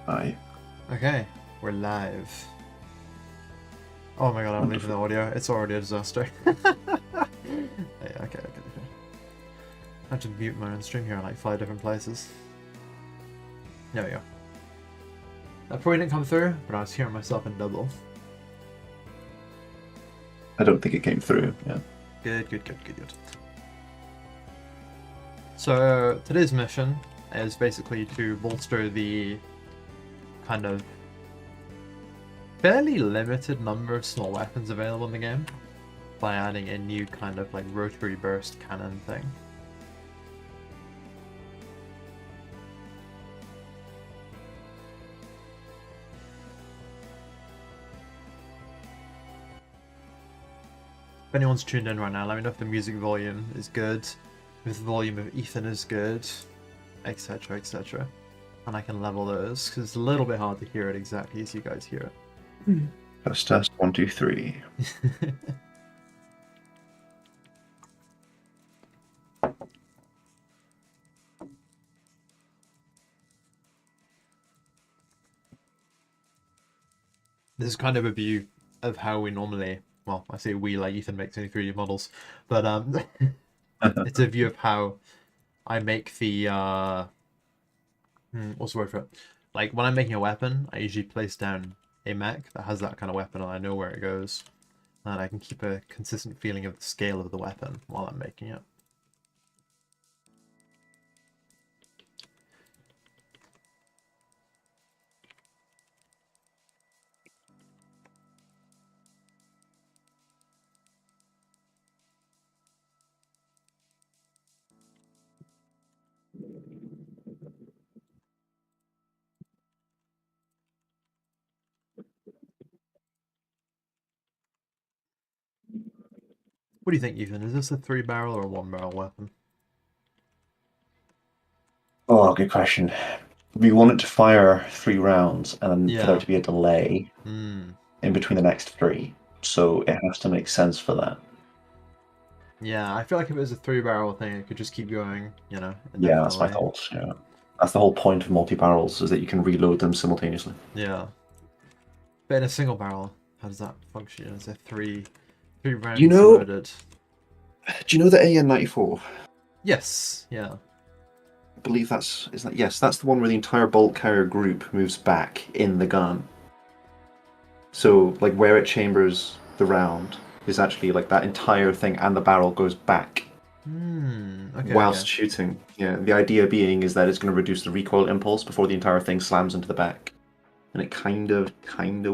Aye. Okay, we're live. Oh my god, I'm leaving the audio. It's already a disaster. Yeah, okay. I have to mute my own stream here in like 5 different places. There we go. That probably didn't come through, but I was hearing myself in double. I don't think it came through, yeah. Good. So, today's mission is basically to bolster the kind of fairly limited number of small weapons available in the game by adding a new kind of like rotary burst cannon thing. If anyone's tuned in right now, let me know if the music volume is good, if the volume of Ethan is good, etc, etc. And I can level those, because it's a little bit hard to hear it exactly as you guys hear it. First test, 1, 2, 3. This is kind of a view of how we normally, well, I say we, like Ethan makes any 3D models, but it's a view of how I make the, what's the word for it? Like, when I'm making a weapon, I usually place down a mech that has that kind of weapon and I know where it goes. And I can keep a consistent feeling of the scale of the weapon while I'm making it. What do you think, Ethan? Is this a 3-barrel or a 1-barrel weapon? Oh, good question. We want it to fire 3 rounds and for there to be a delay in between the next 3. So it has to make sense for that. Yeah, I feel like if it was a 3-barrel thing, it could just keep going, you know. Yeah, that's my thought. Yeah, that's the whole point of multi-barrels, is that you can reload them simultaneously. Yeah. But in a single barrel, how does that function? Is there 3 rounds loaded? Do you know the AN-94? Yes, yeah. I believe that's the one where the entire bolt carrier group moves back in the gun. So like where it chambers the round is actually like that entire thing, and the barrel goes back whilst shooting. Yeah, the idea being is that it's going to reduce the recoil impulse before the entire thing slams into the back, and it kind of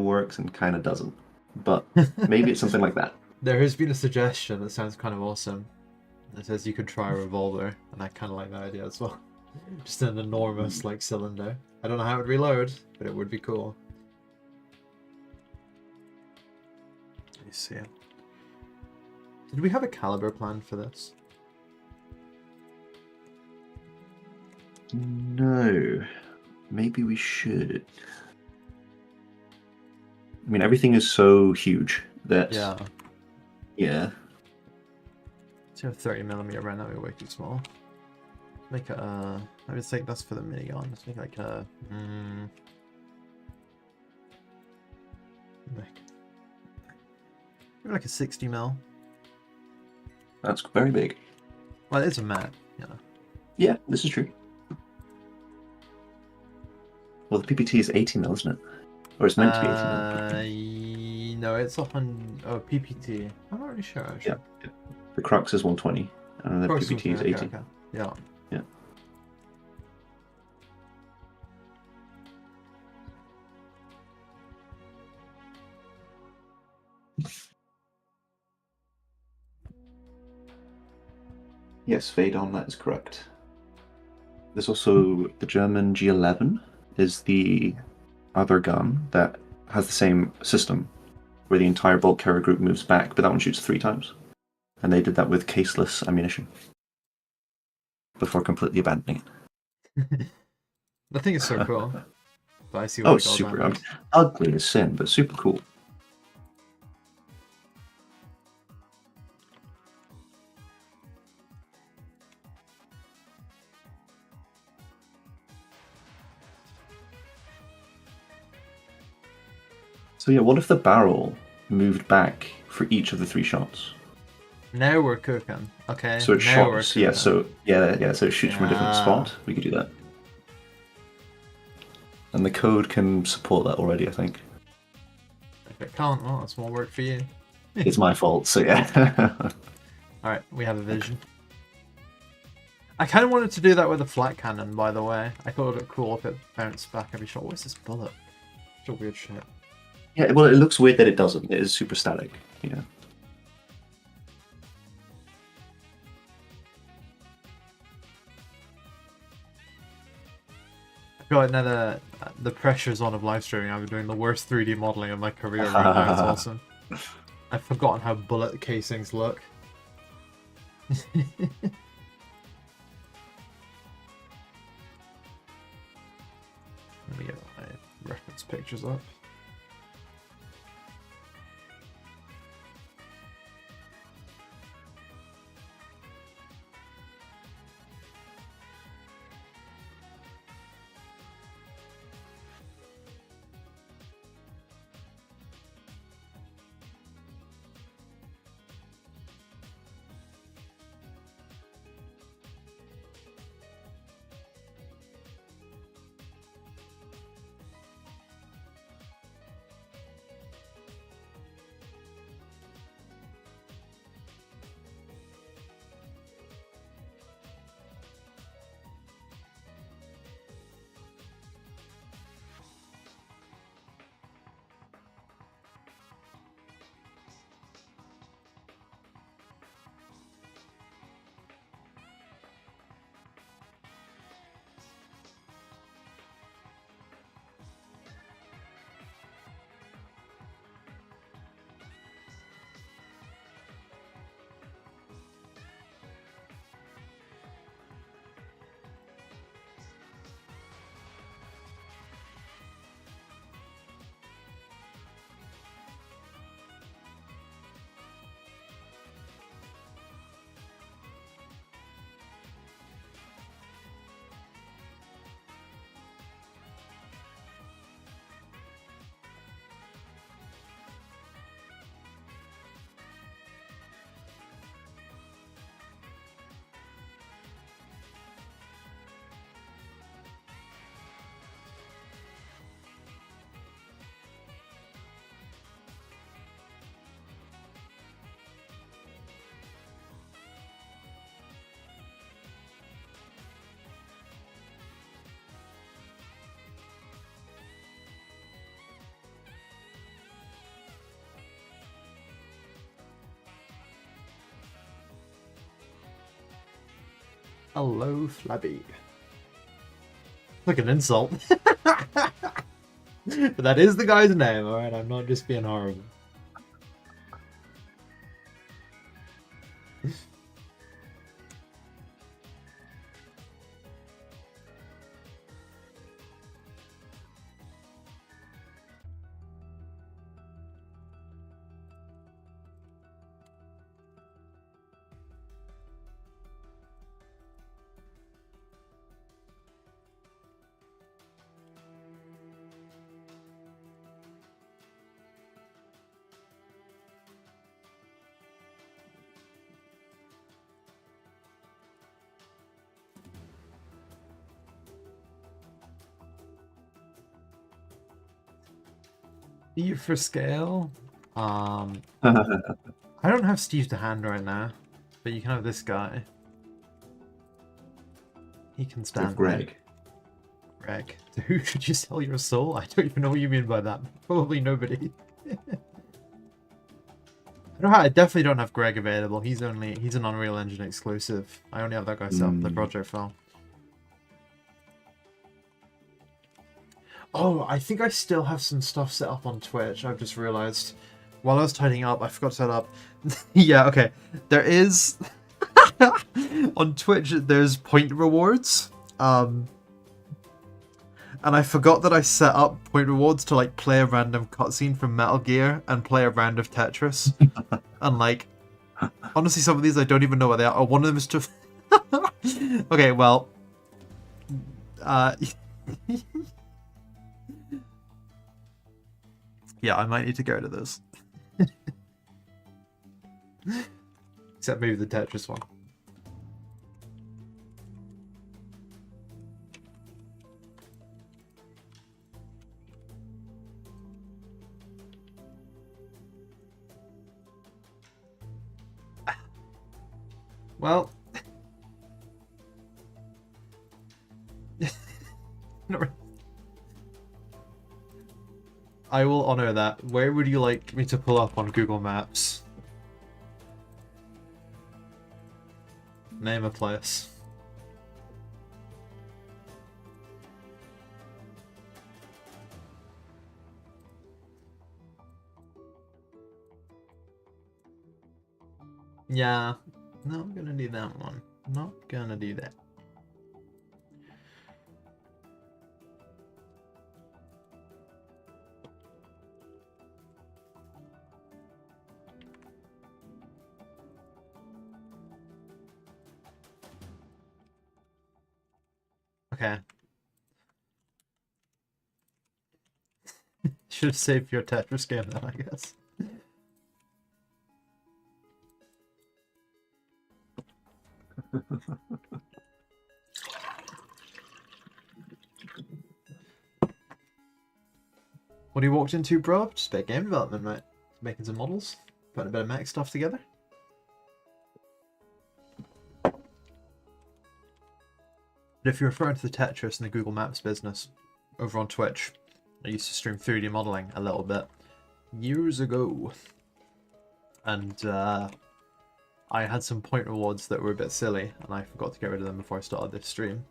works and kind of doesn't. But maybe it's something like that. There has been a suggestion that sounds kind of awesome. It says you could try a revolver, and I kind of like that idea as well. Just an enormous like cylinder. I don't know how it would reload, but it would be cool. Let me see. Did we have a caliber plan for this? No. Maybe we should. I mean, everything is so huge that... Yeah. So 30mm right now, we're way too small. Make a... I would think that's for the minigun. Let's make like a... Maybe like a 60mm. That's very big. Well, it's a Mech, you know. Yeah, this is true. Well, the PPT is 80mm, isn't it? Or it's meant to be 80mm. No, it's up on... Oh, PPT. I'm not really sure, actually. Yeah. The Crux is 120, and the PPT is 80. Okay. Yeah. Yes, fade on, that is correct. There's also the German G11 is the other gun that has the same system, where the entire bolt carrier group moves back, but that one shoots 3 times. And they did that with caseless ammunition before completely abandoning it. The thing is so cool. But I see what it's super ugly as sin, but super cool. So yeah, what if the barrel moved back for each of the 3 shots? Now we're cooking. Okay. So it now we're shots, cooking. yeah. So it shoots from a different Yeah. spot. We could do that, and the code can support that already. I think If it can't, well, that's more work for you. it's my fault. So yeah. Alright, we have a vision. I kind of wanted to do that with a flat cannon, by the way. I thought it would look cool if it bounced back every shot. What is this bullet? Such a weird shit. Yeah, well, it looks weird that it doesn't. It is super static. Yeah. I feel like now the pressure's on of live streaming. I've been doing the worst 3D modeling of my career right now. It's awesome. I've forgotten how bullet casings look. Let me get my reference pictures up. Hello, Flabby. Like an insult. But that is the guy's name, alright? I'm not just being horrible. Steve for scale. I don't have Steve to hand right now, but you can have this guy. He can stand. Greg. Greg. To who should you sell your soul? I don't even know what you mean by that. Probably nobody. I definitely don't have Greg available. He's an Unreal Engine exclusive. I only have that guy set up the project file. Oh, I think I still have some stuff set up on Twitch. I've just realized. While I was tidying up, I forgot to set up. Yeah, okay. There is on Twitch. There's point rewards. And I forgot that I set up point rewards to like play a random cutscene from Metal Gear and play a round of Tetris. And like, honestly, some of these I don't even know what they are. Oh, one of them is to. Okay, well. Yeah, I might need to go to this. Except maybe the Tetris one. Well, not really. I will honor that. Where would you like me to pull up on Google Maps? Name a place. Yeah, not gonna do that one. Not gonna do that. Okay. Should have saved your Tetris game then, I guess. What have you walked into, bro? Just a bit of game development, mate. Making some models, putting a bit of Mech stuff together. But if you're referring to the Tetris and the Google Maps business over on Twitch, I used to stream 3D modeling a little bit years ago. And I had some point rewards that were a bit silly, and I forgot to get rid of them before I started this stream.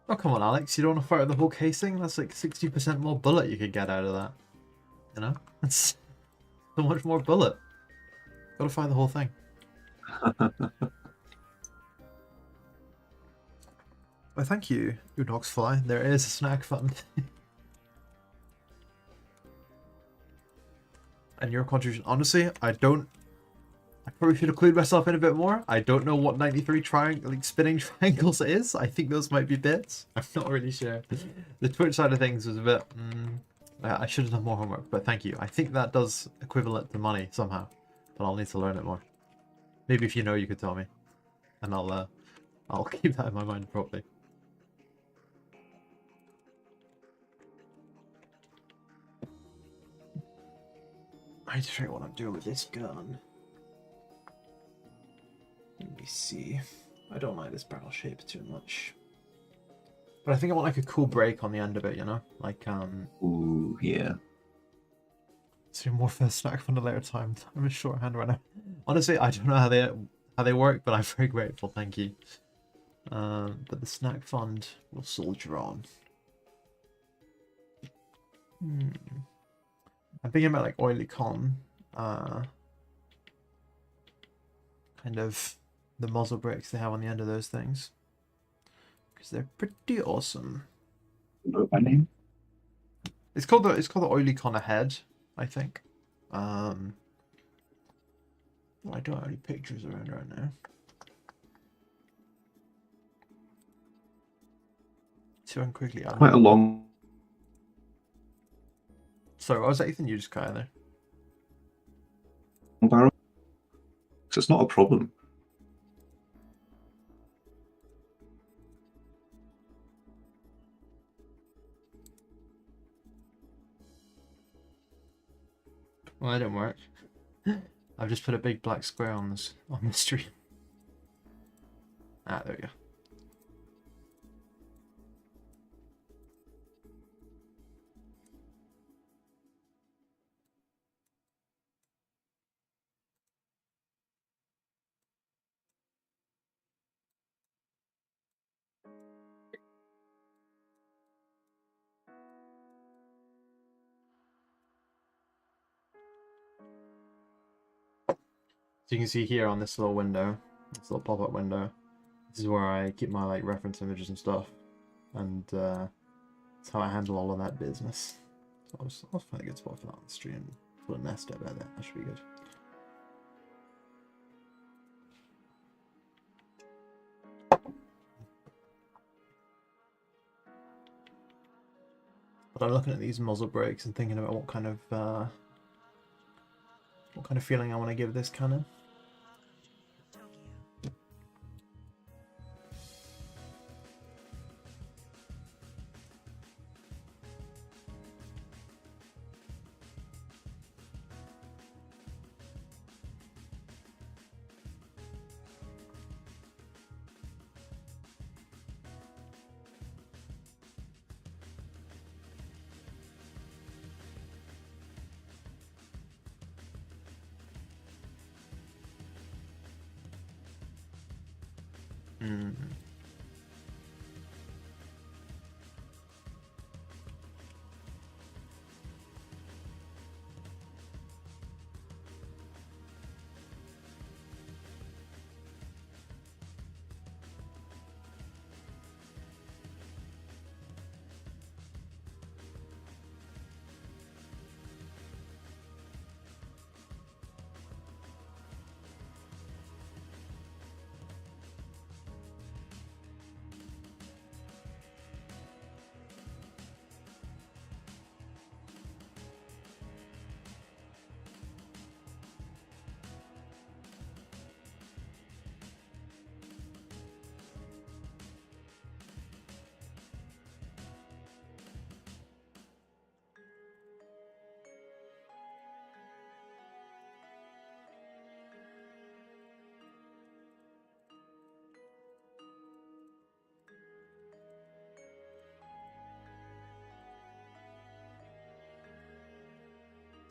Oh, come on, Alex. You don't want to fire the whole casing? That's like 60% more bullet you could get out of that. You know? That's so much more bullet. Gotta fire the whole thing. Well, thank you, Unoxfly. There is a snack fund. And your contribution. Honestly, I probably should have clued myself in a bit more. I don't know what 93 spinning triangles is. I think those might be bits. I'm not really sure. The Twitch side of things was a bit... I should have done more homework, but thank you. I think that does equivalent to money somehow. But I'll need to learn it more. Maybe if you know, you could tell me. And I'll keep that in my mind properly. I need to figure out what I'm doing with this gun. Let me see. I don't like this barrel shape too much. But I think I want like a cool break on the end of it, you know? Like, Ooh, yeah. so more for the snack fund a later time. I'm in shorthand right now. Honestly, I don't know how they work, but I'm very grateful, thank you. But the snack fund will soldier on. I'm thinking about like oily con, kind of the muzzle brakes they have on the end of those things, because they're pretty awesome. What my name? It's called the oily con ahead, I think. I don't have any pictures around right now. See if I can quickly add Quite a long Sorry, what was that, Ethan? You just cut in there. barrel. So it's not a problem. Well, that didn't work. I've just put a big black square on the stream. Ah, there we go. So you can see here on this little window, this little pop-up window, this is where I keep my like reference images and stuff, and that's how I handle all of that business. So I'll find a good spot for that on the stream. Put a nest about that. That should be good. But I'm looking at these muzzle brakes and thinking about what kind of feeling I want to give this cannon.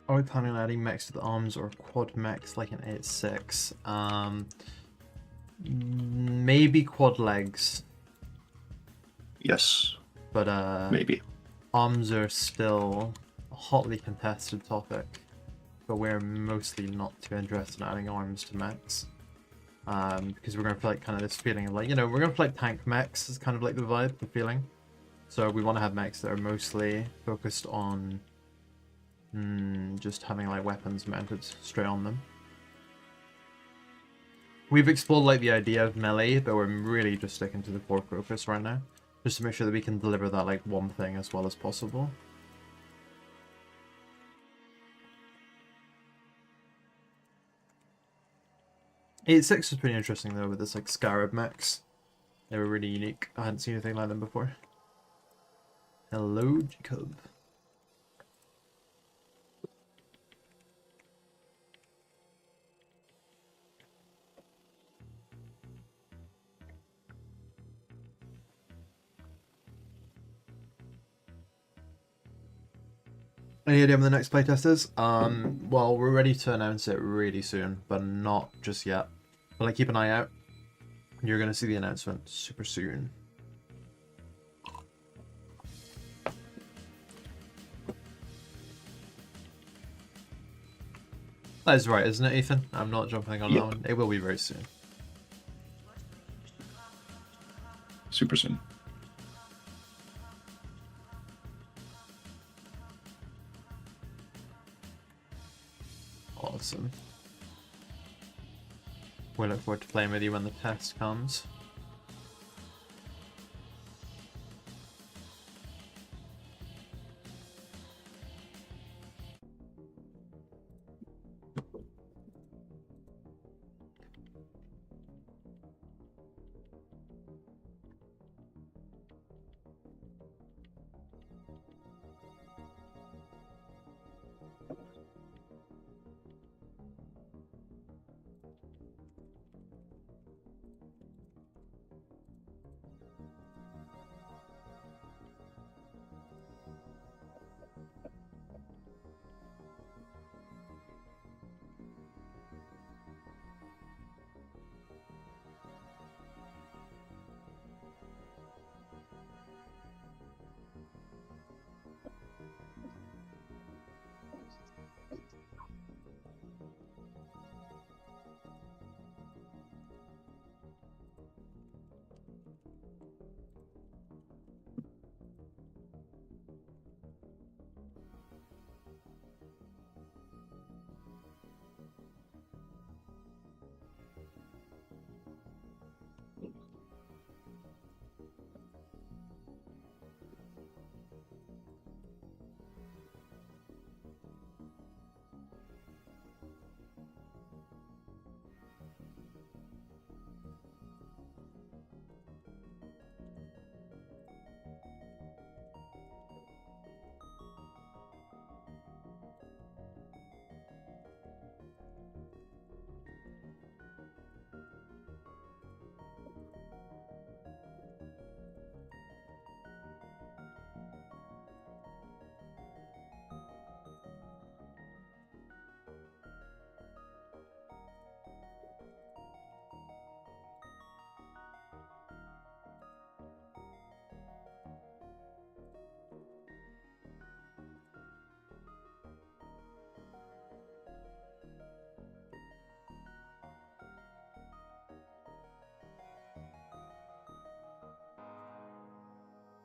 Are we planning on adding mechs to the arms or quad mechs like an 8.6? Maybe quad legs. Yes. But maybe. arms are still a hotly contested topic. But we're mostly not too interested in adding arms to mechs. Because we're going to feel like kind of this feeling of like, we're going to feel like tank mechs is kind of like the vibe, the feeling. So we want to have mechs that are mostly focused on just having like weapons mounted straight on them. We've explored like the idea of melee, but we're really just sticking to the core focus right now, just to make sure that we can deliver that like one thing as well as possible. Eight six was pretty interesting though with this like Scarab mechs. They were really unique. I hadn't seen anything like them before. Hello, Jacob. Any idea when the next playtest is? Well, we're ready to announce it really soon, but not just yet. But like, keep an eye out. You're gonna see the announcement super soon. That is right, isn't it, Ethan? I'm not jumping on that one. It will be very soon. Super soon. Awesome. We look forward to playing with you when the test comes.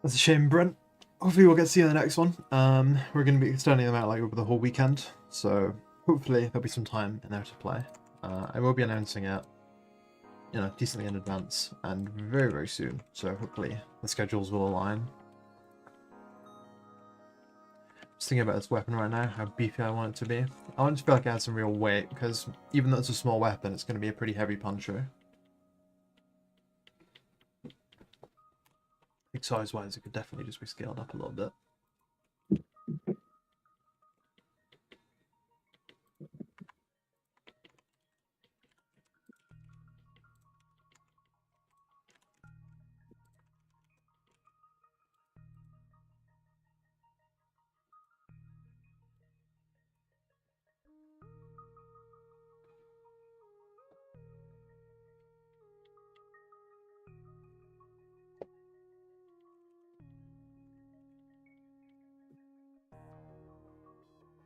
That's a shame, Brent. Hopefully we'll get to see you in the next one. We're going to be extending them out like over the whole weekend, so hopefully there'll be some time in there to play. I will be announcing it, you know, decently in advance and very, very soon. So hopefully the schedules will align. Just thinking about this weapon right now, how beefy I want it to be. I want it to feel like it has some real weight, because even though it's a small weapon, it's going to be a pretty heavy puncher. I think size-wise, it could definitely just be scaled up a little bit.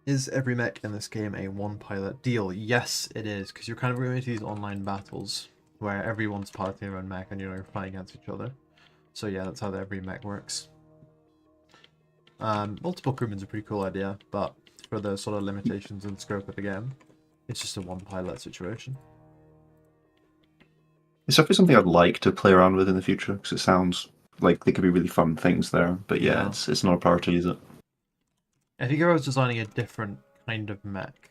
Is every mech in this game a one-pilot deal? Yes, it is, because you're kind of going into these online battles where everyone's piloting their own mech and you're fighting against each other. So yeah, that's how every mech works. Multiple crewmen's a pretty cool idea, but for the sort of limitations and scope of the game, it's just a one-pilot situation. It's definitely something I'd like to play around with in the future, because it sounds like they could be really fun things there. But yeah, it's not a priority, is it? I think I was designing a different kind of mech.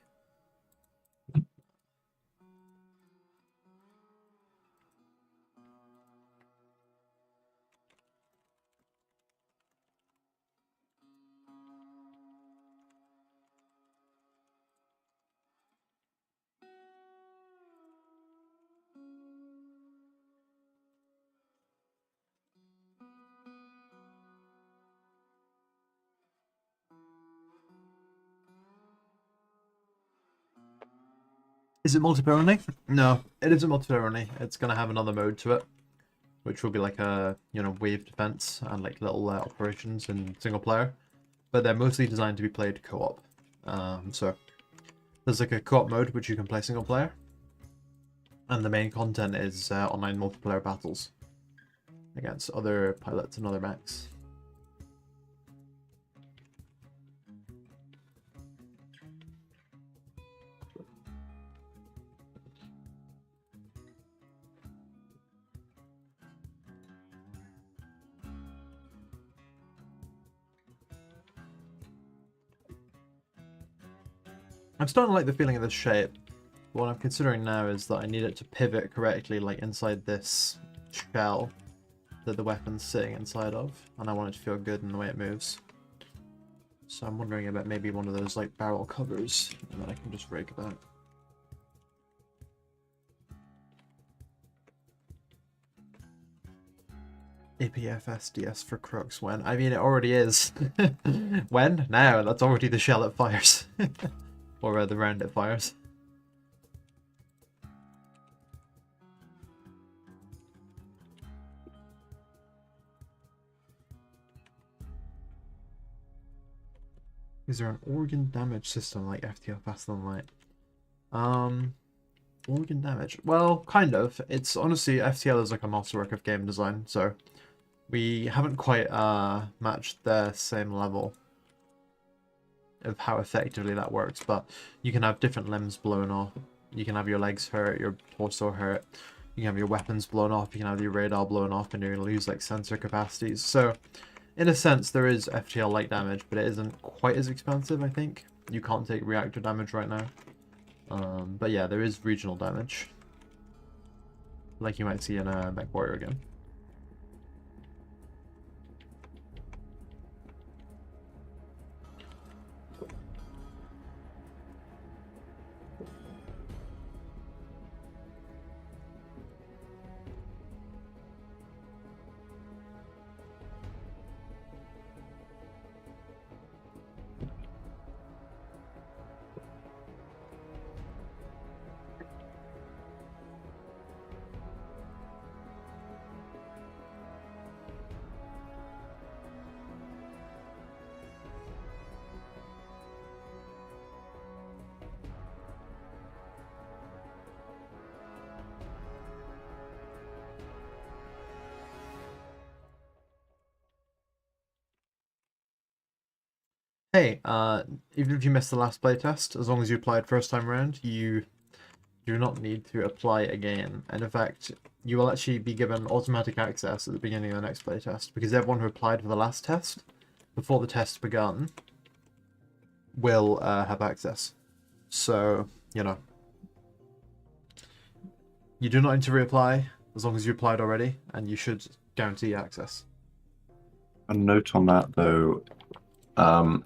Is it multiplayer only? No, it isn't multiplayer only. It's going to have another mode to it, which will be like a, you know, wave defense and like little operations in single player. But they're mostly designed to be played co-op. So there's like a co-op mode which you can play single player. And the main content is online multiplayer battles against other pilots and other mechs. I'm starting to like the feeling of this shape. What I'm considering now is that I need it to pivot correctly, like inside this shell that the weapon's sitting inside of, and I want it to feel good in the way it moves. So I'm wondering about maybe one of those like barrel covers, and then I can just rake about. APFSDS for crooks when? I mean, it already is. When? Now. That's already the shell it fires. Or the round it fires. Is there an organ damage system like FTL Faster Than Light? Organ damage? Well, kind of. It's honestly, FTL is like a masterwork of game design, so we haven't quite matched their same level of how effectively that works, but you can have different limbs blown off. You can have your legs hurt, your torso hurt, you can have your weapons blown off, you can have your radar blown off, and you're going to lose like sensor capacities. So in a sense there is FTL light damage, but it isn't quite as expensive, I think. You can't take reactor damage right now. But yeah, there is regional damage, like you might see in a Mech Warrior again. hey, even if you missed the last playtest, as long as you applied first time around, you do not need to apply again. And in fact, you will actually be given automatic access at the beginning of the next playtest, because everyone who applied for the last test, before the test begun, will have access. So, you know, you do not need to reapply as long as you applied already, and you should guarantee access. A note on that, though,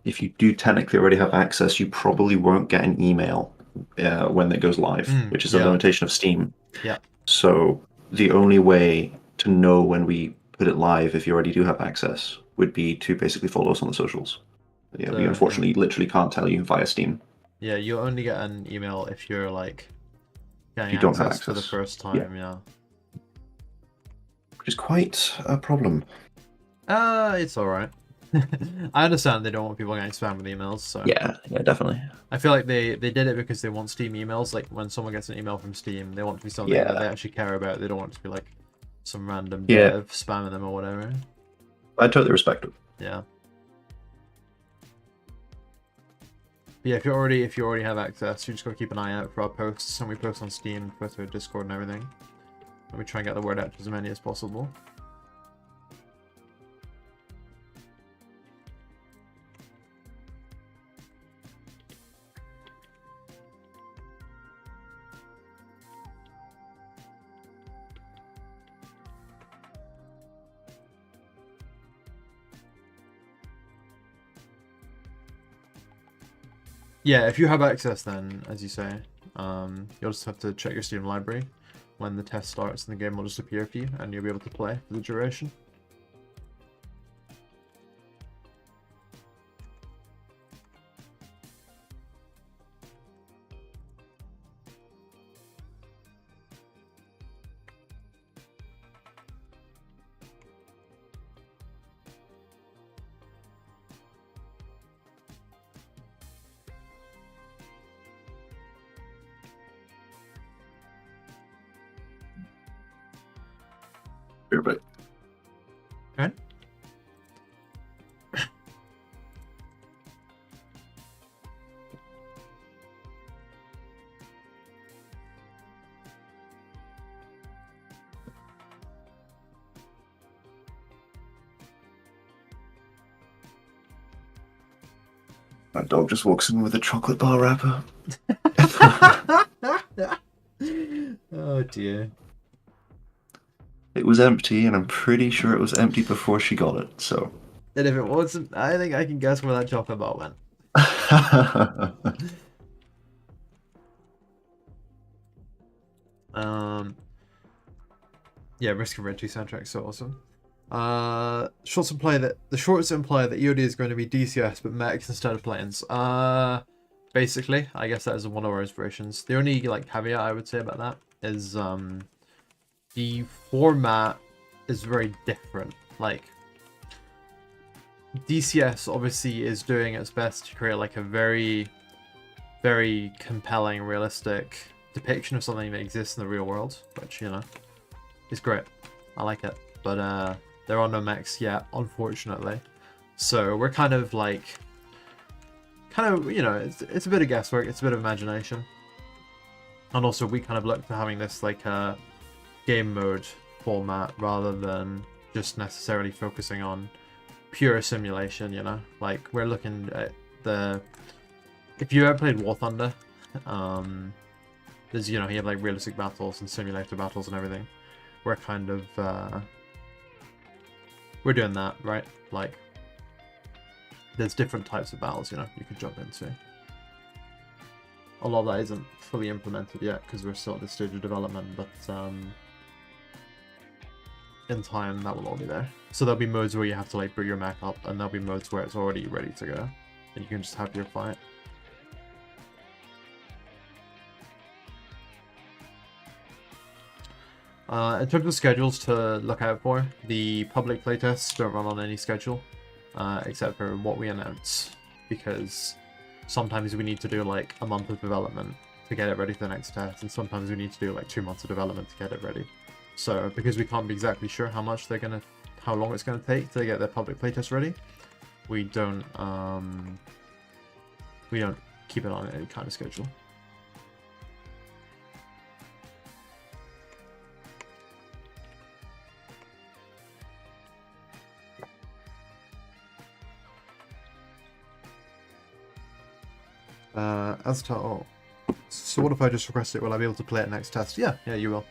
if you do technically already have access, you probably won't get an email when it goes live, which is a limitation of Steam. Yeah. So the only way to know when we put it live, if you already do have access, would be to basically follow us on the socials. Yeah, we unfortunately literally can't tell you via Steam. Yeah, you'll only get an email if you're like getting you don't have access for the first time. Yeah. Which is quite a problem. It's alright. I understand they don't want people getting spammed with emails, so yeah, definitely. I feel like they did it because they want Steam emails. Like when someone gets an email from Steam, they want it to be something that they actually care about. They don't want it to be like some random dev spamming them or whatever. I totally respect it. Yeah. But yeah, if you already have access, you just gotta keep an eye out for our posts, and we post on Steam, Twitter, Discord, and everything. And we try and get the word out to as many as possible. Yeah, if you have access, then, as you say, you'll just have to check your Steam library when the test starts, and the game will just appear for you, and you'll be able to play for the duration. Right. Okay. My dog just walks in with a chocolate bar wrapper. Oh dear. It was empty, and I'm pretty sure it was empty before she got it, so... And if it wasn't, I think I can guess where that chocolate bar went. Yeah, Risk of Red 2 soundtrack, so awesome. Shorts imply that the shorts imply that EOD is going to be DCS but mechs instead of planes. Basically, I guess that is one of our inspirations. The only like caveat I would say about that is the format is very different. Like DCS obviously is doing its best to create like a very, very compelling, realistic depiction of something that exists in the real world, which, you know, is great. I like it. But there are no mechs yet, unfortunately. So we're kind of like, you know, it's a bit of guesswork, it's a bit of imagination. And also we kind of look to having this like game mode format rather than just necessarily focusing on pure simulation, you know? Like we're looking at the... If you ever played War Thunder, there's, you know, you have like realistic battles and simulator battles and everything. We're kind of, we're doing that, right? Like, there's different types of battles, you know, you could jump into. A lot of that isn't fully implemented yet, because we're still at this stage of development, but in time, that will all be there. So there'll be modes where you have to, like, bring your mech up, and there'll be modes where it's already ready to go, and you can just have your fight. In terms of schedules to look out for, the public playtests don't run on any schedule, except for what we announce, because sometimes we need to do like a month of development to get it ready for the next test, and sometimes we need to do like 2 months of development to get it ready. So because we can't be exactly sure how long it's gonna take to get their public playtest ready, we don't We don't keep it on any kind of schedule. Oh. So what if I just request it? Will I be able to play it next test? Yeah, you will.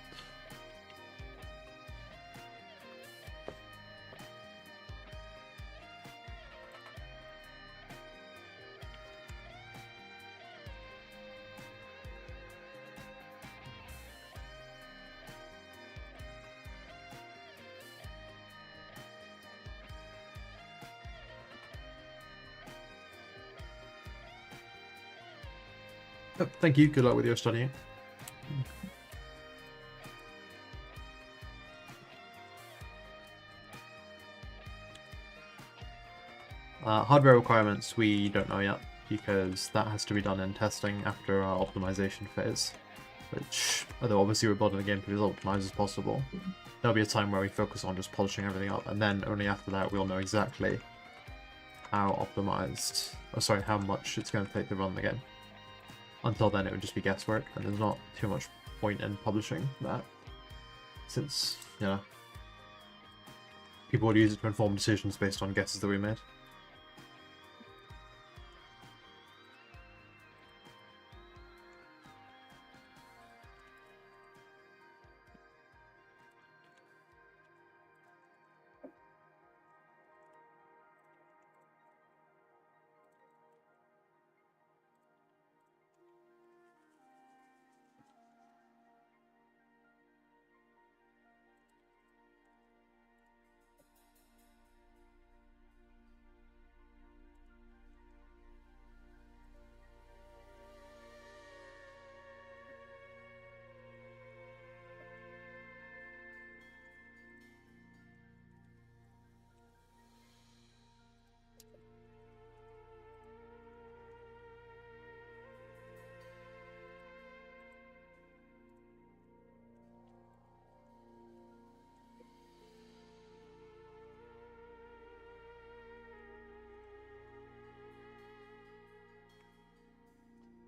Oh, thank you. Good luck with your studying. Hardware requirements we don't know yet, because that has to be done in testing after our optimization phase, which, although obviously we're building the game to be as optimized as possible, there'll be a time where we focus on just polishing everything up, and then only after that we'll know exactly how optimized, how much it's going to take to run the game. Until then it would just be guesswork, and there's not too much point in publishing that, since, you know, people would use it to inform decisions based on guesses that we made.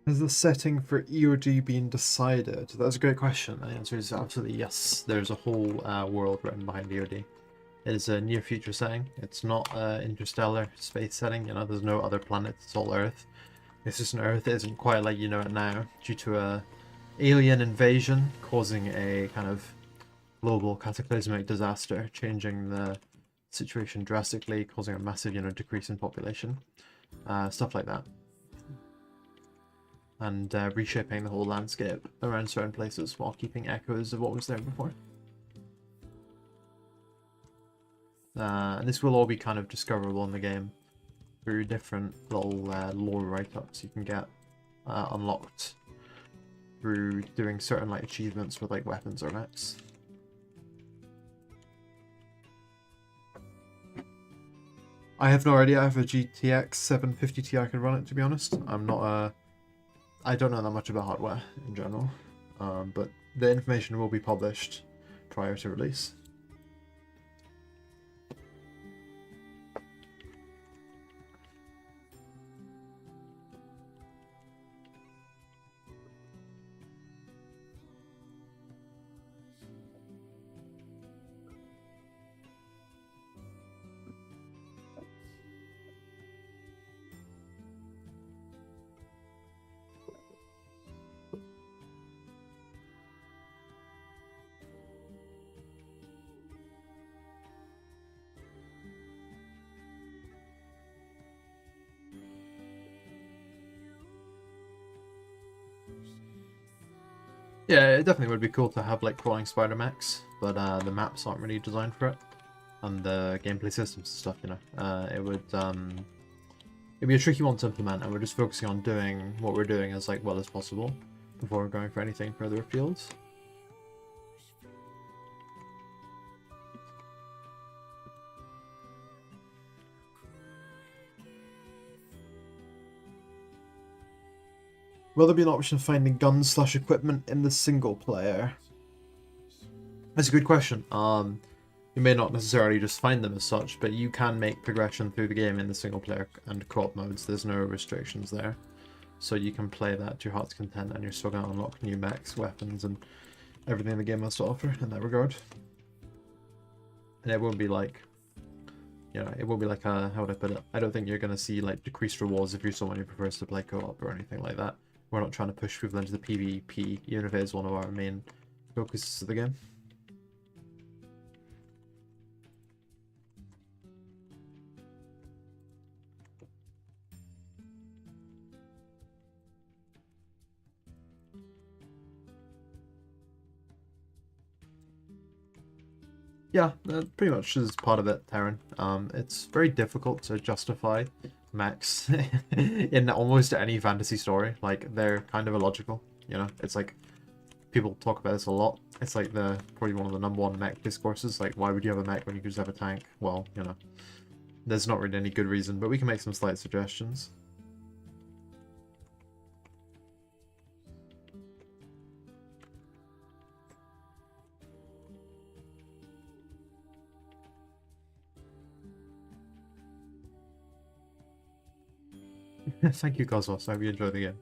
Has the setting for EOD been decided? That's a great question. The answer is absolutely yes. There's a whole world written behind EOD. It is a near future setting. It's not an interstellar space setting. You know, there's no other planets. It's all Earth. It's just an Earth that isn't quite like you know it now, due to a alien invasion causing a kind of global cataclysmic disaster, changing the situation drastically, causing a massive, you know, decrease in population, stuff like that. And reshaping the whole landscape around certain places while keeping echoes of what was there before. And this will all be kind of discoverable in the game through different little lore write-ups you can get unlocked through doing certain like achievements with like weapons or mechs. I have no idea. I have a GTX 750 Ti. I can run it, to be honest. I'm not a... I don't know that much about hardware in general, but the information will be published prior to release. Yeah, it definitely would be cool to have like crawling spider mechs, but the maps aren't really designed for it, and the gameplay systems and stuff, you know. It'd be a tricky one to implement, and we're just focusing on doing what we're doing as like well as possible before going for anything further afield. Will there be an option of finding guns / equipment in the single player? That's a good question. You may not necessarily just find them as such, but you can make progression through the game in the single player and co-op modes. There's no restrictions there. so you can play that to your heart's content, and you're still going to unlock new mechs, weapons, and everything the game has to offer in that regard. And it won't be like, you know, it won't be like a, how would I put it? I don't think you're going to see like decreased rewards if you're someone who prefers to play co-op or anything like that. We're not trying to push people into the PvP, even if it is one of our main focuses of the game. Yeah, that pretty much is part of it, Taryn. It's very difficult to justify mechs in almost any fantasy story. Like, they're kind of illogical, you know? It's like, people talk about this a lot. It's like probably one of the #1 mech discourses. Like, why would you have a mech when you could just have a tank? Well, you know, there's not really any good reason, but we can make some slight suggestions. Thank you, Cosmos. I hope you enjoy the game.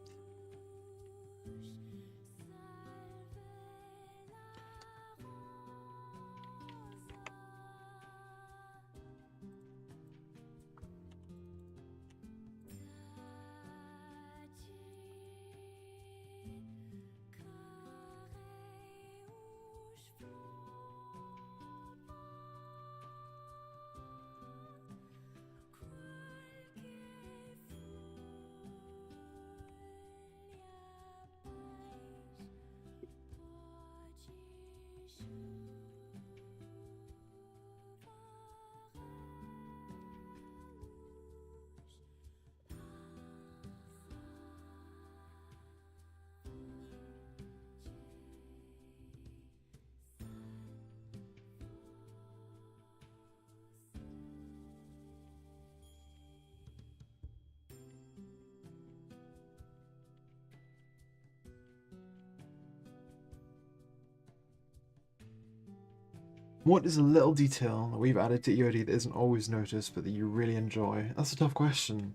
What is a little detail that we've added to EOD that isn't always noticed, but that you really enjoy? That's a tough question.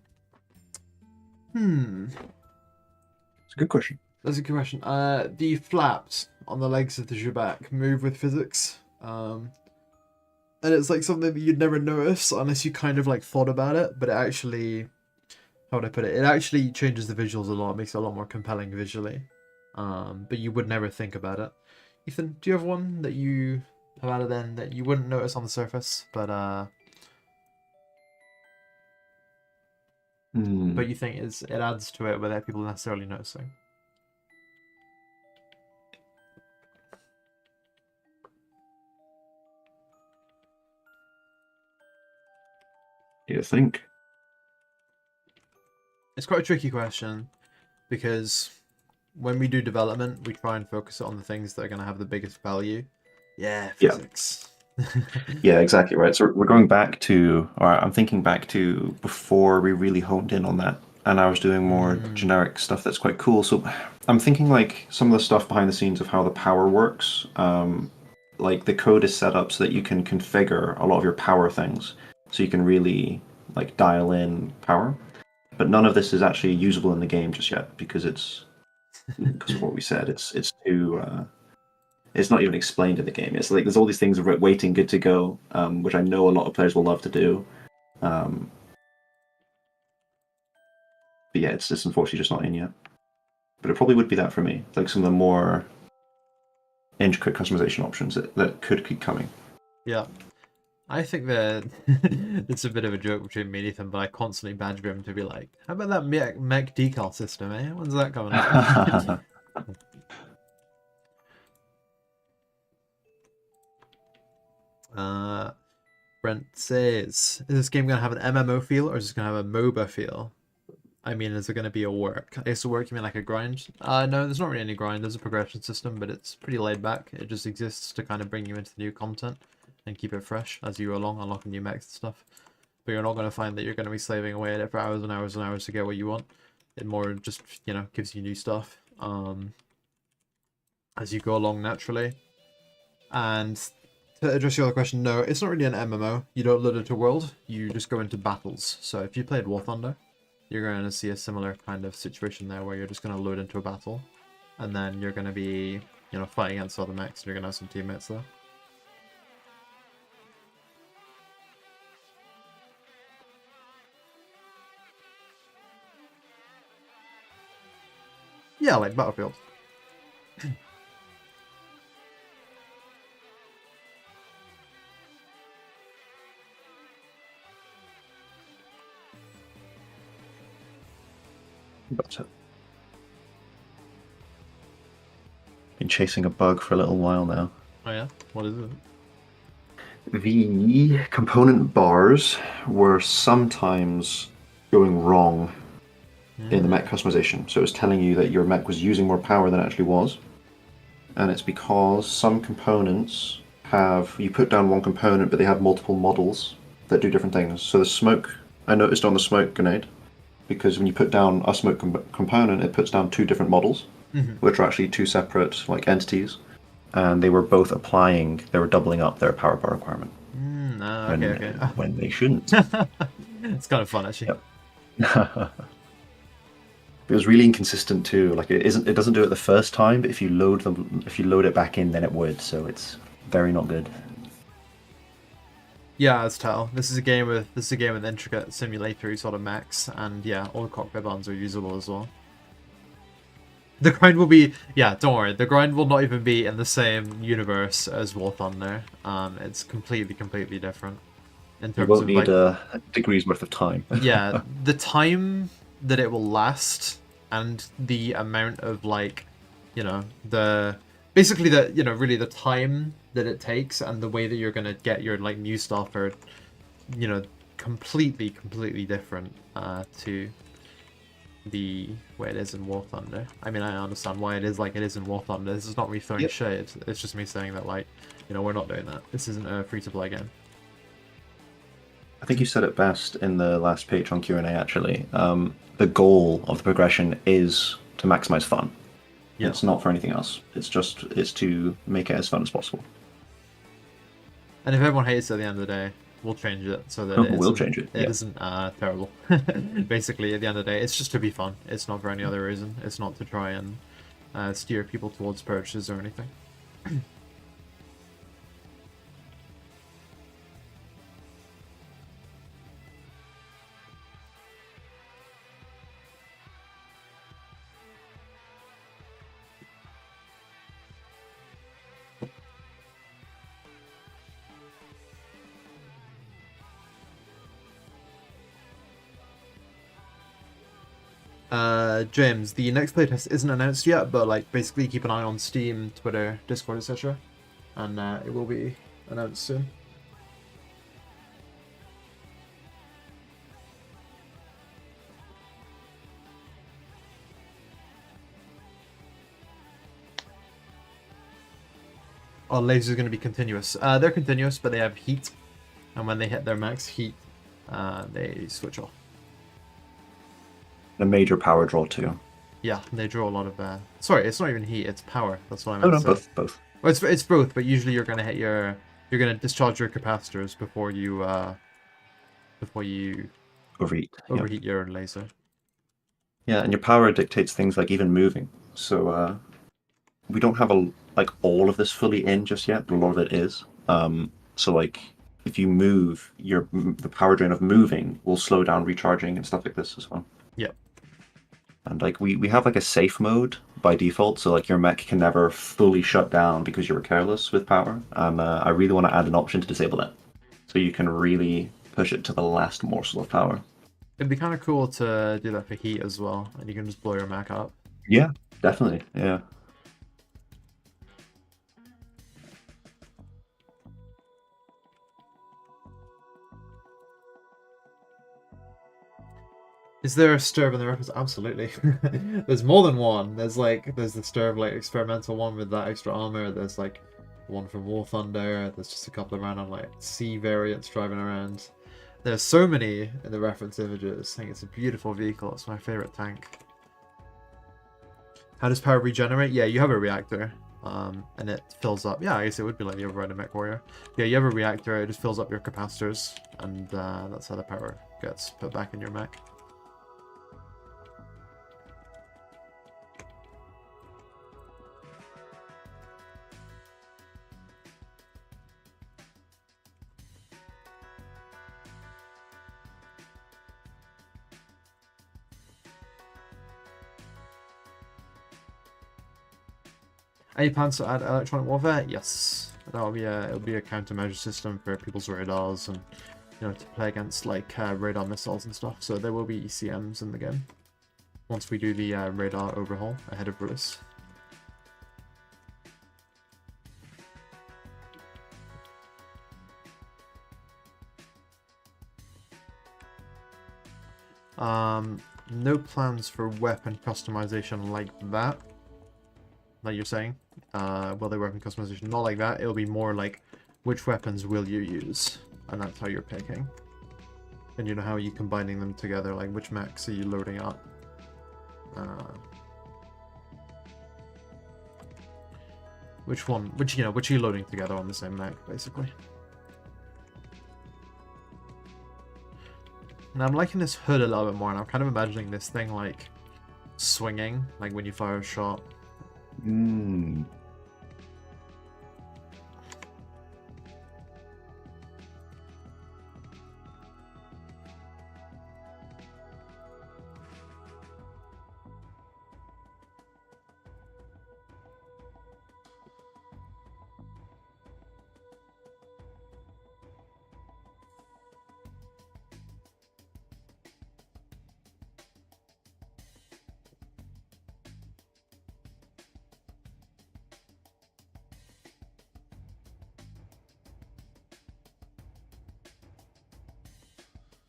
It's a good question. That's a good question. The flaps on the legs of the Jabak move with physics. And it's like something that you'd never notice unless you kind of like thought about it, but it actually, how would I put it? It actually changes the visuals a lot, makes it a lot more compelling visually. But you would never think about it. Ethan, do you have one that you have added in that you wouldn't notice on the surface, but you think it adds to it without people necessarily noticing? Do you think? It's quite a tricky question, because when we do development, we try and focus it on the things that are going to have the biggest value. Yeah, physics. Yeah, exactly right. So we're going back to, or I'm thinking back to before we really honed in on that, and I was doing more generic stuff that's quite cool. So I'm thinking like some of the stuff behind the scenes of how the power works. Like the code is set up so that you can configure a lot of your power things, so you can really like dial in power. But none of this is actually usable in the game just yet because it's because of what we said. It's too. It's not even explained in the game. It's like there's all these things waiting, good to go, which I know a lot of players will love to do. But yeah, it's just unfortunately just not in yet. But it probably would be that for me. Like some of the more intricate customization options that could keep coming. Yeah. I think that it's a bit of a joke between me and Ethan, but I constantly badger him to be like, how about that mech decal system, eh? When's that coming out? Brent says, is this game going to have an MMO feel or is it going to have a MOBA feel? I mean, is it going to be a work? I guess a work, you mean like a grind? No, there's not really any grind. There's a progression system, but it's pretty laid back. It just exists to kind of bring you into the new content and keep it fresh as you go along, unlocking new mechs and stuff. But you're not going to find that you're going to be slaving away at it for hours and hours and hours to get what you want. It more just, you know, gives you new stuff as you go along naturally. And to address your other question, no, it's not really an MMO. You don't load into a world, you just go into battles. So if you played War Thunder, you're going to see a similar kind of situation there where you're just going to load into a battle, and then you're going to be, you know, fighting against other mechs, and you're going to have some teammates there. Yeah, like Battlefield. But been chasing a bug for a little while now. Oh yeah? What is it? The component bars were sometimes going wrong in the mech customization. So it was telling you that your mech was using more power than it actually was. And it's because some components have, you put down one component, but they have multiple models that do different things. So the smoke, I noticed on the smoke grenade, because when you put down a smoke component, it puts down two different models, which are actually two separate like entities. And they were both applying, they were doubling up their power bar requirement. Okay. When they shouldn't. It's kind of fun, actually. Yep. It was really inconsistent too. Like it doesn't do it the first time, but if you load it back in, then it would. So it's very not good. Yeah, it's tell. This is a game with intricate simulatory sort of mechs, and yeah, all the cockpit buttons are usable as well. The grind will be, yeah, don't worry. The grind will not even be in the same universe as War Thunder. It's completely different. In terms You won't of need like, a degree's worth of time. yeah, the time that it will last and the amount of like, you know, basically really the time that it takes and the way that you're gonna get your like new stuff are, you know, completely different to the way it is in War Thunder. I mean, I understand why it is like it is in War Thunder. This is not me throwing shade. It's just me saying that, like, you know, we're not doing that. This isn't a free-to-play game. I think you said it best in the last Patreon Q&A, actually. The goal of the progression is to maximize fun. Yeah. It's not for anything else. It's to make it as fun as possible. And if everyone hates it at the end of the day, we'll change it so that we'll change it. It isn't terrible. Basically, at the end of the day, it's just to be fun. It's not for any other reason. It's not to try and steer people towards purchases or anything. James, the next playtest isn't announced yet, but like basically keep an eye on Steam, Twitter, Discord, etc. And it will be announced soon. Oh, lasers are going to be continuous. They're continuous, but they have heat. And when they hit their max heat, they switch off. A major power draw too. Yeah, they draw a lot of. Sorry, it's not even heat; it's power. That's what I Oh meant. no, both. Well, it's both, but usually you're gonna hit you're gonna discharge your capacitors before you overheat your own laser. Yeah, and your power dictates things like even moving. So we don't have all of this fully in just yet, but a lot of it is. So like if you move, the power drain of moving will slow down recharging and stuff like this as well. Yep. And like we have like a safe mode by default, so like your mech can never fully shut down because you were careless with power. And I really want to add an option to disable that, so you can really push it to the last morsel of power. It'd be kind of cool to do that for heat as well, and you can just blow your mech up. Yeah, definitely. Yeah. Is there a Sturb in the reference? Absolutely. There's more than one. There's the Sturb like experimental one with that extra armor. There's like one from War Thunder. There's just a couple of random like C variants driving around. There's so many in the reference images. I think it's a beautiful vehicle. It's my favorite tank. How does power regenerate? Yeah, you have a reactor, and it fills up. Yeah, I guess it would be like the overriding mech warrior. Yeah, you have a reactor. It just fills up your capacitors, and that's how the power gets put back in your mech. Any plans to add electronic warfare? Yes. It'll be a countermeasure system for people's radars and to play against like radar missiles and stuff. So there will be ECMs in the game once we do the radar overhaul ahead of release. No plans for weapon customization like that. Like you're saying. Will they weapon customization? Not like that. It'll be more like which weapons will you use? And that's how you're picking. And how are you combining them together? Like which mechs are you loading up? Which are you loading together on the same mech, basically. Now I'm liking this hood a little bit more, and I'm kind of imagining this thing like swinging, like when you fire a shot.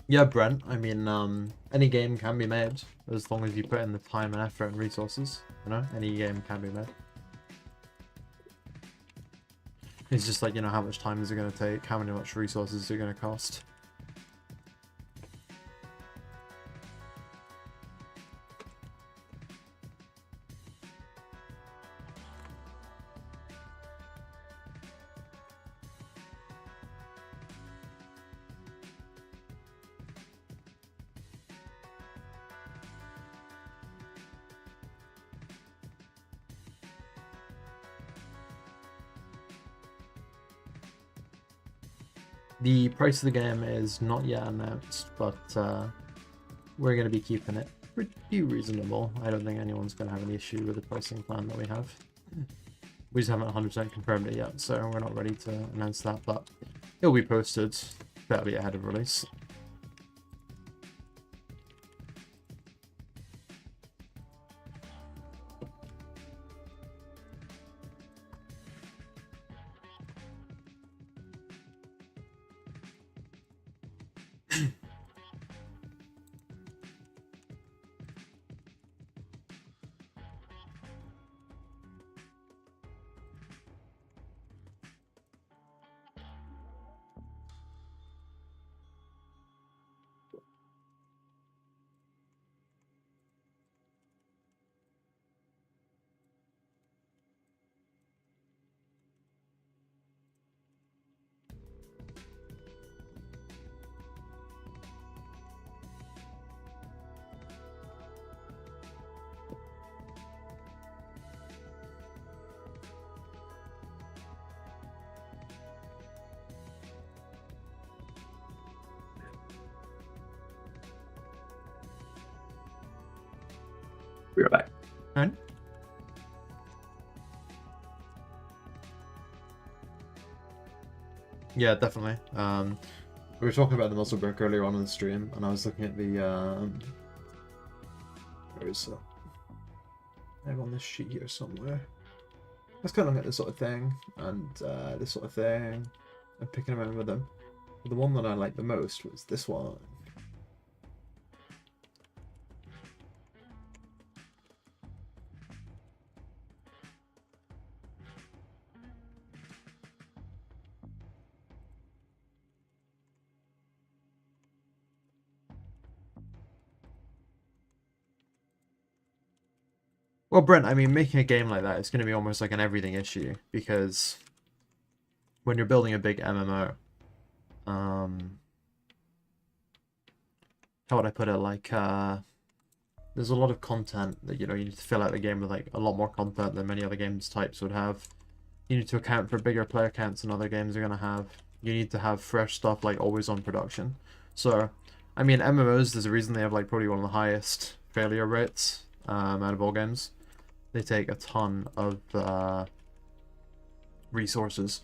Yeah, Brent, I mean, any game can be made, as long as you put in the time and effort and resources, any game can be made. It's just like, how much time is it going to take, how much resources is it going to cost. The price of the game is not yet announced, but we're going to be keeping it pretty reasonable. I don't think anyone's going to have any issue with the pricing plan that we have. We just haven't 100% confirmed it yet, so we're not ready to announce that, but it'll be posted fairly ahead of release. Be right back. Right. Yeah, definitely. We were talking about the muscle brick earlier on in the stream, and I was looking at the where is it? I have on this sheet here somewhere. I was kind of looking at this sort of thing and this sort of thing, and picking around with them. But the one that I liked the most was this one. Well, Brent, I mean, making a game like that is going to be almost like an everything issue, because when you're building a big MMO, how would I put it? Like, there's a lot of content that, you need to fill out the game with, like, a lot more content than many other games types would have. You need to account for bigger player counts than other games are going to have. You need to have fresh stuff, like, always on production. So, I mean, MMOs, there's a reason they have, like, probably one of the highest failure rates out of all games. they take a ton of resources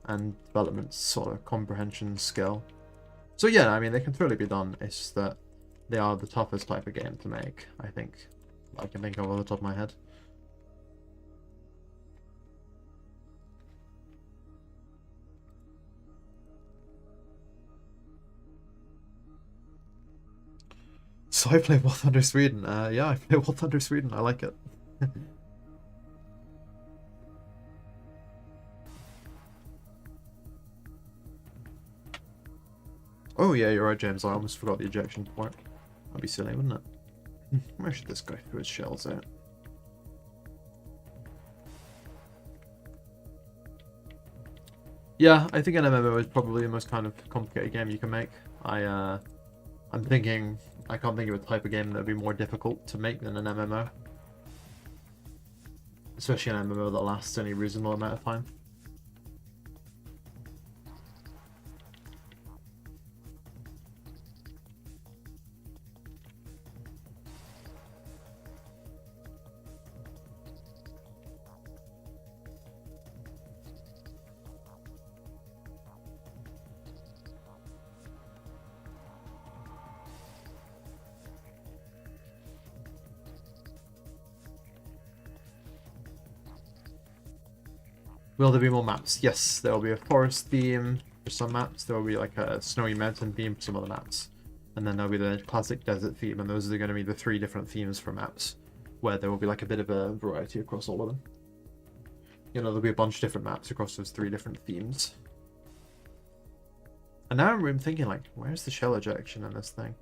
and development sort of comprehension skill. So yeah, I mean, they can totally be done. It's just that they are the toughest type of game to make, I think. I can think of off the top of my head. So I play War Thunder Sweden. Yeah, I play War Thunder Sweden. I like it. Oh yeah, you're right, James. I almost forgot the ejection part. That'd be silly, wouldn't it? Where should this guy throw his shells out? Yeah, I think an MMO is probably the most kind of complicated game you can make. I'm thinking, I can't think of a type of game that would be more difficult to make than an MMO. Especially an MMO that lasts any reasonable amount of time. Will there be more maps? Yes, there will be a forest theme for some maps. There will be like a snowy mountain theme for some other maps. And then there'll be the classic desert theme, and those are going to be the 3 different themes for maps, where there will be like a bit of a variety across all of them. You know, there'll be a bunch of different maps across those 3 different themes. And now I'm thinking, like, where's the shell ejection in this thing?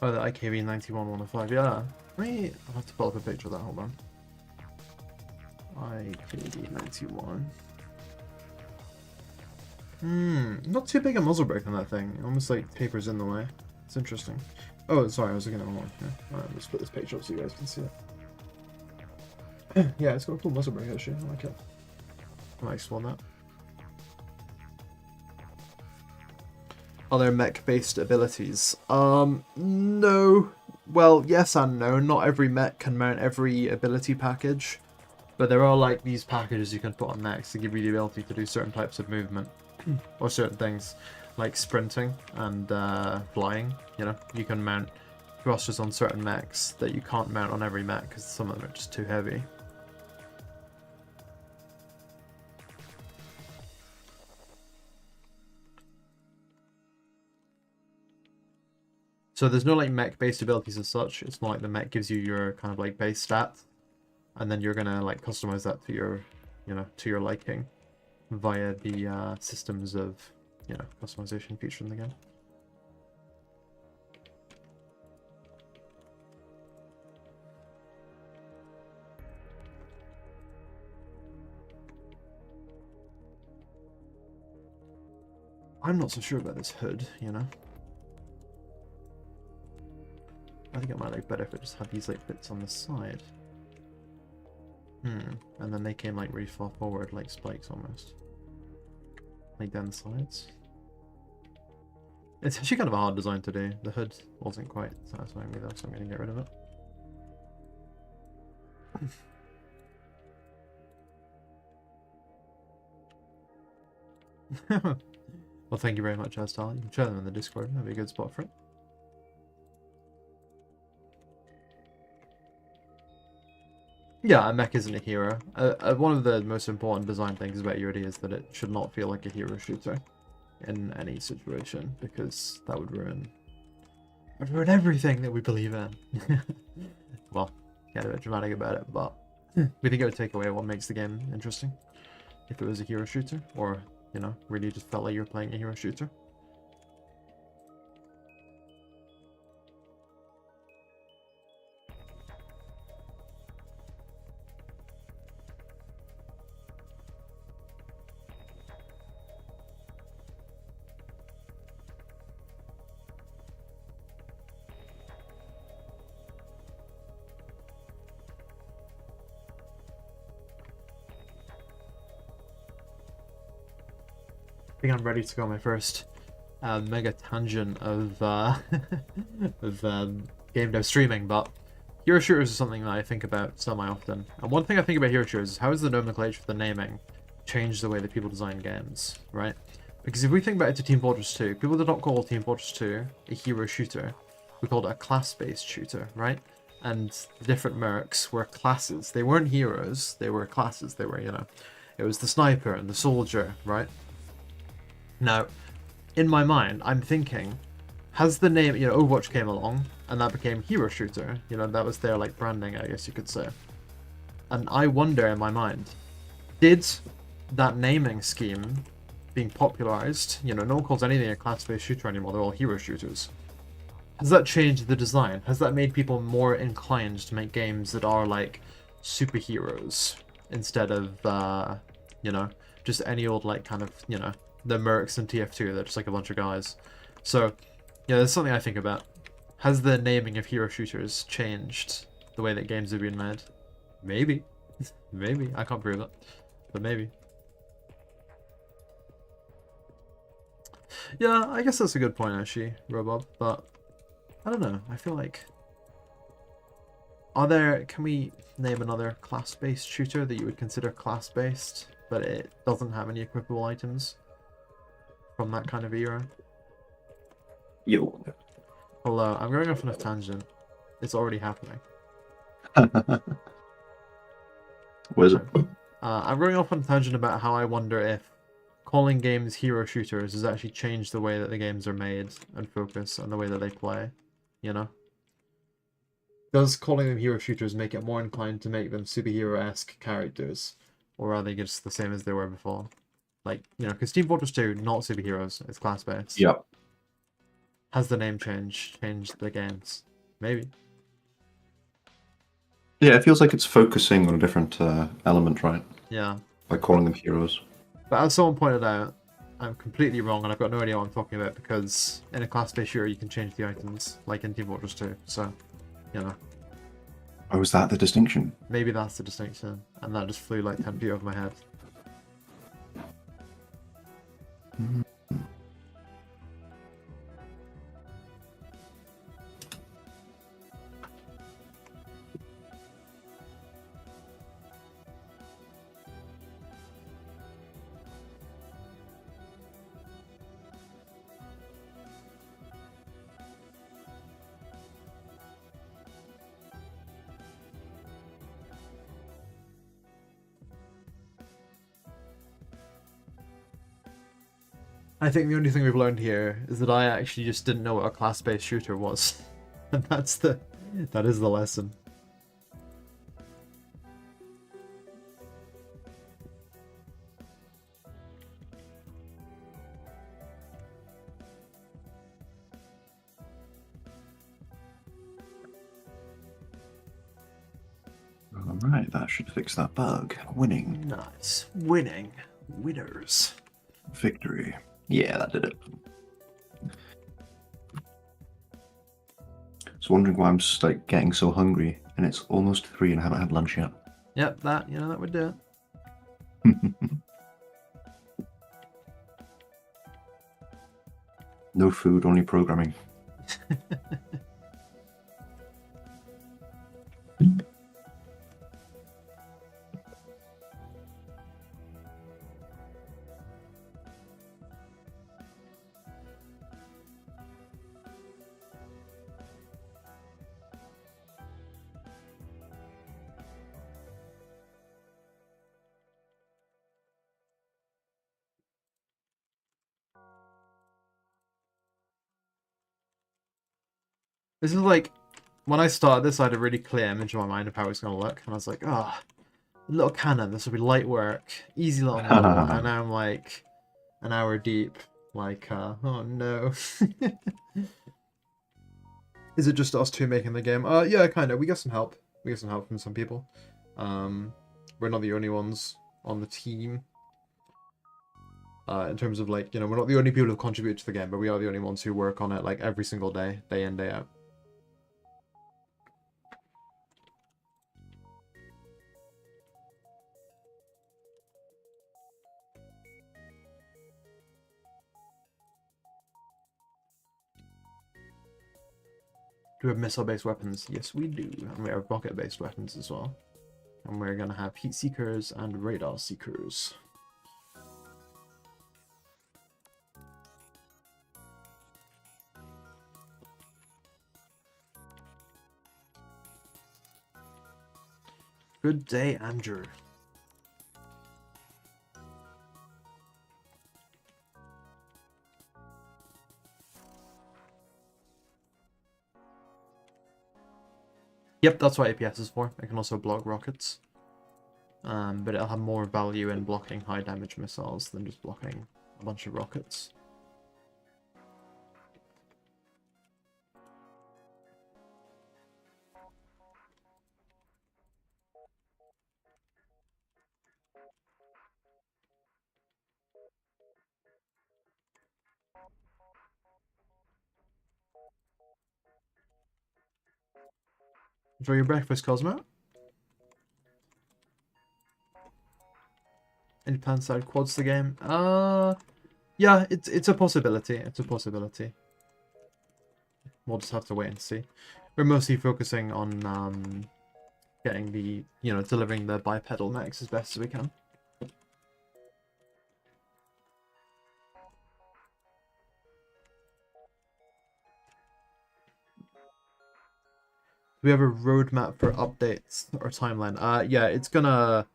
Oh, the IKV 9115, yeah. I'll have to pull up a picture of that, hold on. IKV 91. Not too big a muzzle brake on that thing. It almost like tapers in the way. It's interesting. Oh, sorry, I was looking at one. Yeah. Alright, let's put this picture up so you guys can see it. Yeah, it's got a cool muzzle brake actually. I like it. I might explore that. Are there mech-based abilities? No. Well, yes and no. Not every mech can mount every ability package. But there are like these packages you can put on mechs to give you the ability to do certain types of movement. Or certain things. Like sprinting and flying. You know, you can mount thrusters on certain mechs that you can't mount on every mech because some of them are just too heavy. So there's no like mech-based abilities as such. It's not like the mech gives you your kind of like base stat, and then you're gonna like customize that to your, you know, to your liking, via the systems of, you know, customization feature in the game. I'm not so sure about this hood, you know. I think it might look better if it just had these like bits on the side. And then they came like really far forward, like spikes almost. Like down the sides. It's actually kind of a hard design to do. The hood wasn't quite satisfying me though, so I'm going to get rid of it. Well, thank you very much, Astal. You can share them in the Discord. That'd be a good spot for it. Yeah, a mech isn't a hero. One of the most important design things about Unity is that it should not feel like a hero shooter in any situation, because that would ruin everything that we believe in. Well, get a bit dramatic about it, but We think it would take away what makes the game interesting if it was a hero shooter, or, you know, really just felt like you were playing a hero shooter. I think I'm ready to go on my first mega tangent of game dev streaming, but hero shooters is something that I think about semi-often. And one thing I think about hero shooters is how has the nomenclature for the naming changed the way that people design games, right? Because if we think back to Team Fortress 2, people did not call Team Fortress 2 a hero shooter. We called it a class-based shooter, right? And the different mercs were classes. They weren't heroes, they were classes. They were, you know, it was the sniper and the soldier, right? Now, in my mind, I'm thinking, has the name, you know, Overwatch came along, and that became hero shooter, you know, that was their, like, branding, I guess you could say. And I wonder in my mind, did that naming scheme being popularized, you know, no one calls anything a class-based shooter anymore, they're all hero shooters. Has that changed the design? Has that made people more inclined to make games that are, like, superheroes, instead of, you know, just any old, like, kind of, you know, the mercs in TF2, they're just like a bunch of guys. So, yeah, that's something I think about. Has the naming of hero shooters changed the way that games have been made? Maybe. Maybe. I can't prove it. But maybe. Yeah, I guess that's a good point, actually, Robob. But, I don't know. I feel like... Can we name another class-based shooter that you would consider class-based, but it doesn't have any equipable items? From that kind of era. Yo. Hello, I'm going off on a tangent. It's already happening. What is it? I'm going off on a tangent about how I wonder if calling games hero shooters has actually changed the way that the games are made and focus and the way that they play. You know? Does calling them hero shooters make it more inclined to make them superhero-esque characters? Or are they just the same as they were before? Like, you know, because Team Fortress 2, not superheroes, it's class-based. Yep. Has the name changed the games? Maybe. Yeah, it feels like it's focusing on a different element, right? Yeah. By calling them heroes. But as someone pointed out, I'm completely wrong and I've got no idea what I'm talking about because in a class-based shooter you can change the items, like in Team Fortress 2, so, you know. Oh, is that the distinction? Maybe that's the distinction, and that just flew like 10 feet over my head. I think the only thing we've learned here is that I actually just didn't know what a class-based shooter was. And that is the lesson. Alright, that should fix that bug. Winning. Nice. Winning. Winners. Victory. Yeah, that did it. So wondering why I'm just like getting so hungry, and it's almost 3 and I haven't had lunch yet. Yep, that, you know, that would do it. No food, only programming. This is like, when I started this, I had a really clear image in my mind of how it's going to look, and I was like, ah, oh, little cannon. This will be light work, easy little model, and now I'm like an hour deep. Like, oh no. Is it just us two making the game? Yeah, kind of. We get some help. We get some help from some people. We're not the only ones on the team. In terms of like, you know, we're not the only people who contribute to the game, but we are the only ones who work on it like every single day, day in, day out. Do we have missile-based weapons? Yes, we do. And we have rocket-based weapons as well. And we're going to have heat seekers and radar seekers. Good day, Andrew. Yep, that's what APS is for. It can also block rockets. But it'll have more value in blocking high damage missiles than just blocking a bunch of rockets. Enjoy your breakfast, Cosmo. Any plans to add quads to the game? Yeah, it's a possibility. It's a possibility. We'll just have to wait and see. We're mostly focusing on getting the, you know, delivering the bipedal mechs as best as we can. Do we have a roadmap for updates or timeline? Yeah, it's gonna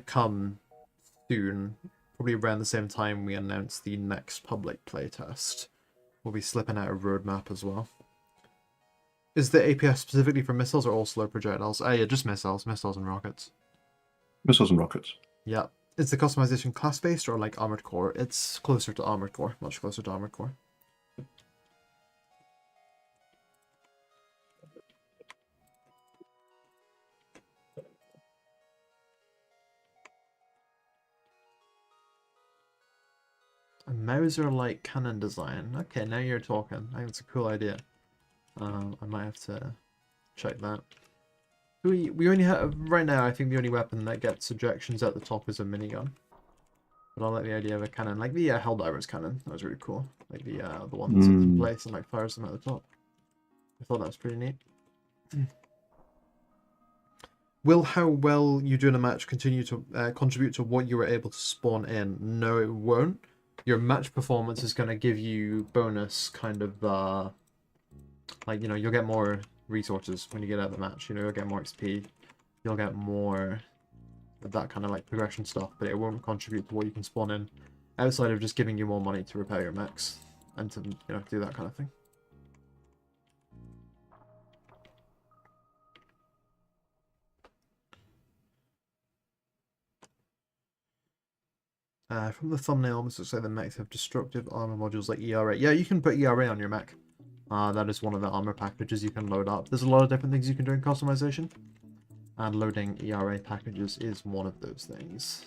come soon. Probably around the same time we announce the next public playtest. We'll be slipping out a roadmap as well. Is the APS specifically for missiles or all slow projectiles? Yeah, just missiles and rockets. Missiles and rockets. Yeah. Is the customization class-based or like Armored Core? It's closer to Armored Core, much closer to Armored Core. A Mauser-like cannon design. Okay, now you're talking. I think it's a cool idea. I might have to check that. We only have, right now, I think the only weapon that gets ejections at the top is a minigun. But I like the idea of a cannon, like the Helldiver's cannon. That was really cool. Like the one that sits in place and like fires them at the top. I thought that was pretty neat. Will how well you do in a match continue to contribute to what you were able to spawn in? No, it won't. Your match performance is going to give you bonus kind of, like, you know, you'll get more resources when you get out of the match. You know, you'll get more XP. You'll get more of that kind of, like, progression stuff. But it won't contribute to what you can spawn in outside of just giving you more money to repair your mechs. And to, you know, do that kind of thing. From the thumbnail, almost looks like the mechs have destructive armor modules like ERA. Yeah, you can put ERA on your mech. That is one of the armor packages you can load up. There's a lot of different things you can do in customization. And loading ERA packages is one of those things.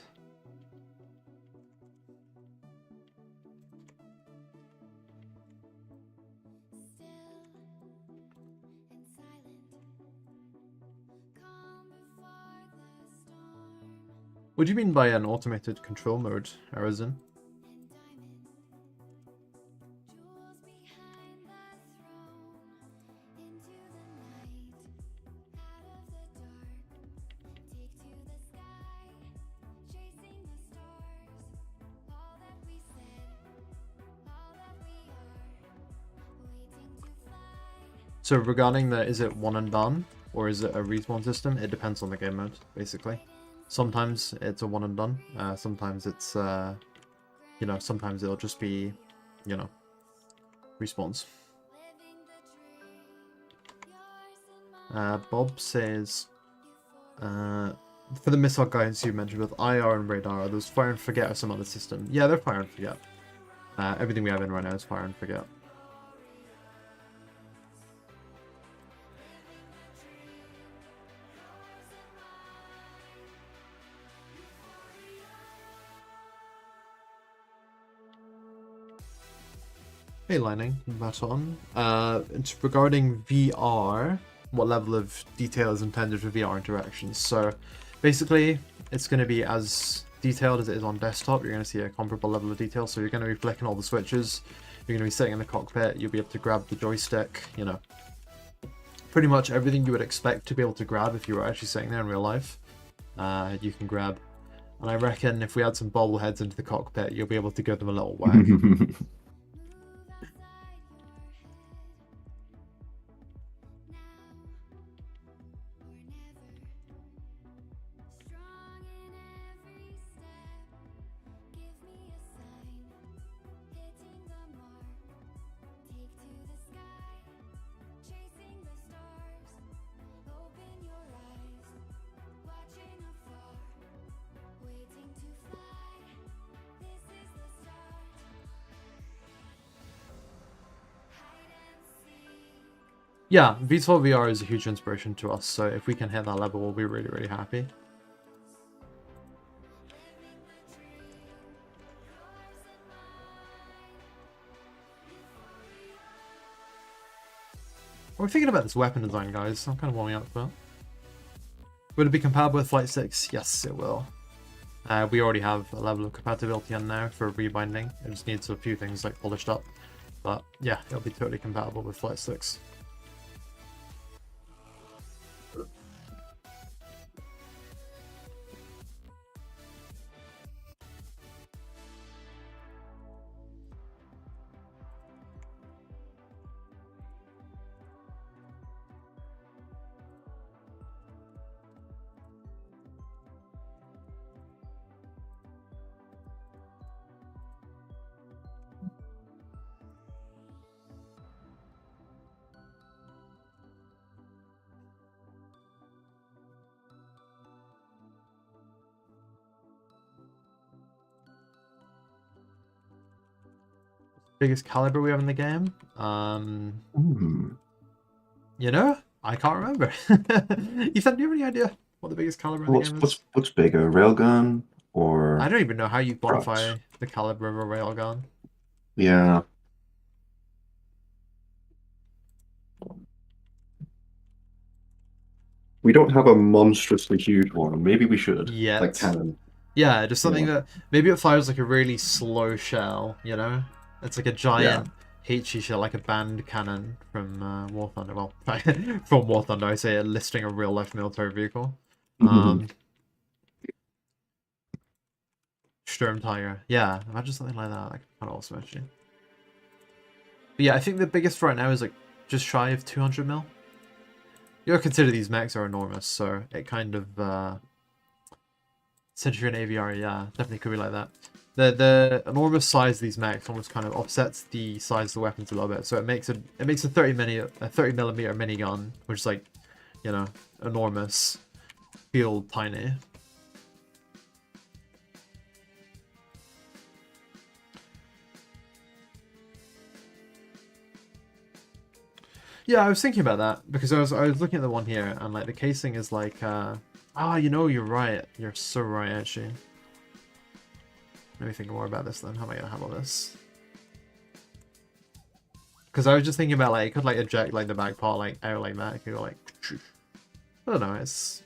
What do you mean by an automated control mode, Arizin? So regarding the, is it one and done, or is it a respawn system? It depends on the game mode, basically. Sometimes it's a one and done. Sometimes it's, you know, sometimes it'll just be, you know, respawns. Bob says, for the missile guidance you mentioned with IR and radar, there's fire and forget or some other system. Yeah, they're fire and forget. Everything we have in right now is fire and forget. Hey, Lining, Baton. It's regarding VR, what level of detail is intended for VR interactions. So, basically, it's going to be as detailed as it is on desktop. You're going to see a comparable level of detail. So you're going to be flicking all the switches. You're going to be sitting in the cockpit. You'll be able to grab the joystick. You know, pretty much everything you would expect to be able to grab if you were actually sitting there in real life. You can grab. And I reckon if we add some bobbleheads into the cockpit, you'll be able to give them a little whack. Yeah, VTOL VR is a huge inspiration to us, so if we can hit that level, we'll be really, really happy. We're thinking about this weapon design, guys. I'm kind of warming up for it. Would it be compatible with Flight 6? Yes, it will. We already have a level of compatibility on now for rebinding. It just needs a few things like polished up. But yeah, it'll be totally compatible with Flight 6. Biggest caliber we have in the game? You know, I can't remember. Ethan, do you have any idea what the biggest caliber in the game is? What's bigger, railgun or? I don't even know how you quantify trucks? the caliber of a railgun. Yeah. We don't have a monstrously huge one. Maybe we should. Yet. Like cannon. Yeah, just something that maybe it fires like a really slow shell, you know? It's like a giant HE shell, like a band cannon from War Thunder. Well, from War Thunder, I say it listing a real life military vehicle. Sturm Tiger. Yeah, imagine something like that. Like kind of awesome actually. But yeah, I think the biggest right now is like just shy of 200 mil. You gotta consider these mechs are enormous, so it kind of since you're an AVR, yeah, definitely could be like that. The enormous size of these mechs almost kind of offsets the size of the weapons a little bit, so it makes a 30mm minigun, which is like, you know, enormous, feel tiny. Yeah, I was thinking about that because I was looking at the one here and like the casing is like you know, you're right. You're so right actually. Let me think more about this then. How am I gonna handle this? Because I was just thinking about like it could like eject like the back part like out like that. It could go like I don't know, it's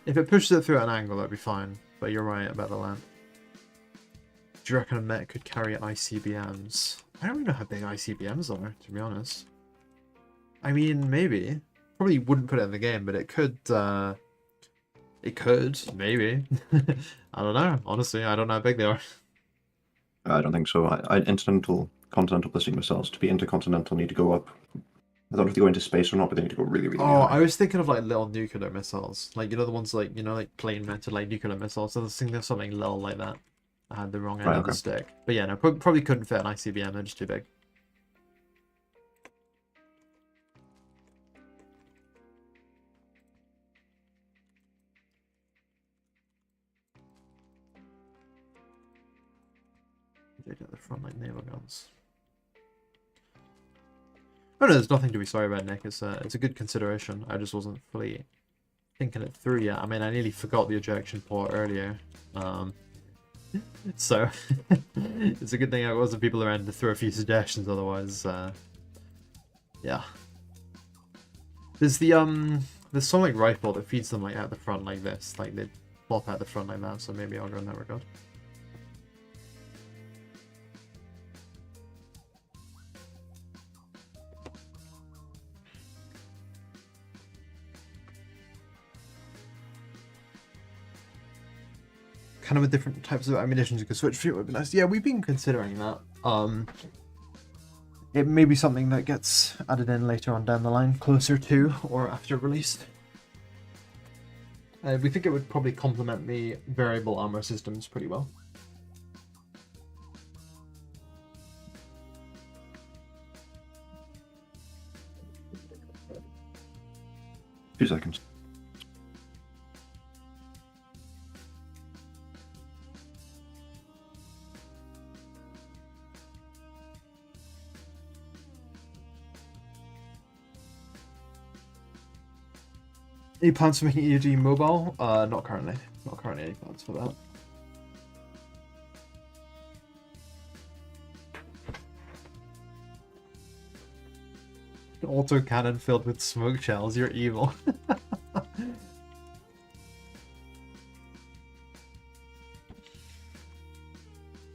if it pushes it through at an angle that'd be fine. But you're right about the lamp. Do you reckon a mech could carry ICBMs? I don't really know how big ICBMs are, to be honest. I mean, maybe. Probably wouldn't put it in the game, but it could, maybe. I don't know, honestly, I don't know how big they are. I don't think so. Continental ballistic missiles, to be intercontinental, need to go up. I don't know if they go into space or not, but they need to go really, really high. I was thinking of like little nuclear missiles. Like, you know, the ones like, you know, like plain mounted like nuclear missiles. So I was thinking of something little like that. I had the wrong end of the stick. But yeah, no, probably couldn't fit an ICBM, they're just too big. They get the front like naval guns. Oh no, there's nothing to be sorry about, Nick. It's a good consideration. I just wasn't fully thinking it through yet. I mean, I nearly forgot the ejection port earlier. So it's a good thing there wasn't people around to throw a few suggestions. Otherwise, yeah. There's the sonic rifle that feeds them like out the front like this, like they plop out the front like that. So maybe I'll go in that regard. Kind of with different types of ammunition you could switch to would be nice. Yeah, we've been considering that. It may be something that gets added in later on down the line, closer to or after release. We think it would probably complement the variable armor systems pretty well. 2 seconds. Any plans for making EOD mobile? Not currently. Not currently any plans for that. Auto cannon filled with smoke shells. You're evil.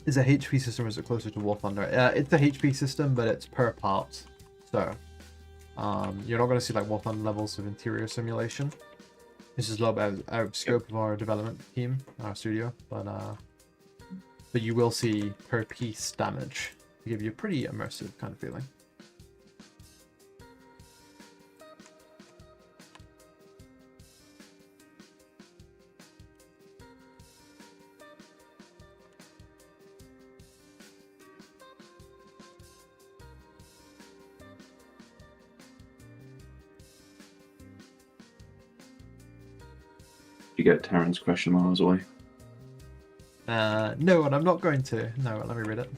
Is a HP system or is it closer to War Thunder? It's a HP system, but it's per part. So, you're not going to see like War Thunder levels of interior simulation. This is a little bit out of scope of our development team, our studio, but you will see per piece damage to give you a pretty immersive kind of feeling. You get Terran's question miles away. No, and I'm not going to. No, let me read it.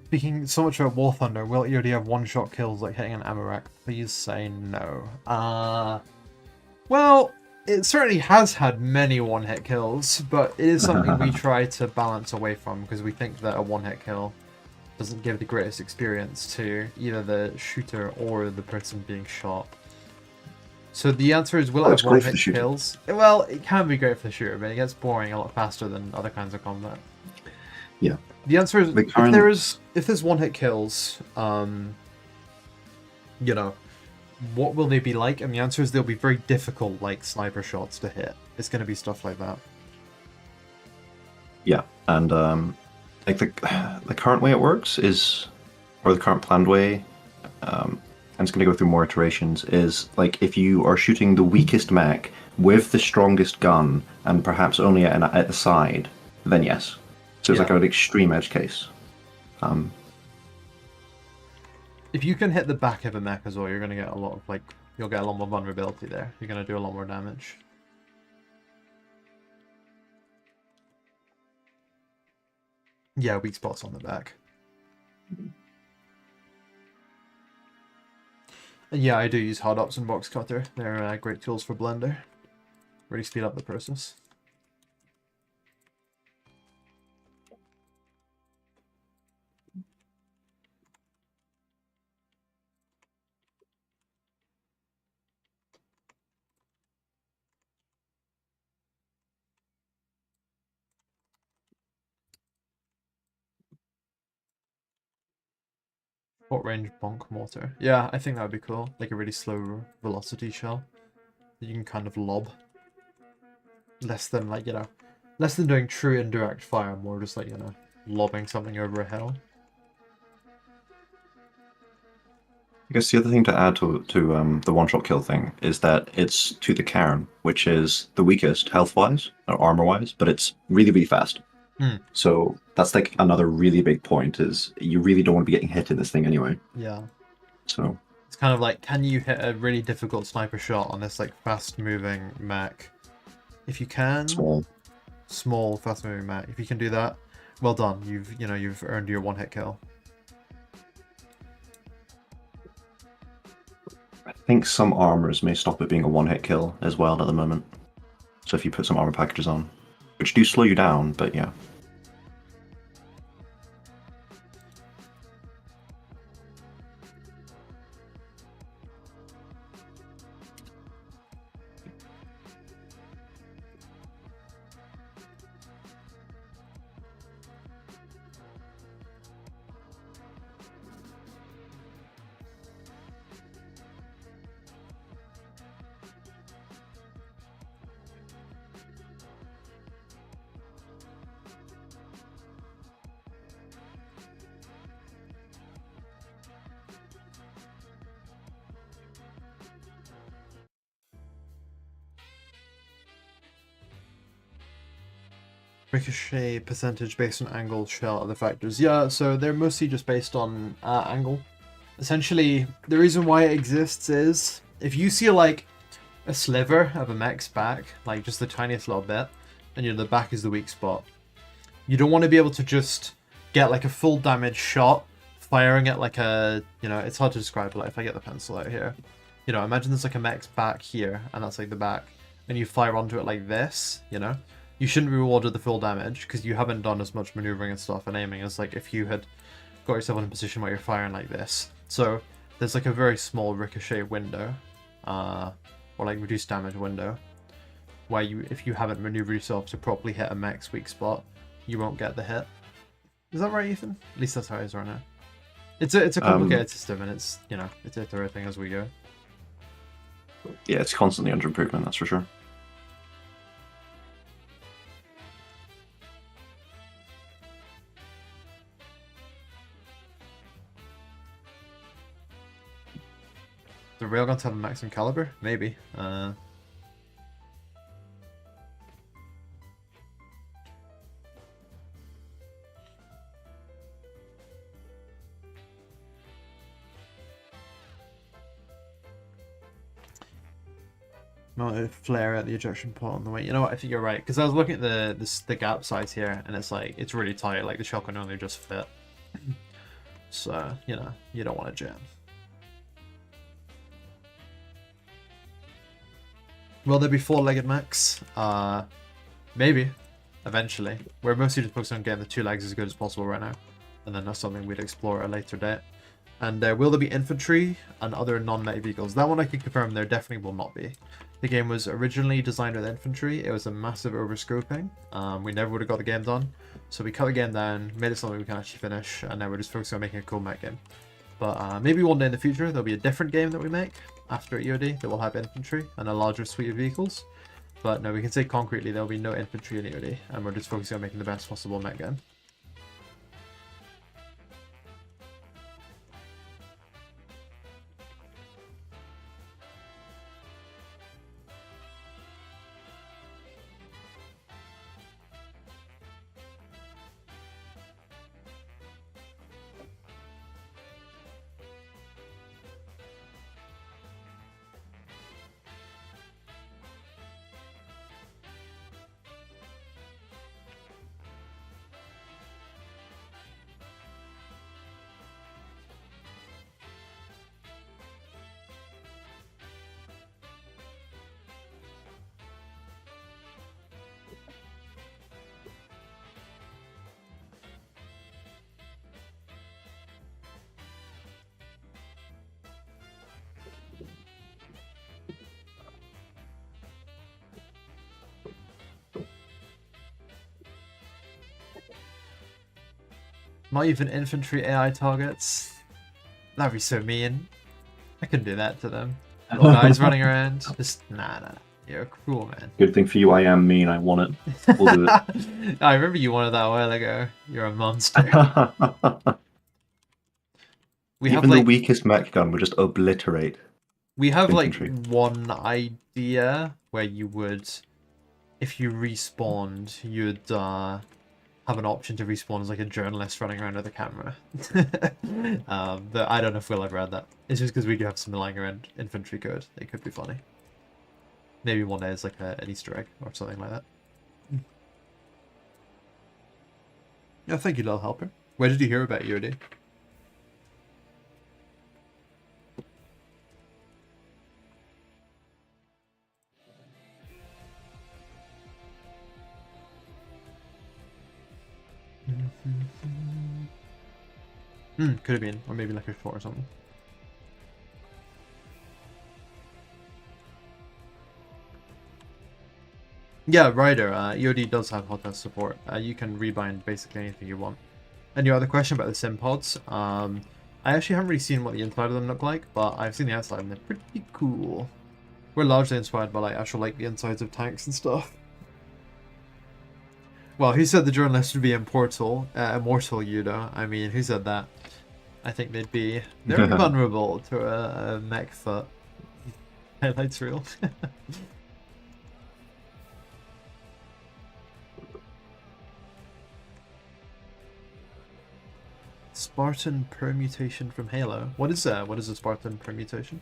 Speaking so much about War Thunder, will EOD have one-shot kills like hitting an ammo rack? Please say no. Well, it certainly has had many one-hit kills, but it is something we try to balance away from because we think that a one-hit kill doesn't give the greatest experience to either the shooter or the person being shot. So the answer is, will it have one-hit kills? Well, it can be great for the shooter, but it gets boring a lot faster than other kinds of combat. Yeah. The answer is, if there's one-hit kills, you know, what will they be like? And the answer is they'll be very difficult, like sniper shots to hit. It's going to be stuff like that. Yeah, and like the current way it works is, or the current planned way, and it's going to go through more iterations, is like if you are shooting the weakest mech with the strongest gun and perhaps only at the side, then yes. So it's like an extreme edge case. If you can hit the back of a mech as well, you're going to get a lot of you'll get a lot more vulnerability there. You're going to do a lot more damage. Yeah, weak spots on the back. And yeah, I do use hard ops and box cutter. They're great tools for Blender. Really speed up the process. Short range bonk mortar. Yeah, I think that would be cool. Like a really slow velocity shell that you can kind of lob. Less than less than doing true indirect fire, more just like, lobbing something over a hill. I guess the other thing to add to the one-shot kill thing is that it's to the Cairn, which is the weakest health-wise or armor-wise, but it's really, really fast. So that's like another really big point, is you really don't want to be getting hit in this thing anyway. Yeah. So it's kind of like, can you hit a really difficult sniper shot on this like fast-moving mech? If you can, small. small, fast-moving mech. If you can do that, well done. You've earned your one-hit kill. I think some armors may stop it being a one-hit kill as well at the moment. So if you put some armor packages on, which do slow you down, but yeah. Ricochet percentage based on angle, shell, other factors. Yeah, so they're mostly just based on angle. Essentially, the reason why it exists is if you see like a sliver of a mech's back, like just the tiniest little bit, and the back is the weak spot, you don't want to be able to just get like a full damage shot firing at like a, it's hard to describe, but like if I get the pencil out here, imagine there's like a mech's back here, and that's like the back, and you fire onto it like this, you shouldn't be rewarded the full damage because you haven't done as much maneuvering and stuff and aiming as like if you had got yourself in a position where you're firing like this. So there's like a very small ricochet window, or like reduced damage window, where if you haven't maneuvered yourself to properly hit a mech's weak spot, you won't get the hit. Is that right, Ethan? At least that's how it is right now. It's a complicated system, and it's it's iterating as we go. Yeah, it's constantly under improvement, that's for sure. The railguns have a maximum caliber? Maybe. Mounted flare at the ejection point on the way. You know what? I think you're right, because I was looking at the gap size here, and it's like it's really tight. Like the shot can only just fit. So you don't want to jam. Will there be four-legged mechs? Maybe, eventually. We're mostly just focused on getting the two legs as good as possible right now, and then that's something we'd explore at a later date. And will there be infantry and other non-mech vehicles? That one I can confirm there definitely will not be. The game was originally designed with infantry. It was a massive overscoping. We never would have got the game done, so we cut the game down, made it something we can actually finish, and now we're just focusing on making a cool mech game. But maybe one day in the future there'll be a different game that we make after EOD that will have infantry and a larger suite of vehicles. But no, we can say concretely there'll be no infantry in EOD, and we're just focusing on making the best possible mech game. Not even infantry AI targets. That'd be so mean. I couldn't do that to them. Little guys running around. Just nah. You're a cruel man. Good thing for you, I am mean. I want it. We'll do it. I remember you wanted that a while ago. You're a monster. Even the weakest mech gun would just obliterate. We have infantry. like one idea where you would, if you respawned, you'd have an option to respawn as like a journalist running around with a camera. But I don't know if we'll ever add that. It's just because we do have some lying around infantry code. It could be funny. Maybe one day it's like an Easter egg or something like that. Yeah, thank you, little helper. Where did you hear about UOD? Could have been, or maybe like a short or something. Yeah, Ryder, EOD does have hot test support. You can rebind basically anything you want. And your other question about the sim pods, I actually haven't really seen what the inside of them look like, but I've seen the outside and they're pretty cool. We're largely inspired by like actual like the insides of tanks and stuff. Well, who said the journalist would be immortal, Yudo? I mean, who said that? I think they'd be very vulnerable to a mech foot. Highlights reel. Spartan permutation from Halo. What is that? What is a Spartan permutation?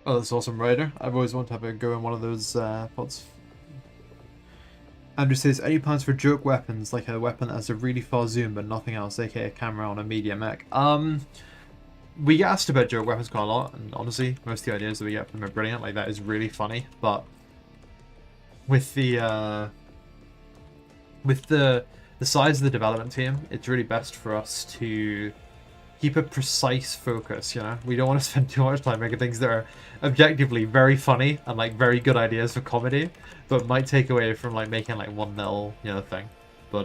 Oh, that's awesome, Ryder. I've always wanted to have a go in one of those pods. Andrew says, any plans for joke weapons, like a weapon that has a really far zoom but nothing else, aka a camera on a medium mech? We get asked about joke weapons quite a lot, and honestly, most of the ideas that we get from them are brilliant. Like, that is really funny, but with the size of the development team, it's really best for us to keep a precise focus, you know? We don't want to spend too much time making things that are objectively very funny and like very good ideas for comedy, but might take away from like making like 1-0, you know, thing. But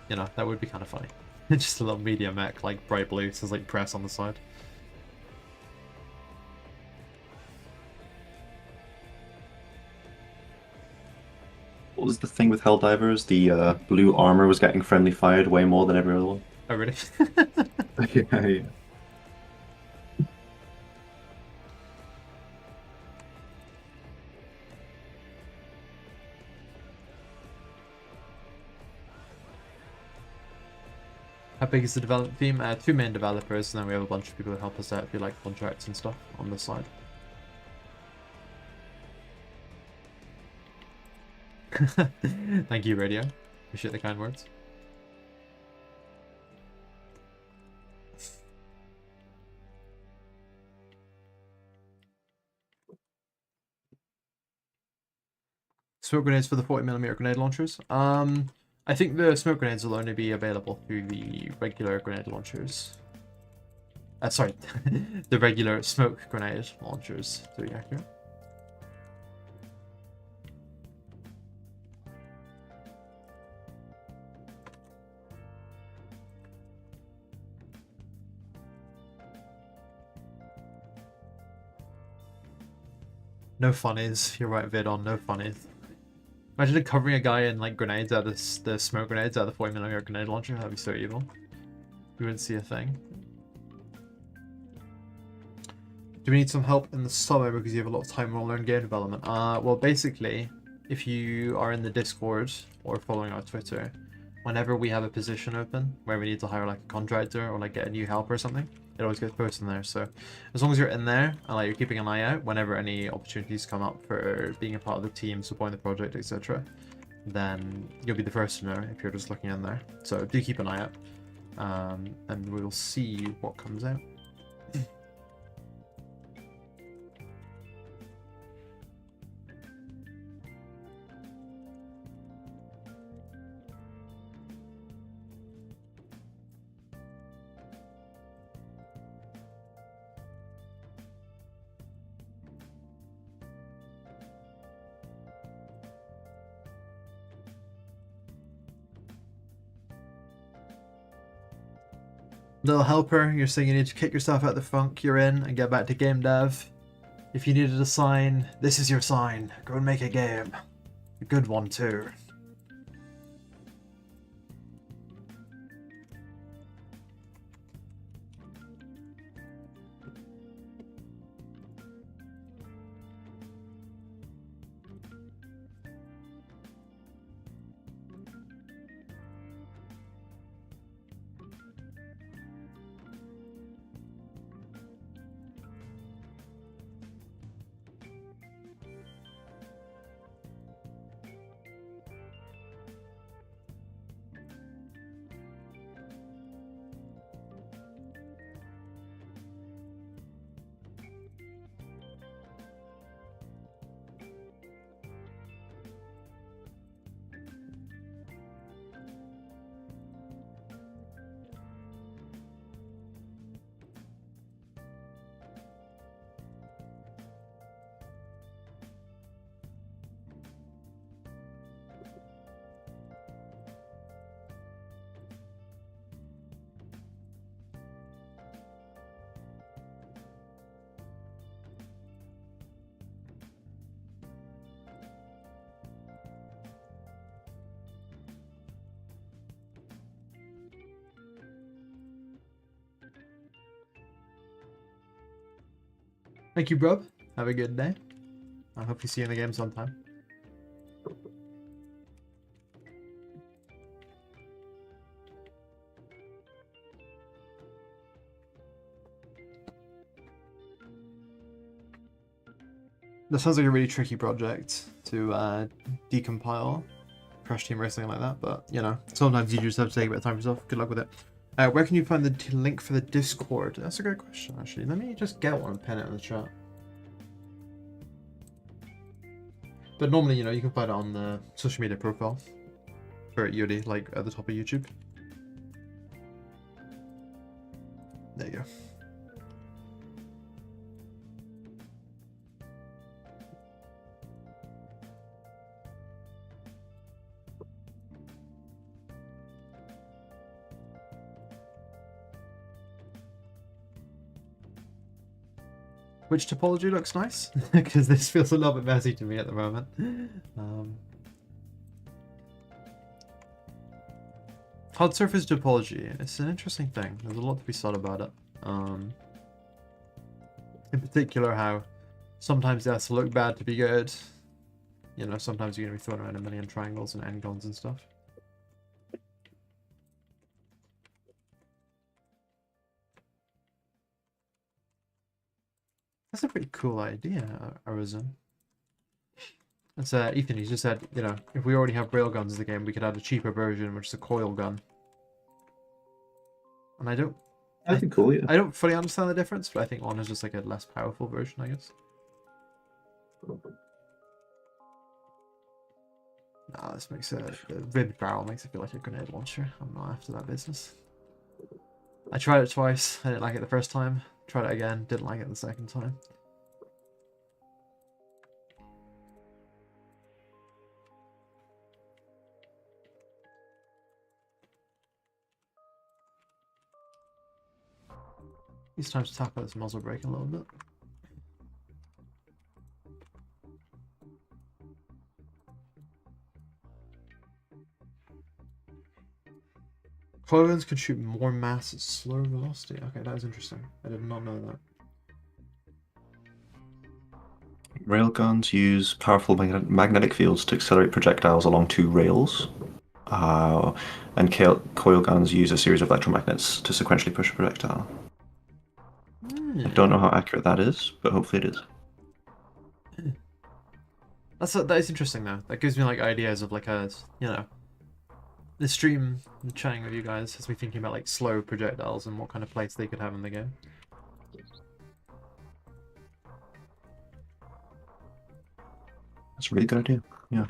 you know, that would be kind of funny. Just a little media mech, like bright blue, says like press on the side. What was the thing with Helldivers? The blue armor was getting friendly fired way more than every other one. Oh, really? Yeah. How big is the development team? 2 main developers, and then we have a bunch of people that help us out if you like contracts and stuff on the side. Thank you, Radio. Appreciate the kind words. Smoke grenades for the 40mm grenade launchers. I think the smoke grenades will only be available through the regular grenade launchers. Sorry, the regular smoke grenade launchers, to be accurate. No funnies. You're right, Vidon. No funnies. Imagine covering a guy in like grenades out of the smoke grenades out of the 40mm grenade launcher. That'd be so evil. You wouldn't see a thing. Do we need some help in the summer because you have a lot of time to learn game development? Well, basically, if you are in the Discord or following our Twitter, whenever we have a position open where we need to hire like a contractor or like get a new helper or something, it always gets posted in there. So as long as you're in there and like you're keeping an eye out whenever any opportunities come up for being a part of the team, supporting the project, etc., then you'll be the first to know if you're just looking in there. So do keep an eye out, and we'll see what comes out. Little helper, you're saying you need to kick yourself out of the funk you're in and get back to game dev. If you needed a sign, this is your sign. Go and make a game. A good one too. Thank you, bro. Have a good day. I hope you see you in the game sometime. That sounds like a really tricky project to decompile, crash team or something like that, but you know, sometimes you just have to take a bit of time for yourself. Good luck with it. Where can you find the link for the Discord? That's a great question, actually. Let me just get one and pin it in the chat. But normally, you know, you can find it on the social media profile for Yuri, like at the top of YouTube. There you go. Which topology looks nice? Because this feels a little bit messy to me at the moment. Hard surface topology. It's an interesting thing. There's a lot to be said about it. In particular, how sometimes it has to look bad to be good. You know, sometimes you're going to be throwing around a million triangles and n-gons and stuff. That's a pretty cool idea, Arisen. That's Ethan, he just said, you know, if we already have railguns in the game, we could add a cheaper version, which is a coil gun. And I don't... That'd be cool, yeah. I don't fully understand the difference, but I think one is just like a less powerful version, I guess. Nah, this makes the ribbed barrel makes it feel like a grenade launcher. I'm not after that business. I tried it twice, I didn't like it the first time. Tried it again, didn't like it the second time. It's time to tap out this muzzle brake a little bit. Coil guns can shoot more mass at slower velocity. Okay, that is interesting. I did not know that. Railguns use powerful magnetic fields to accelerate projectiles along two rails. And coil guns use a series of electromagnets to sequentially push a projectile. I don't know how accurate that is, but hopefully it is. That is interesting though. That gives me like ideas of like a, you know, the stream chatting with you guys has me thinking about like slow projectiles and what kind of place they could have in the game. That's a really good idea. Yeah.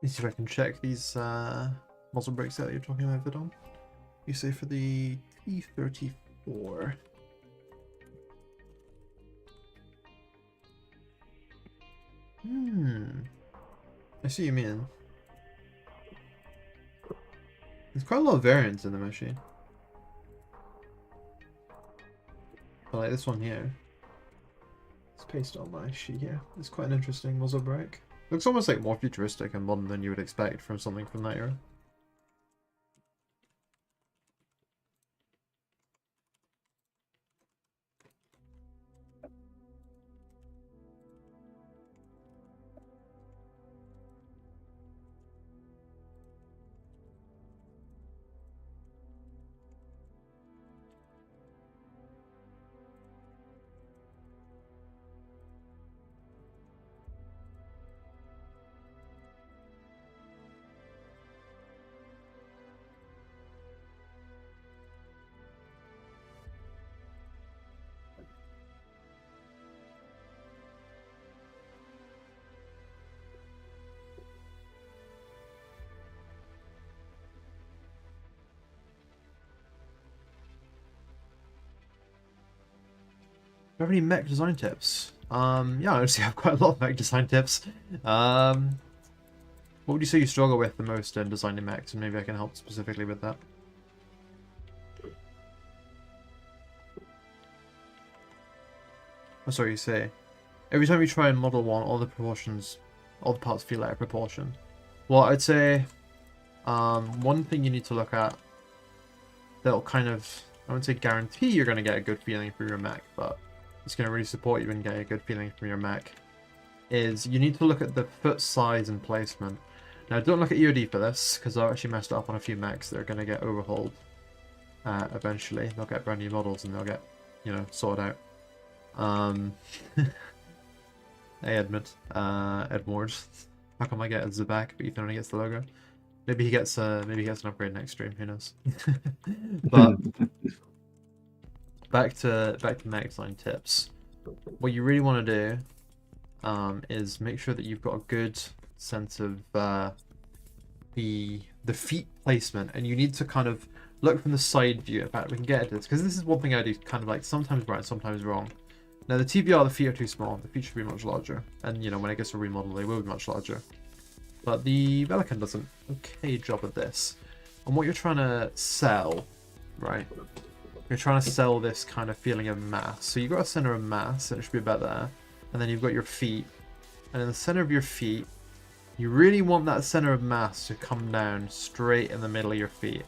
Let me see if I can check these muzzle brakes that you're talking about, Vidon. You say for the T-34. I see what you mean. There's quite a lot of variants in the machine. But like this one here. It's pasted on my sheet here. It's quite an interesting muzzle brake. Looks almost like more futuristic and modern than you would expect from something from that era. have any mech design tips? Yeah, I actually have quite a lot of mech design tips. What would you say you struggle with the most in designing mechs, and maybe I can help specifically with that? Oh, sorry, you say every time you try and model one, all the parts feel out of proportion. Well, I'd say one thing you need to look at that'll kind of, I wouldn't say guarantee you're going to get a good feeling from your mech, but it's going to really support you in getting a good feeling from your mech, is you need to look at the foot size and placement. Now, don't look at EOD for this, because I've actually messed up on a few mechs that are going to get overhauled eventually. They'll get brand new models and they'll get, you know, sorted out. Hey, Edward. How come I get Zabak, but Ethan only gets the logo? Maybe he gets an upgrade next stream. Who knows? But back to mech design tips. What you really want to do is make sure that you've got a good sense of the feet placement, and you need to kind of look from the side view. In fact, we can get at this because this is one thing I do kind of like sometimes right, sometimes wrong. Now the TBR, the feet are too small. The feet should be much larger, and you know when it gets to remodel, they will be much larger. But the Pelican does an okay job of this. And what you're trying to sell, right? You're trying to sell this kind of feeling of mass. So you've got a center of mass, and it should be about there. And then you've got your feet. And in the center of your feet, you really want that center of mass to come down straight in the middle of your feet.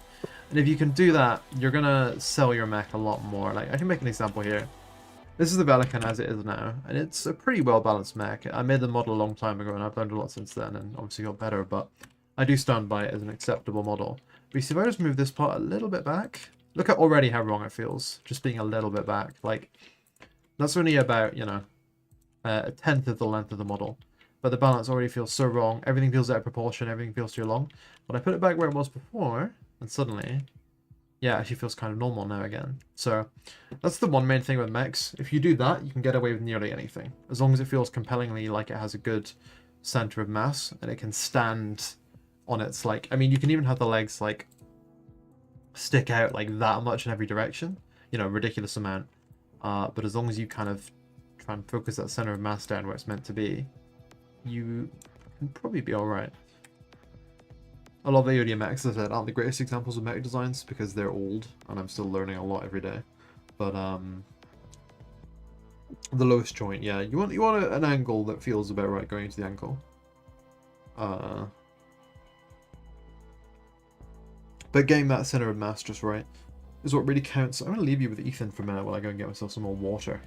And if you can do that, you're going to sell your mech a lot more. Like, I can make an example here. This is the Pelican as it is now, and it's a pretty well-balanced mech. I made the model a long time ago, and I've learned a lot since then, and obviously got better, but I do stand by it as an acceptable model. But you see, if I just move this part a little bit back, look at already how wrong it feels, just being a little bit back. Like, that's only about, you know, a tenth of the length of the model. But the balance already feels so wrong, everything feels out of proportion, everything feels too long. But I put it back where it was before, and suddenly, yeah, it actually feels kind of normal now again. So that's the one main thing with mechs. If you do that, you can get away with nearly anything. As long as it feels compellingly like it has a good center of mass and it can stand on its, like, I mean, you can even have the legs like stick out like that much in every direction, you know, ridiculous amount. But as long as you kind of try and focus that center of mass down where it's meant to be, you can probably be all right. A lot of AOD mechs, as I said, aren't the greatest examples of mech designs because they're old and I'm still learning a lot every day. But the lowest joint, yeah, you want an angle that feels about right going into the ankle. But getting that center of mass just right is what really counts. I'm gonna leave you with Ethan for a minute while I go and get myself some more water.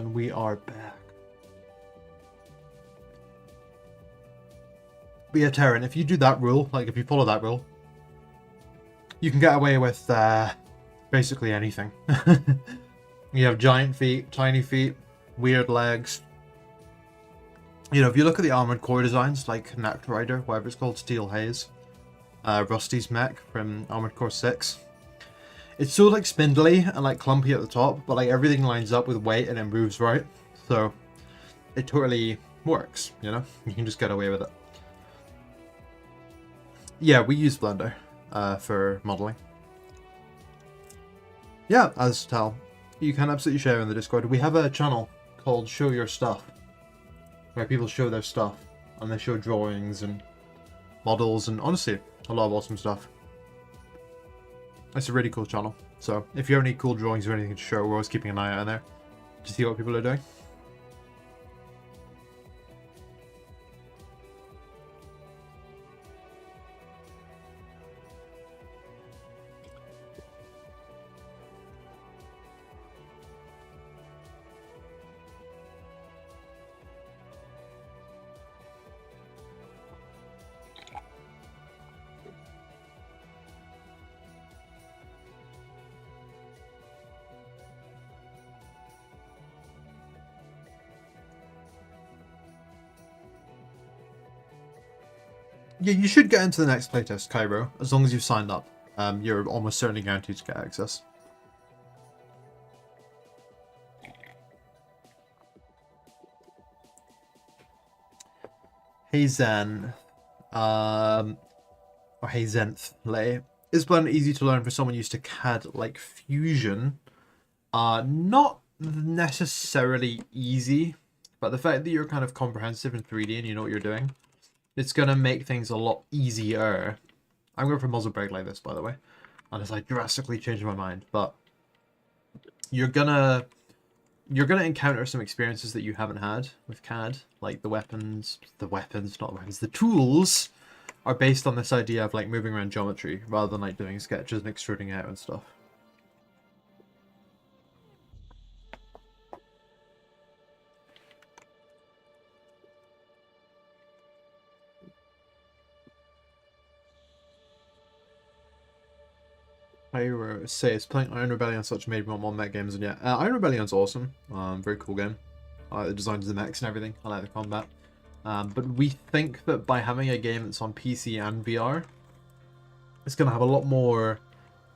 And we are back. But yeah, Terran, if you do that rule, like if you follow that rule, you can get away with basically anything. You have giant feet, tiny feet, weird legs. You know, if you look at the armored core designs, like Knack Rider, whatever it's called, Steel Haze, Rusty's Mech from Armored Core 6, it's so like spindly and like clumpy at the top, but like everything lines up with weight and it moves right. So it totally works, you know? You can just get away with it. Yeah, we use Blender for modeling. Yeah, as Tal, you can absolutely share in the Discord. We have a channel called Show Your Stuff, where people show their stuff, and they show drawings and models, and honestly, a lot of awesome stuff. It's a really cool channel. So if you have any cool drawings or anything to show, we're always keeping an eye out on there to see what people are doing. Yeah, you should get into the next playtest, Cairo, as long as you've signed up. You're almost certainly guaranteed to get access. Hey Zen, or Hey Zenth, is Blender easy to learn for someone used to CAD like Fusion? Not necessarily easy, but the fact that you're kind of comprehensive in 3D and you know what you're doing, it's gonna make things a lot easier. I'm going for muzzle brake like this, by the way, unless I drastically change my mind. But you're gonna encounter some experiences that you haven't had with CAD, like the tools are based on this idea of like moving around geometry rather than like doing sketches and extruding out and stuff. I say it's playing Iron Rebellion such made me want more mech games, and yeah, Iron Rebellion's awesome. Very cool game. I like the designs of the mechs and everything. I like the combat. But we think that by having a game that's on PC and VR, it's gonna have a lot more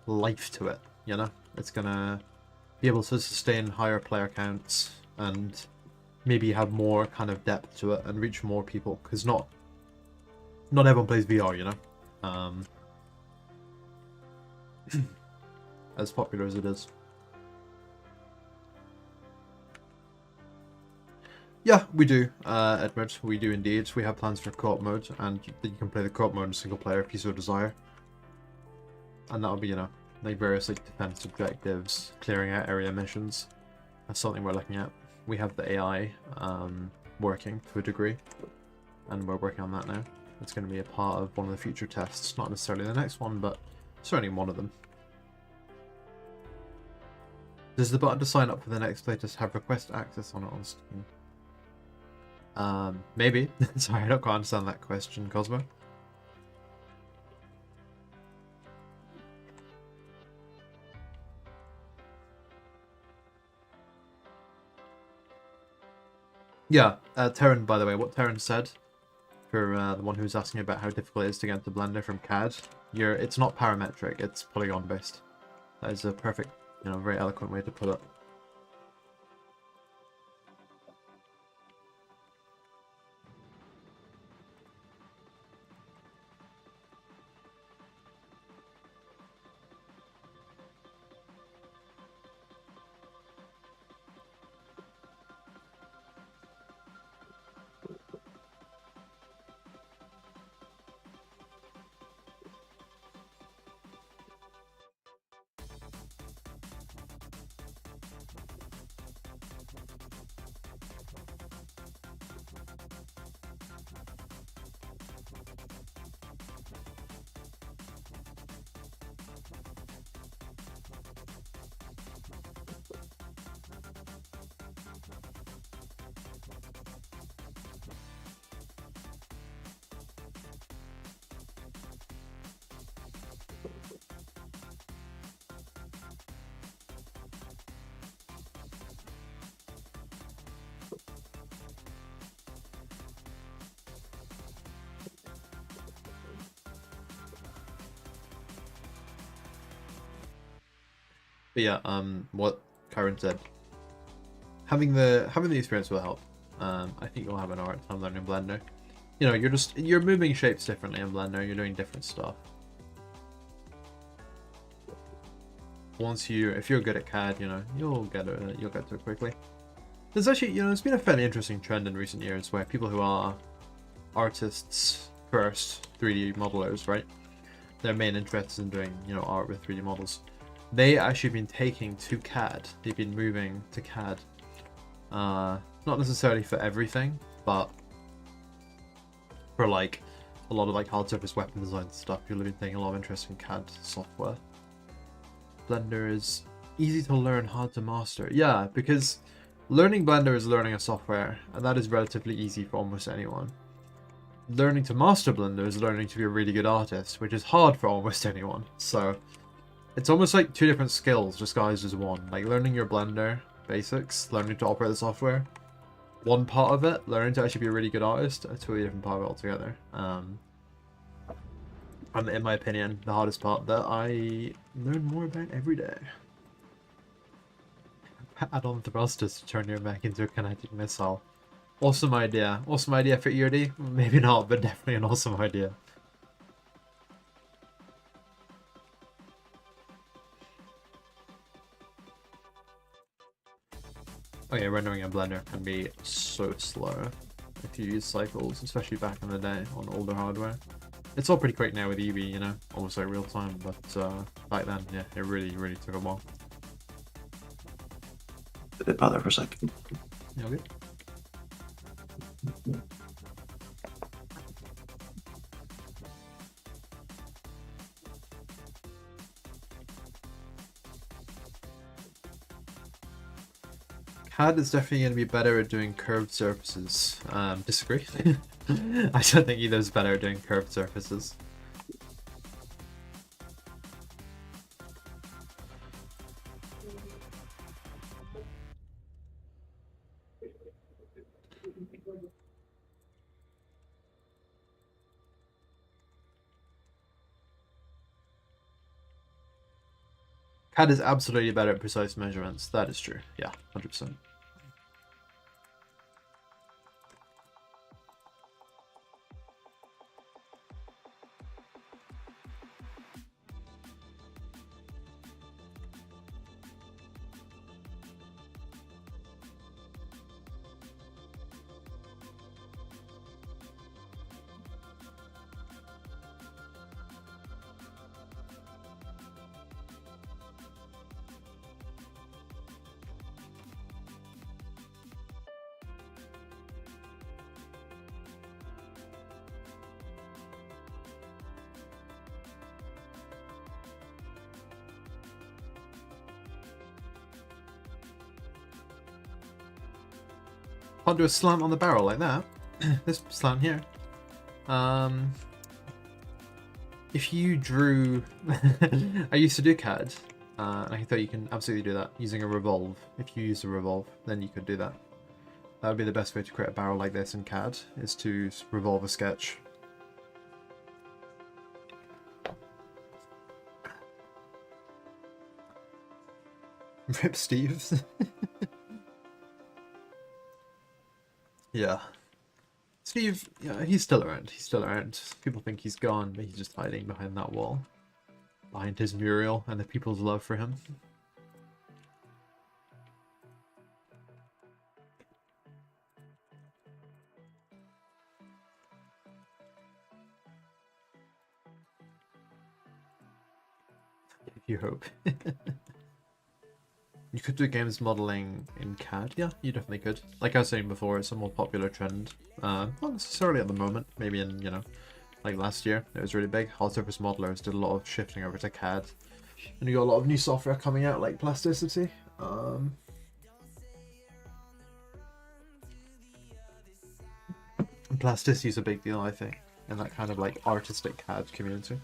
life to it. You know, it's gonna be able to sustain higher player counts and maybe have more kind of depth to it and reach more people, because not everyone plays VR, you know. As popular as it is. Yeah, we do, Edward. We do indeed. We have plans for co-op mode, and you can play the co-op mode in single player if you so desire. And that'll be, you know, like various like defense objectives, clearing out area missions. That's something we're looking at. We have the AI working to a degree, and we're working on that now. It's going to be a part of one of the future tests, not necessarily the next one, but certainly one of them. Does the button to sign up for the next playtest have request access on it on Steam? Maybe. Sorry, I don't quite understand that question, Cosmo. Yeah, Terran, by the way, what Terran said, for the one who was asking about how difficult it is to get into Blender from CAD, it's not parametric, it's polygon based. That is a perfect, you know, very eloquent way to put it. But yeah, what Karen said, having the experience will help. I think you'll have an alright time learning Blender. You know, you're moving shapes differently in Blender. You're doing different stuff. If you're good at CAD, you know, you'll get to it quickly. There's actually, you know, it's been a fairly interesting trend in recent years where people who are artists first, 3D modelers, right? Their main interest is in doing, you know, art with 3D models. They actually been taking to CAD. They've been moving to CAD. Not necessarily for everything, but for like a lot of like hard surface weapon design stuff, you'll be taking a lot of interest in CAD software. Blender is easy to learn, hard to master. Yeah, because learning Blender is learning a software, and that is relatively easy for almost anyone. Learning to master Blender is learning to be a really good artist, which is hard for almost anyone. So it's almost like two different skills disguised as one. Like learning your Blender basics, learning to operate the software. One part of it, learning to actually be a really good artist, a totally different part of it altogether. And in my opinion, the hardest part that I learn more about every day. Add on thrusters to turn your mech into a kinetic missile. Awesome idea. Awesome idea for ERD? Maybe not, but definitely an awesome idea. Okay, rendering in Blender can be so slow if you use cycles, especially back in the day on older hardware. It's all pretty quick now with Eevee, you know, almost like real time, but back then, yeah, it really took a while. A bit bother for a second. Yeah, okay. CAD is definitely going to be better at doing curved surfaces. Disagree. I don't think either's better at doing curved surfaces. CAD is absolutely better at precise measurements. That is true. Yeah, 100%. Can't do a slant on the barrel like that. This slant here. If you drew... I used to do CAD, and I thought you can absolutely do that using a revolve. If you use a revolve, then you could do that. That would be the best way to create a barrel like this in CAD, is to revolve a sketch. Rip Steve. Yeah. Steve, yeah, he's still around. He's still around. People think he's gone, but he's just hiding behind that wall. Behind his mural and the people's love for him. If you hope. You could do games modeling in CAD. Yeah, you definitely could. Like I was saying before, it's a more popular trend. Not necessarily at the moment. Maybe in, you know, like last year, it was really big. Hard surface modelers did a lot of shifting over to CAD. And you got a lot of new software coming out, like plasticity. Plasticity is a big deal, I think, in that kind of like artistic CAD community.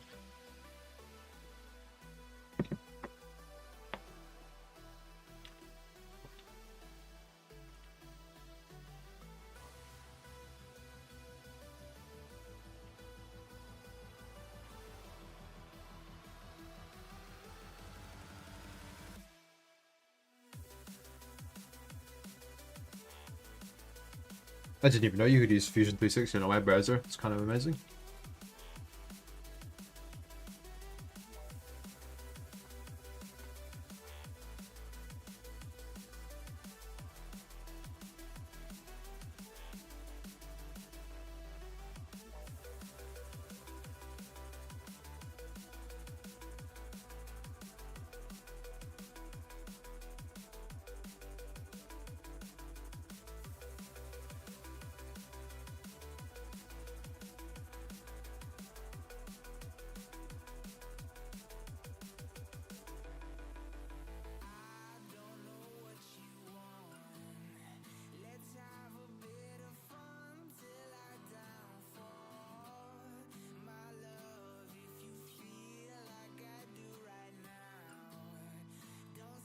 I didn't even know you could use Fusion 360 in a web browser. It's kind of amazing.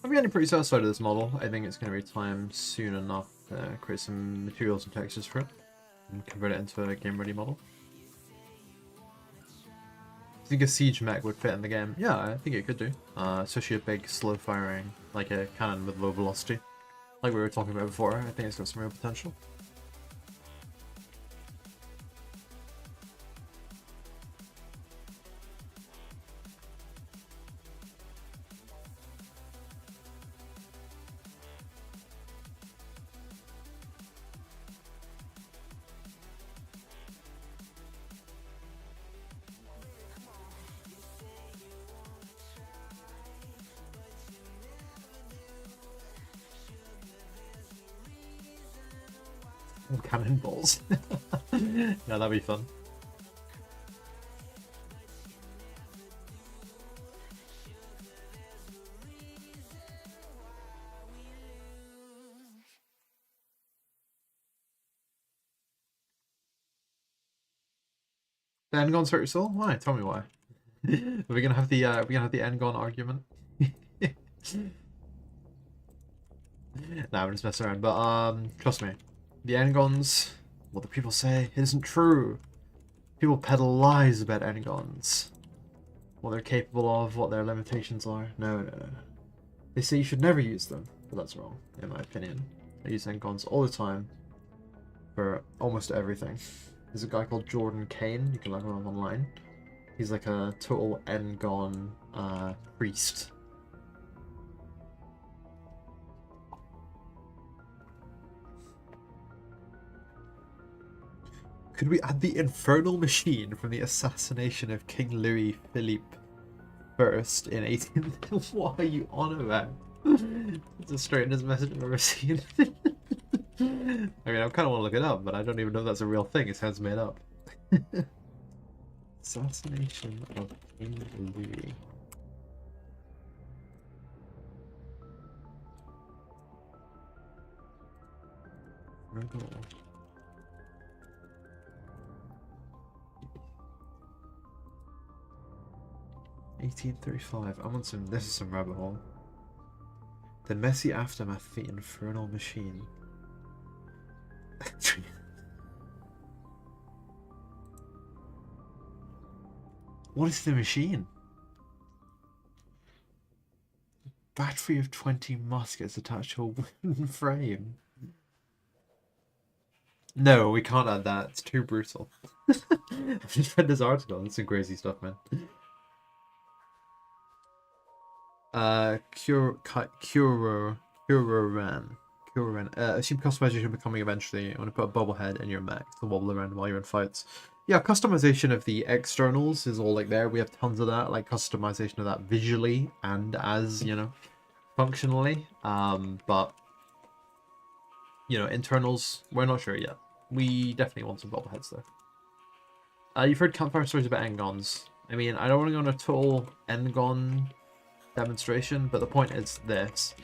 I'm getting pretty satisfied with this model. I think it's going to be time soon enough to create some materials and textures for it and convert it into a game-ready model. I think a siege mech would fit in the game. Yeah, I think it could do. Especially a big, slow-firing, like a cannon with low velocity. Like we were talking about before, I think it's got some real potential. Cannonballs. Yeah, that'd be fun. The Engon's hurt your soul? Why? Tell me why. Are we gonna have the Engon argument? Nah, I'm just messing around. But trust me, the Engons, what the people say, it isn't true. People peddle lies about Engons. What they're capable of, what their limitations are. No, no, no, no. They say you should never use them, but that's wrong, in my opinion. I use Engons all the time for almost everything. There's a guy called Jordan Kane, you can look him up online. He's like a total Engon priest. Could we add the infernal machine from the assassination of King Louis Philippe I in 18... What are you on about? It's the straightest message I've ever seen. I mean, I kind of want to look it up, but I don't even know if that's a real thing. It sounds made up. Assassination of King Louis. Rebel. 1835. I want some. This is some rabbit hole. The messy aftermath of the infernal machine. What is the machine? Battery of 20 muskets attached to a wooden frame. No, we can't add that. It's too brutal. I've just read this article. It's some crazy stuff, man. Curoran. Assume customization becoming eventually. I want to put a bobblehead in your mech to wobble around while you're in fights. Yeah, customization of the externals is all like there. We have tons of that, like customization of that visually and as, you know, functionally. But, you know, internals, we're not sure yet. We definitely want some bobbleheads though. You've heard campfire stories about Engons. I mean, I don't want to go on a total Engon demonstration, but the point is this.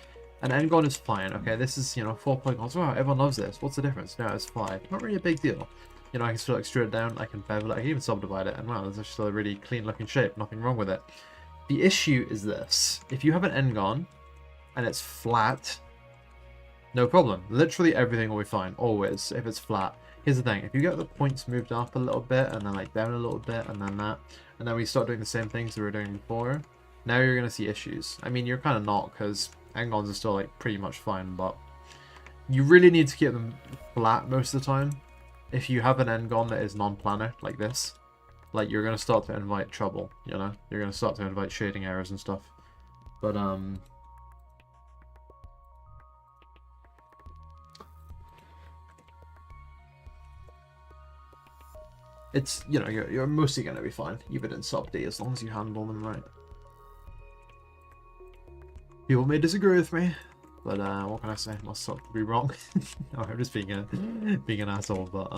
An Engon is fine, okay? This is, you know, 4 polygons. Wow, everyone loves this. What's the difference? No, it's 5. Not really a big deal. You know, I can still extrude it down, I can bevel it, I can even subdivide it, and wow, there's still a really clean looking shape. Nothing wrong with it. The issue is this. If you have an Engon, and it's flat, no problem. Literally everything will be fine, always, if it's flat. Here's the thing, if you get the points moved up a little bit, and then like down a little bit, and then that, and then we start doing the same things we were doing before, now you're going to see issues. I mean, you're kind of not, because Engons are still like pretty much fine, but You really need to keep them flat most of the time. If you have an end gun that is non-planar, like this, like, you're going to start to invite trouble, you know? You're going to start to invite shading errors and stuff. But, it's, you know, you're mostly going to be fine, even in sub D, as long as you handle them right. People may disagree with me, but what can I say? Must suck to be wrong. No, I'm just being an asshole, but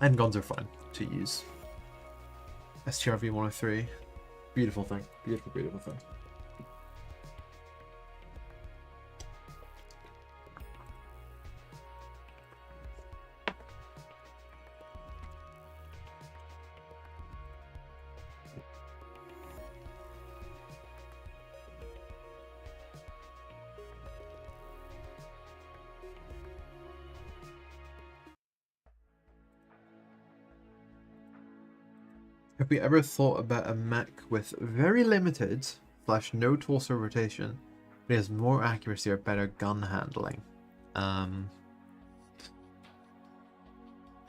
endguns are fine to use. STRV 103, beautiful thing, beautiful, beautiful thing. Have we ever thought about a mech with very limited / no torso rotation, but has more accuracy or better gun handling?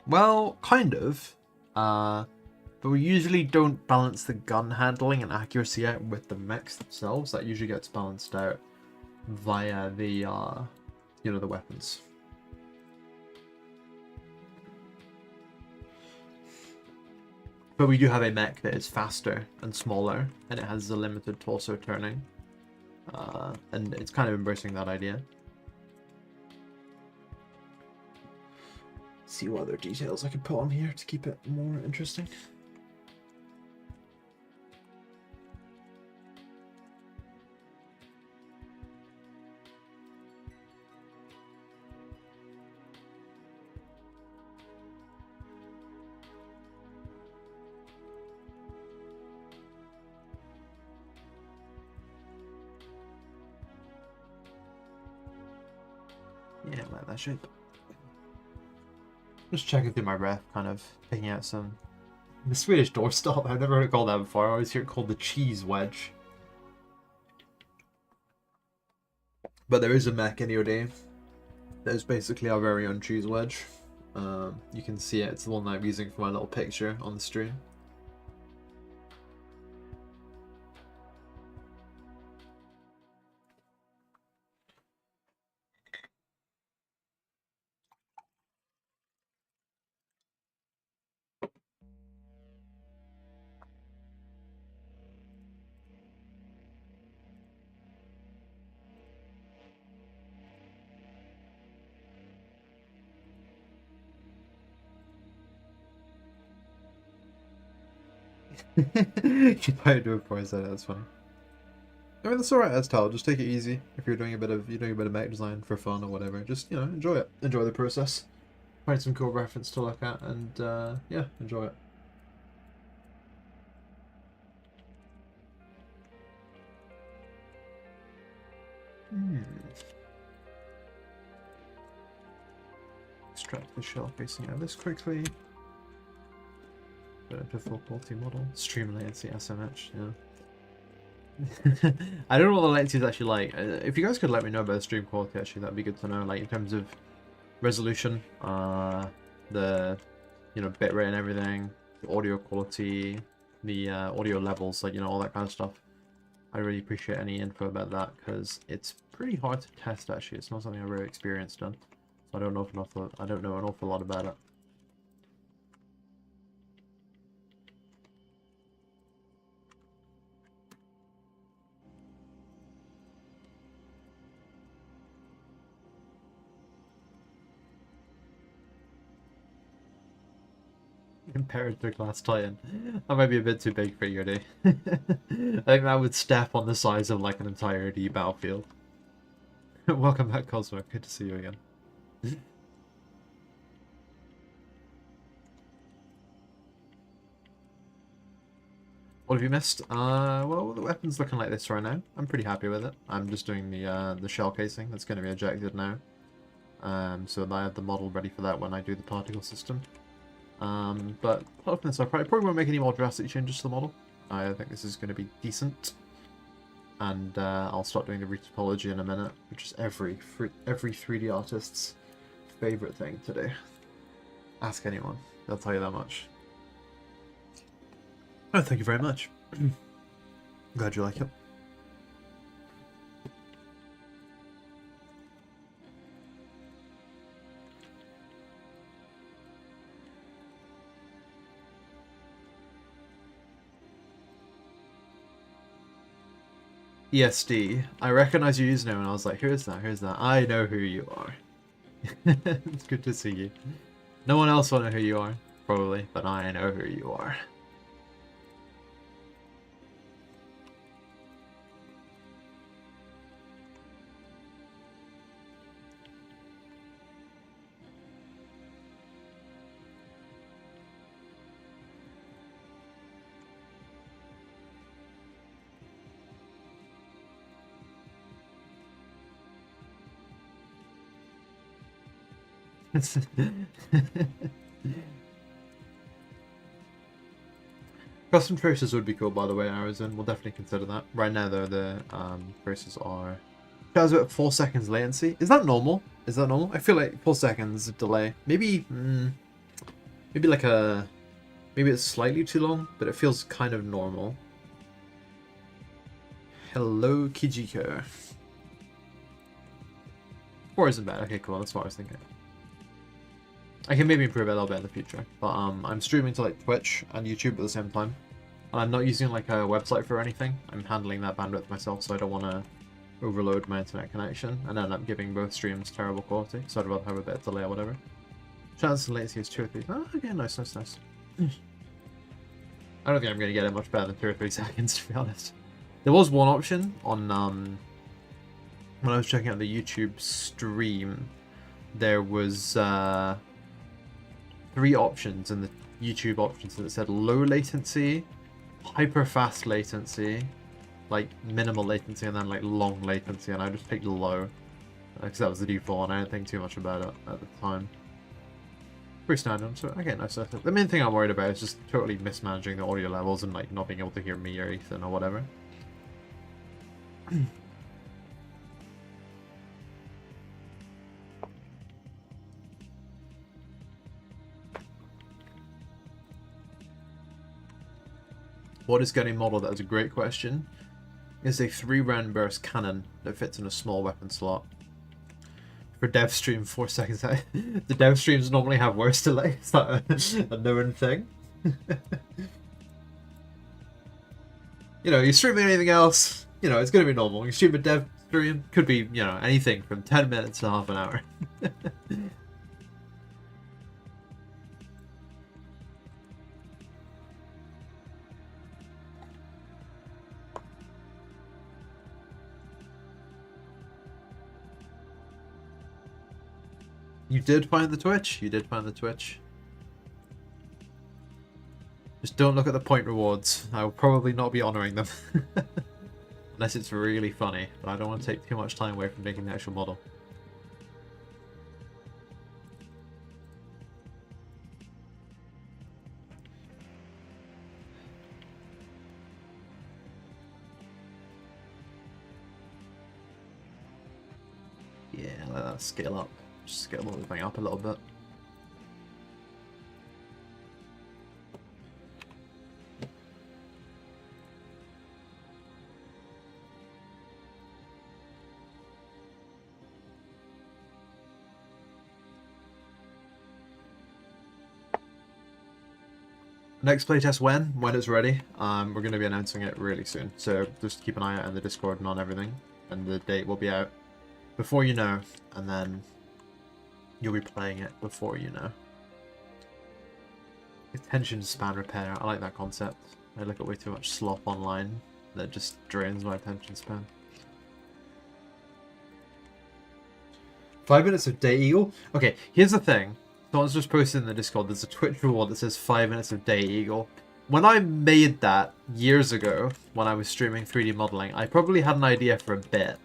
Well, kind of. But we usually don't balance the gun handling and accuracy out with the mechs themselves. That usually gets balanced out via the, you know, the weapons. But we do have a mech that is faster and smaller, and it has a limited torso turning. And it's kind of embracing that idea. See what other details I could put on here to keep it more interesting. Yeah, like that shape. Just checking through my ref, kind of picking out some... The Swedish doorstop, I've never heard it called that before. I always hear it called the cheese wedge. But there is a mech in EOD that is basically our very own cheese wedge. You can see it, it's the one that I'm using for my little picture on the stream. You probably do it before I said it, that's funny. I mean, that's alright, Estel, just take it easy. If you're doing a bit of mech design for fun or whatever, just, you know, enjoy it. Enjoy the process. Find some cool reference to look at and, yeah, enjoy it. Extract the shell facing out of this quickly. Put it into full quality model. Stream latency SMH, yeah. I don't know what the latency is actually like. If you guys could let me know about the stream quality, actually, that'd be good to know. Like in terms of resolution, the bitrate and everything, the audio quality, the audio levels, like all that kind of stuff. I really appreciate any info about that because it's pretty hard to test. Actually, it's not something I've really experienced on. So I don't know an awful lot about it. Compared to a Glass Titan. That might be a bit too big for your day. I think that would step on the size of like an entire D battlefield. Welcome back, Cosmo. Good to see you again. What have you missed? Well, the weapon's looking like this right now. I'm pretty happy with it. I'm just doing the shell casing that's going to be ejected now. So I have the model ready for that when I do the particle system. But apart from this, I probably won't make any more drastic changes to the model. I think this is going to be decent. and I'll start doing the retopology in a minute, which is every 3D artist's favorite thing to do. Ask anyone, they'll tell you that much. Oh, thank you very much. Glad you like it. ESD. I recognize your username and I was like, here's that. I know who you are. It's good to see you. No one else will know who you are, probably, but I know who you are. Custom traces would be cool, by the way, Arizon. We'll definitely consider that. Right now, though, the traces are... Shows about 4 seconds latency. Is that normal? Is that normal? I feel like 4 seconds delay. Maybe... maybe like a... Maybe it's slightly too long, but it feels kind of normal. Hello, Kijiko. 4 isn't bad. Okay, cool. That's what I was thinking. I can maybe improve it a little bit in the future, but I'm streaming to like Twitch and YouTube at the same time. And I'm not using like a website for anything. I'm handling that bandwidth myself, so I don't want to overload my internet connection and end up giving both streams terrible quality. So I'd rather have a bit of delay or whatever. Chance and latency is 2 or 3. Oh, okay, nice. I don't think I'm going to get it much better than 2 or 3 seconds, to be honest. There was one option on when I was checking out the YouTube stream. There was 3 options in the YouTube options that said low latency, hyper fast latency, like minimal latency, and then like long latency, and I just picked low because that was the default and I didn't think too much about it at the time. Pretty standard, so okay, nice. The main thing I'm worried about is just totally mismanaging the audio levels and like not being able to hear me or Ethan or whatever. What is getting modeled? That is a great question. Is a 3-round burst cannon that fits in a small weapon slot. For dev stream, 4 seconds out. The dev streams normally have worse delay. Is that a known thing? You know, you stream anything else, you know, it's going to be normal. You stream a dev stream, could be, you know, anything from 10 minutes to half an hour. You did find the Twitch? You did find the Twitch. Just don't look at the point rewards. I will probably not be honouring them. Unless it's really funny. But I don't want to take too much time away from making the actual model. Yeah, let that scale up. Just scale the thing up a little bit. Next playtest when it's ready. We're going to be announcing it really soon, so just keep an eye out on the Discord and on everything, and the date will be out before you know, and then you'll be playing it before you know. Attention span repair. I like that concept. I look at way too much slop online that just drains my attention span. 5 minutes of Day Eagle? Okay, here's the thing. Someone's just posted in the Discord, there's a Twitch reward that says 5 minutes of Day Eagle. When I made that years ago, when I was streaming 3D modeling, I probably had an idea for a bit.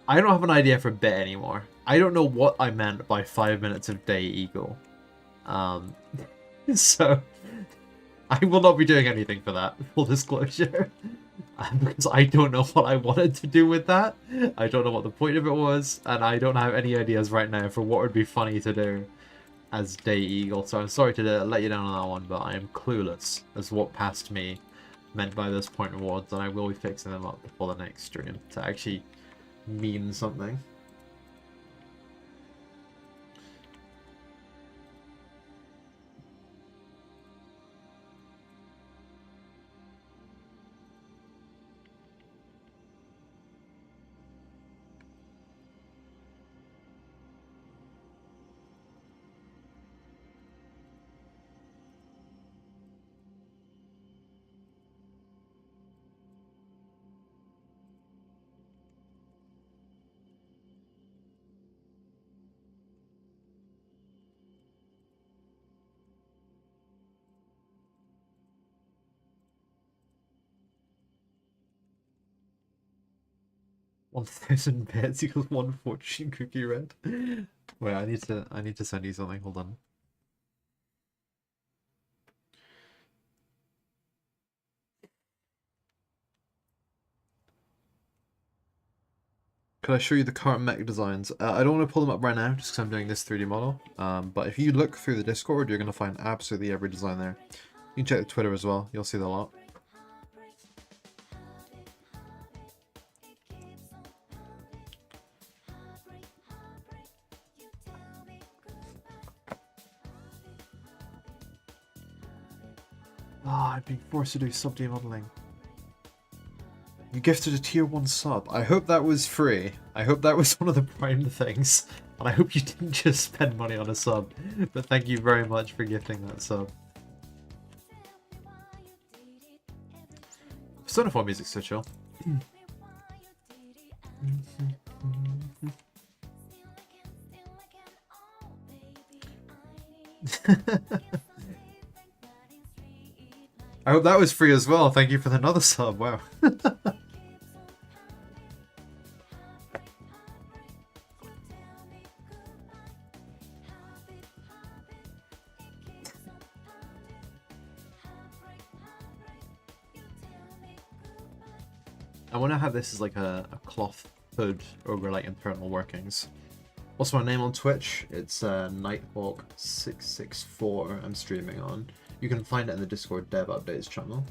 I don't have an idea for a bit anymore. I don't know what I meant by 5 minutes of Day Eagle. So, I will not be doing anything for that, full disclosure. because I don't know what I wanted to do with that. I don't know what the point of it was, and I don't have any ideas right now for what would be funny to do as Day Eagle. So I'm sorry to let you down on that one, but I am clueless as what past me meant by this point rewards, and I will be fixing them up before the next stream to actually mean something. $1,000 bits equals 1 fortune cookie red. Wait, I need to send you something. Hold on. Can I show you the current mech designs? I don't want to pull them up right now, just because I'm doing this 3D model. But if you look through the Discord, you're going to find absolutely every design there. You can check the Twitter as well. You'll see the lot. Ah, I've been forced to do sub-D modeling. You gifted a tier 1 sub. I hope that was free. I hope that was one of the prime things. And I hope you didn't just spend money on a sub. But thank you very much for gifting that sub. Persona 4 music's so chill. I hope that was free as well. Thank you for another sub. Wow. I want to have this as like a cloth hood over like internal workings. Also, my name on Twitch, it's Nighthawk664 I'm streaming on. You can find it in the Discord Dev Updates channel.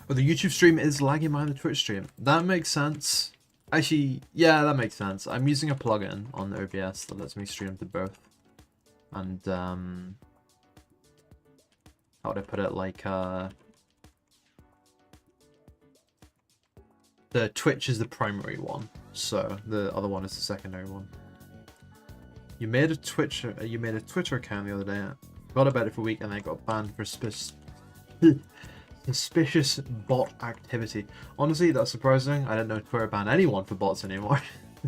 Oh, the YouTube stream is lagging behind the Twitch stream. That makes sense. Actually, yeah, that makes sense. I'm using a plugin on the OBS that lets me stream to both. And, how would I put it? Like, the Twitch is the primary one, so the other one is the secondary one. You made a Twitter account the other day. Got about it for a week and I got banned for suspicious bot activity. Honestly, that's surprising. I didn't know Twitter banned anyone for bots anymore,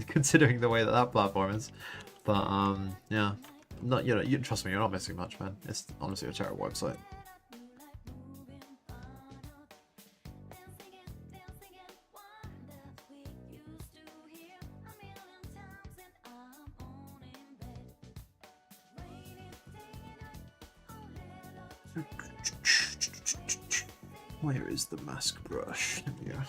considering the way that platform is. But yeah, not you trust me, you're not missing much, man. It's honestly a terrible website. Where is the mask brush? Here.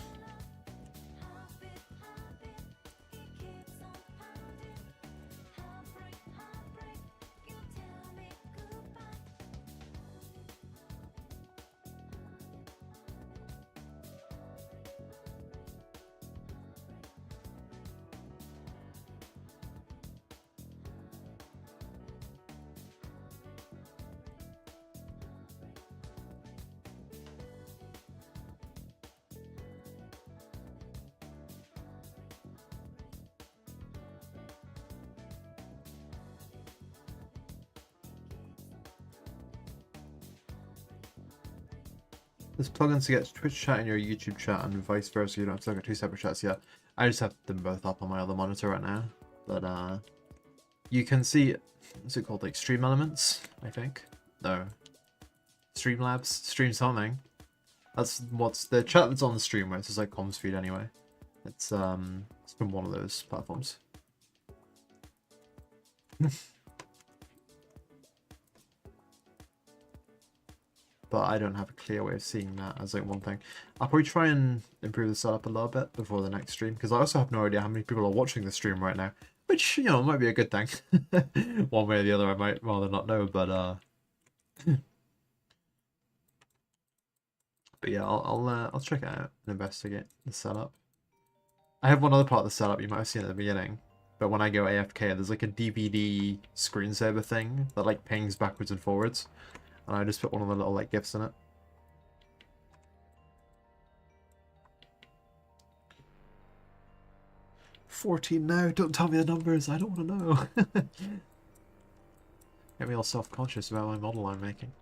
There's plugins to get Twitch chat in your YouTube chat and vice versa. You don't have to look at two separate chats yet. I just have them both up on my other monitor right now. But you can see, what's it called? Like Stream Elements, I think. No. Streamlabs, Stream something. That's what's the chat that's on the stream where it's just like comms feed anyway. It's from one of those platforms. but I don't have a clear way of seeing that as like one thing. I'll probably try and improve the setup a little bit before the next stream, because I also have no idea how many people are watching the stream right now, which, you know, might be a good thing. One way or the other, I might rather not know, but but yeah, I'll check it out and investigate the setup. I have one other part of the setup you might have seen at the beginning, but when I go AFK, there's like a DVD screensaver thing that like pings backwards and forwards, and I just put one of the little like GIFs in it. $14 now, don't tell me the numbers, I don't want to know. Get me all self-conscious about my model I'm making.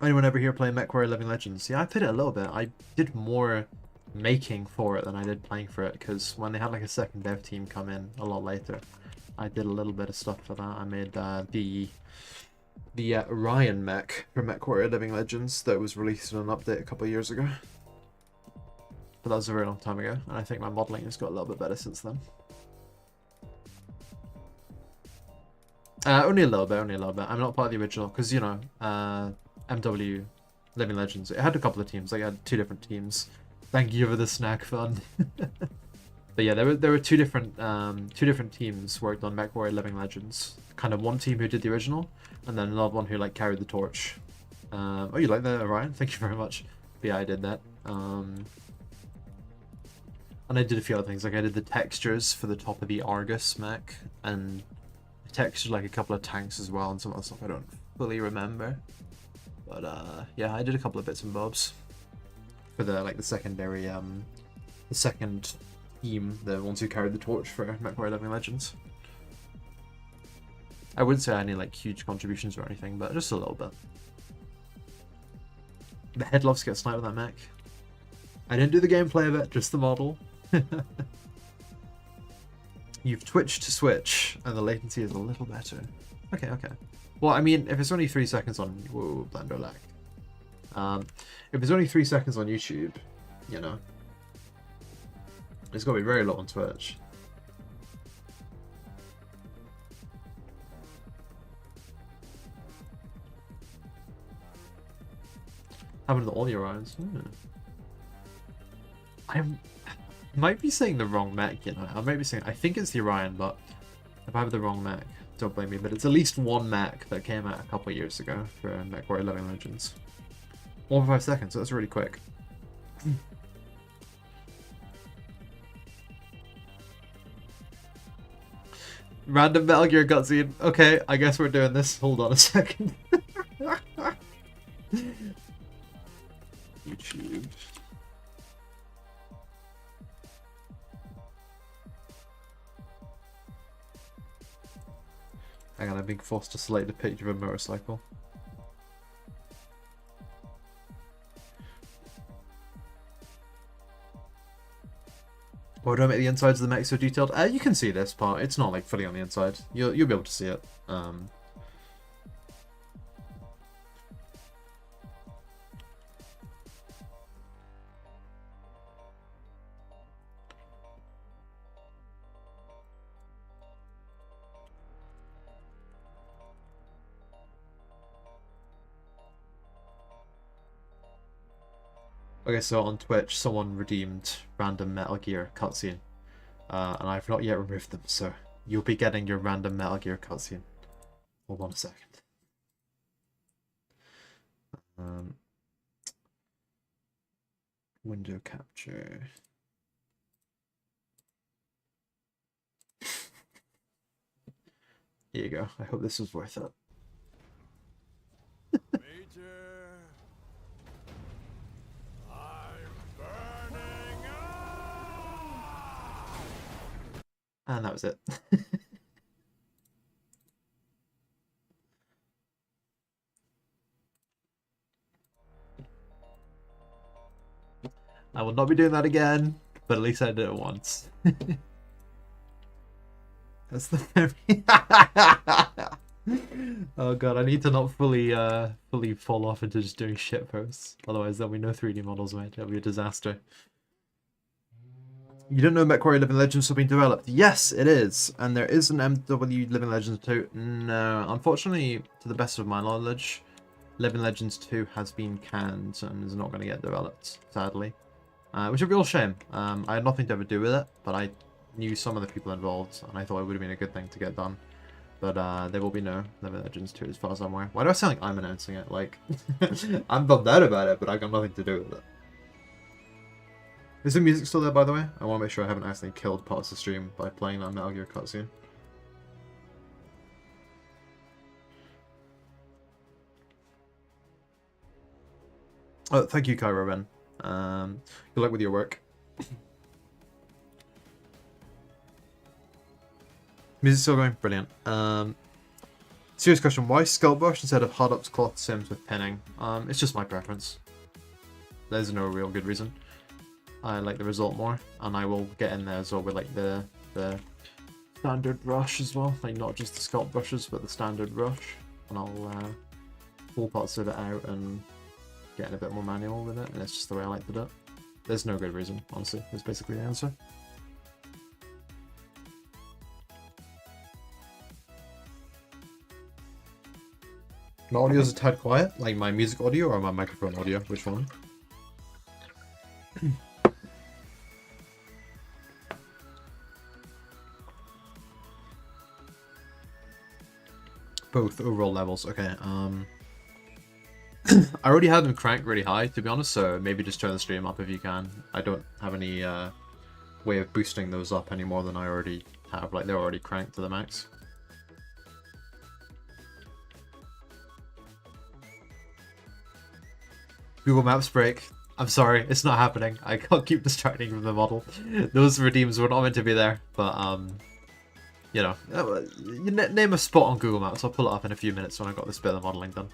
Anyone ever here play Mech Living Legends? Yeah, I played it a little bit. I did more making for it than I did playing for it, because when they had like a second dev team come in a lot later, I did a little bit of stuff for that. I made the Orion mech for Mech Living Legends that was released in an update a couple of years ago. But that was a very long time ago, and I think my modelling has got a little bit better since then. Only a little bit, only a little bit. I'm not part of the original, because, you know, MW Living Legends, it had a couple of teams. Like, I had 2 different teams. Thank you for the snack fund. But yeah, there were two different teams worked on Mech Living Legends. Kind of one team who did the original, and then another one who like carried the torch. Oh, you like that, Orion? Thank you very much. But yeah, I did that. And I did a few other things. Like I did the textures for the top of the Argus mech, and I textured like a couple of tanks as well, and some other stuff I don't fully remember. But yeah, I did a couple of bits and bobs for the like the secondary the second team, the ones who carried the torch for Mech Living Legends. I wouldn't say I had any like huge contributions or anything, but just a little bit. The head loves to get sniped with that mech. I didn't do the gameplay of it, just the model. You've twitched to switch, and the latency is a little better. Okay, okay. Well, I mean, if it's only 3 seconds on... Whoa, Blender lag. If it's only 3 seconds on YouTube, you know, it's got to be very low on Twitch. Happened to all your eyes. I might be saying the wrong mech, you know. I might be saying... I think it's the Orion, but if I have the wrong mech, don't blame me. But it's at least one mech that came out a couple of years ago for Mech Living Legends. 1.5 seconds, so that's really quick. Random Metal Gear cutscene. Okay, I guess we're doing this. Hold on a second. YouTube. Hang on, I'm being forced to select a picture of a motorcycle. Why do I make the insides of the mech so detailed? You can see this part. It's not like fully on the inside. You'll be able to see it. Okay, so on Twitch, someone redeemed random Metal Gear cutscene, and I've not yet removed them, so you'll be getting your random Metal Gear cutscene. Hold on a second. Window capture. Here you go. I hope this was worth it. And that was it. I will not be doing that again, but at least I did it once. That's the very... Oh god, I need to not fully fall off into just doing shit posts. Otherwise there'll be no 3D models, mate. It'll be a disaster. You don't know MechWarrior Living Legends have been developed? Yes, it is. And there is an MW Living Legends 2. No, unfortunately, to the best of my knowledge, Living Legends 2 has been canned and is not going to get developed, sadly. Which is a real shame. I had nothing to ever do with it, but I knew some of the people involved, and I thought it would have been a good thing to get done. But there will be no Living Legends 2 as far as I'm aware. Why do I sound like I'm announcing it? Like, I'm bummed out about it, but I got nothing to do with it. Is the music still there, by the way? I want to make sure I haven't accidentally killed parts of the stream by playing that Metal Gear cutscene. Oh, thank you, Kyro Ben. Good luck with your work. Music's still going? Brilliant. Serious question, why Skull Brush instead of Hard Ups Cloth Sims with pinning? It's just my preference. There's no real good reason. I like the result more, and I will get in there as well with like the standard brush as well, like not just the sculpt brushes, but the standard brush, and I'll pull parts of it out and get in a bit more manual with it, and it's just the way I like to do it. There's no good reason, honestly. That's basically the answer. My audio is a tad quiet, like my music audio or my microphone audio, which one? Both overall levels, okay. I already had them cranked really high, to be honest, so maybe just turn the stream up if you can. I don't have any way of boosting those up any more than I already have, like they're already cranked to the max. Google Maps break. I'm sorry, it's not happening. I can't keep distracting from the model. Those redeems were not meant to be there, but you know, you name a spot on Google Maps. I'll pull it up in a few minutes when I've got this bit of modeling done.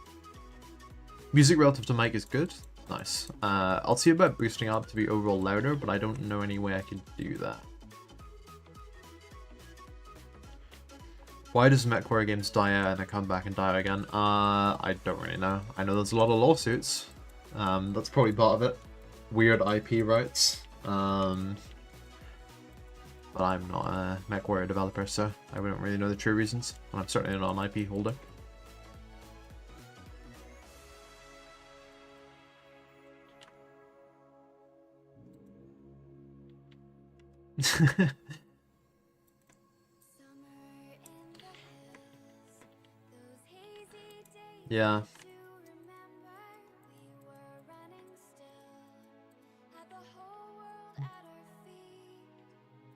Music relative to mic is good. Nice. I'll see about boosting up to be overall louder, but I don't know any way I can do that. Why does MechWarrior games die out and then come back and die again? I don't really know. I know there's a lot of lawsuits. That's probably part of it. Weird IP rights. But I'm not a MechWarrior developer, so I wouldn't really know the true reasons. And I'm certainly not an IP holder. Yeah.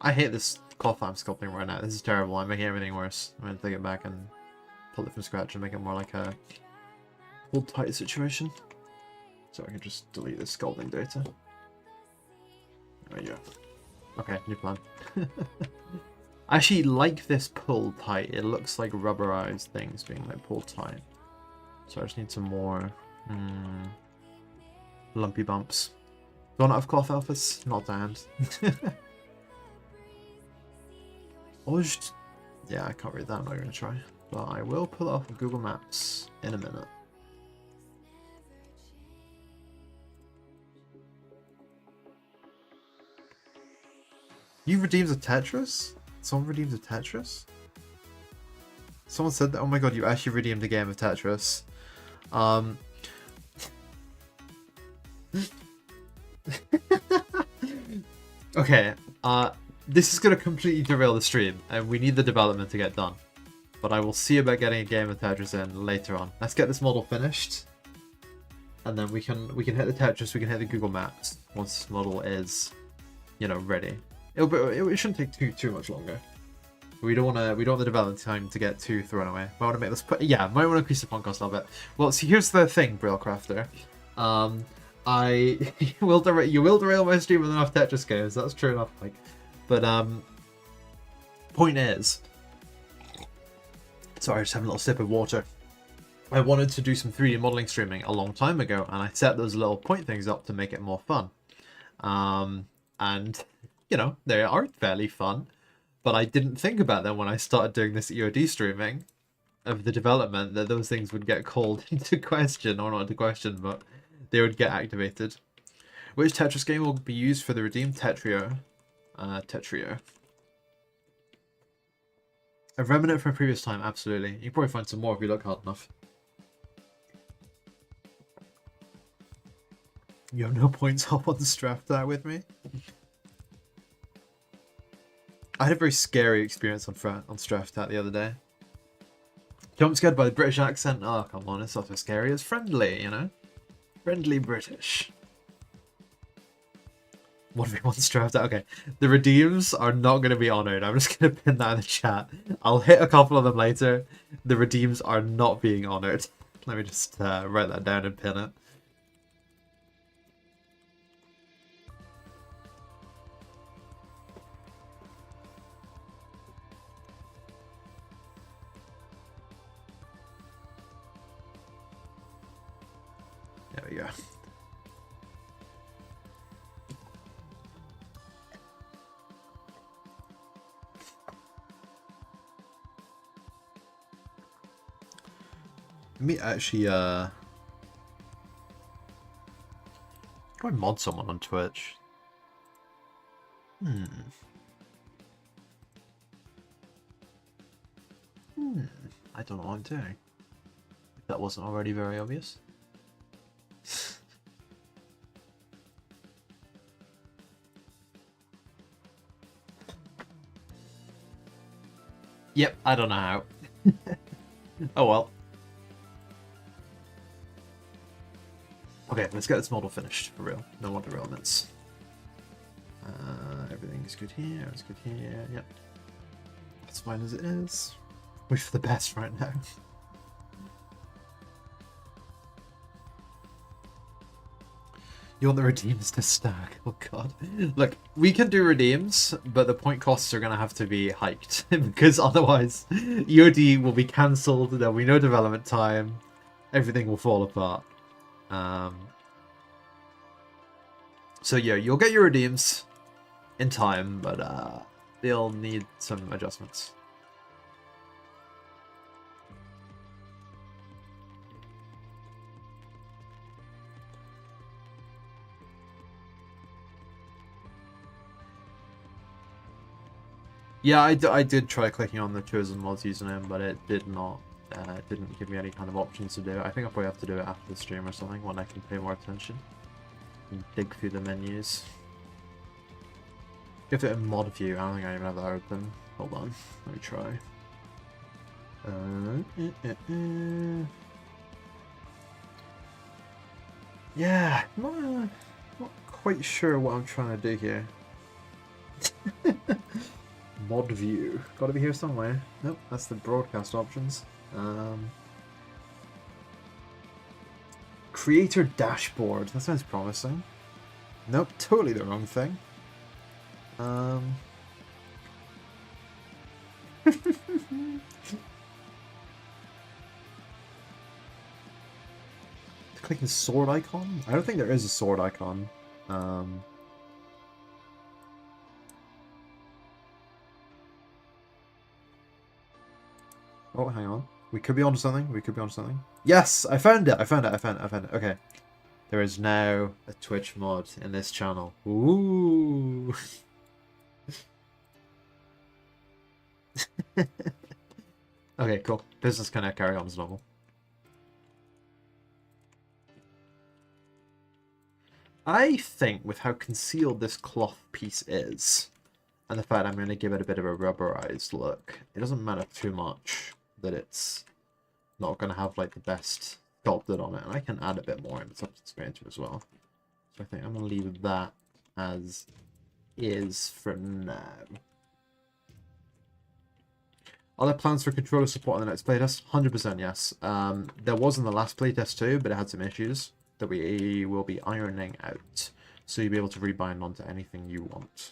I hate this cloth I'm sculpting right now. This is terrible. I'm making everything worse. I'm going to take it back and pull it from scratch and make it more like a hold tight situation. So I can just delete this sculpting data. There you go. Okay, new plan. I actually like this pull tight. It looks like rubberized things being like pulled tight. So I just need some more lumpy bumps. Gone out of cloth alphas? Not damned. Yeah, I can't read that. I'm not going to try. But I will pull it off of Google Maps in a minute. You redeemed a Tetris? Someone redeemed a Tetris? Someone said that. Oh my god, you actually redeemed a game of Tetris. Okay, this is going to completely derail the stream, and we need the development to get done. But I will see about getting a game of Tetris in later on. Let's get this model finished, and then we can hit the Tetris, we can hit the Google Maps once this model is, you know, ready. It shouldn't take too much longer. We don't want the development time to get too thrown away. Might want to make this. Yeah, might want to increase the font cost a little bit. Well, see, here's the thing, Braillecrafter. You will derail my stream with enough Tetris games. That's true enough. Like, but point is, sorry, I just having a little sip of water. I wanted to do some 3D modeling streaming a long time ago, and I set those little point things up to make it more fun. And you know, they are fairly fun. But I didn't think about them when I started doing this EOD streaming of the development, that those things would get called into question, or not into question, but they would get activated. Which Tetris game will be used for the redeemed Tetrio? Tetrio. A remnant from a previous time, absolutely. You can probably find some more if you look hard enough. You have no points up on Straft that with me? I had a very scary experience on Straftat the other day. Jump scared by the British accent. Oh, come on, it's not so scary. It's friendly, you know? Friendly British. What do we want Straftat? Okay, the redeems are not going to be honoured. I'm just going to pin that in the chat. I'll hit a couple of them later. The redeems are not being honoured. Let me just write that down and pin it. There we go. Let me actually, how do I mod someone on Twitch? I don't know what I'm doing. If that wasn't already very obvious. Yep, I don't know how. Oh well. Okay, let's get this model finished, for real. No more derailments. Everything's good here, it's good here, yep. That's fine as it is. Wait for the best right now. You want the redeems to stack? Oh god. Look, we can do redeems, but the point costs are going to have to be hiked. Because otherwise, EOD will be cancelled, there'll be no development time, everything will fall apart. So yeah, you'll get your redeems in time, but they'll need some adjustments. Yeah, I did try clicking on the chosen mods username, but it did not. Didn't give me any kind of options to do it. I think I'll probably have to do it after the stream or something when I can pay more attention and dig through the menus. Give it a mod view. I don't think I even have that open. Hold on, let me try. Yeah, not quite sure what I'm trying to do here. Mod view. Gotta be here somewhere. Nope, that's the broadcast options. Creator dashboard. That sounds promising. Nope, totally the wrong thing. Clicking sword icon? I don't think there is a sword icon. Oh, hang on. We could be onto something. We could be onto something. Yes! I found it! I found it. Okay. There is now a Twitch mod in this channel. Ooh! Okay, cool. Business can carry on as normal. I think with how concealed this cloth piece is, and the fact I'm going to give it a bit of a rubberized look, it doesn't matter too much that it's not going to have like the best sculpted on it, and I can add a bit more in the substance painter as well. So I think I'm going to leave that as is for now. Are there plans for controller support in the next playtest? 100% yes. There was in the last playtest too, but it had some issues that we will be ironing out. So you'll be able to rebind onto anything you want.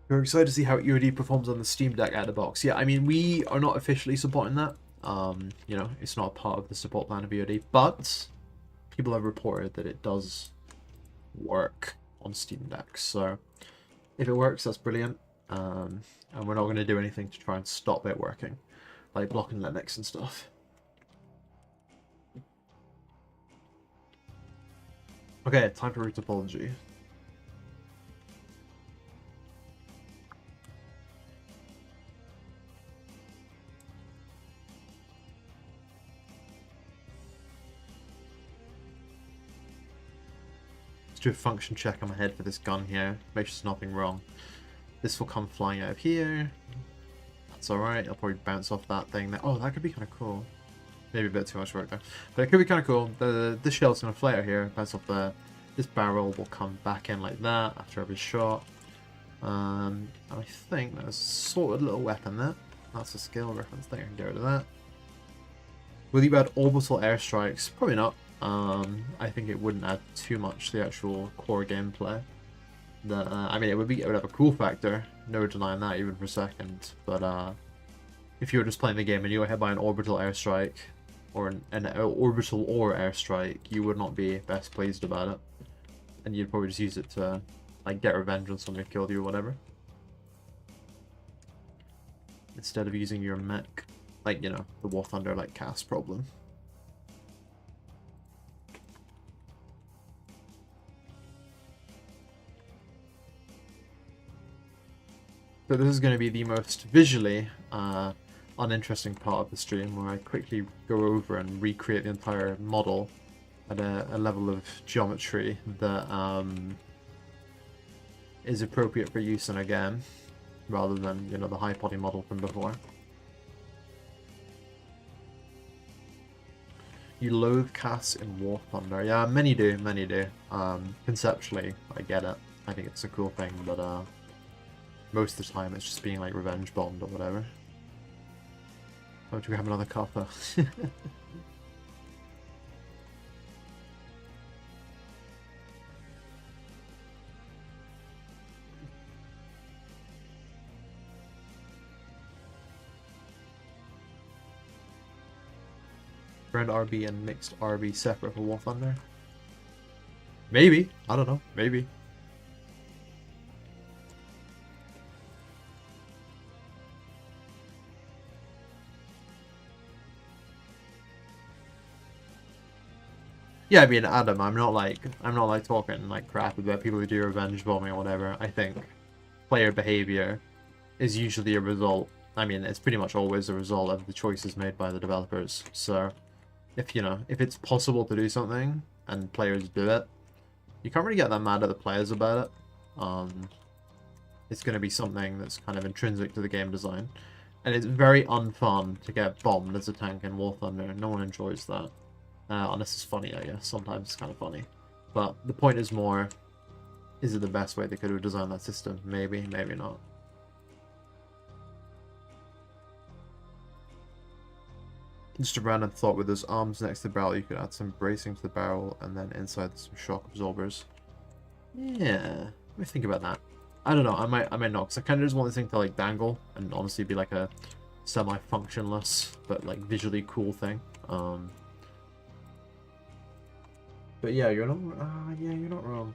We're excited to see how EOD performs on the Steam Deck out of the box. Yeah, I mean, we are not officially supporting that. You know, it's not a part of the support plan of VOD, but people have reported that it does work on Steam Deck. So if it works, that's brilliant. And we're not going to do anything to try and stop it working, like blocking Linux and stuff. Okay, time for root topology. Let's do a function check on my head for this gun here. Make sure there's nothing wrong. This will come flying out of here. That's alright. I'll probably bounce off that thing there. Oh, that could be kind of cool. Maybe a bit too much work there. But it could be kind of cool. This shell's going to fly out here, bounce off there. This barrel will come back in like that after every shot. And I think there's a sorted little weapon there. That's a skill reference there. Get rid of that. Will you add orbital airstrikes? Probably not. I think it wouldn't add too much to the actual core gameplay. I mean, it would have a cool factor. No denying that even for a second. But if you were just playing the game and you were hit by an orbital airstrike or an orbital or airstrike, you would not be best pleased about it, and you'd probably just use it to like get revenge on someone who killed you or whatever, instead of using your mech, like, you know, the War Thunder like cast problem. So this is going to be the most visually uninteresting part of the stream, where I quickly go over and recreate the entire model at a level of geometry that is appropriate for use in a game, rather than, you know, the high poly model from before. You loathe casts in War Thunder. Yeah, many do, many do. Conceptually, I get it. I think it's a cool thing, but most of the time it's just being like revenge bombed or whatever. Oh, do we have another copper? Red RB and mixed RB separate for War Thunder? Maybe. I don't know. Maybe. Yeah, I mean, Adam, I'm not like talking like crap about people who do revenge bombing or whatever. I think player behavior is usually a result. I mean, it's pretty much always a result of the choices made by the developers. So, if it's possible to do something and players do it, you can't really get that mad at the players about it. It's going to be something that's kind of intrinsic to the game design, and it's very unfun to get bombed as a tank in War Thunder. No one enjoys that. Unless it's funny, I guess. Sometimes it's kind of funny. But the point is more, is it the best way they could have designed that system? Maybe, maybe not. Just a random thought, with those arms next to the barrel, you could add some bracing to the barrel and then inside some shock absorbers. Yeah, let me think about that. I don't know, I might not, because I kind of just want this thing to like dangle and honestly be like a semi-functionless, but like visually cool thing. But yeah, you're not. Yeah, you're not wrong.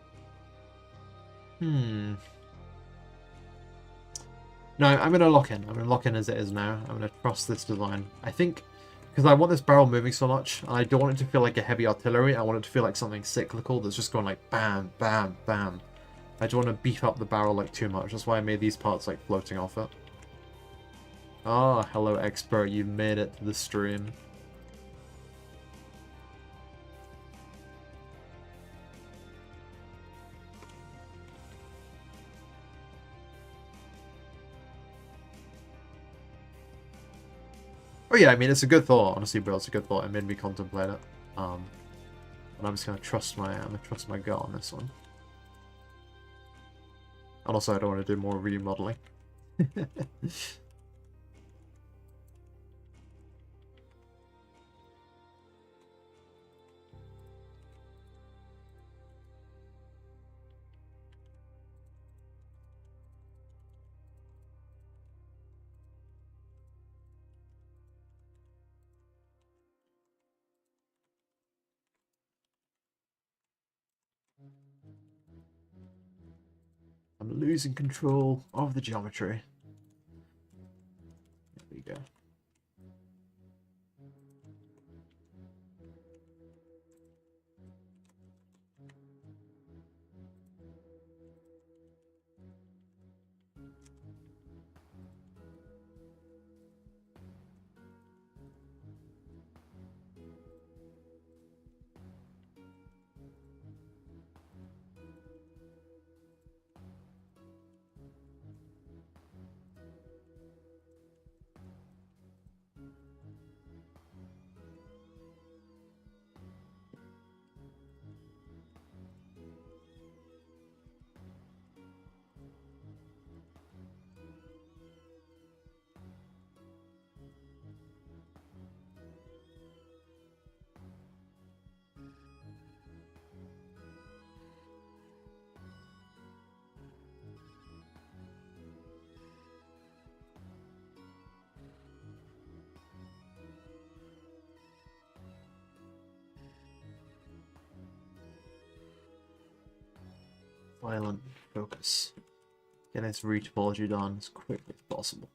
No, I'm gonna lock in. I'm gonna lock in as it is now. I'm gonna trust this design. I think because I want this barrel moving so much, and I don't want it to feel like a heavy artillery. I want it to feel like something cyclical that's just going like bam, bam, bam. I don't want to beef up the barrel like too much. That's why I made these parts like floating off it. Ah, hello, expert. You made it to the stream. Oh yeah, I mean, it's a good thought, honestly, bro. It's a good thought. It made me contemplate it. And I'm just gonna trust my gut on this one. And also, I don't want to do more remodeling. I'm losing control of the geometry. There we go. Violent focus. Get this retopology done as quickly as possible.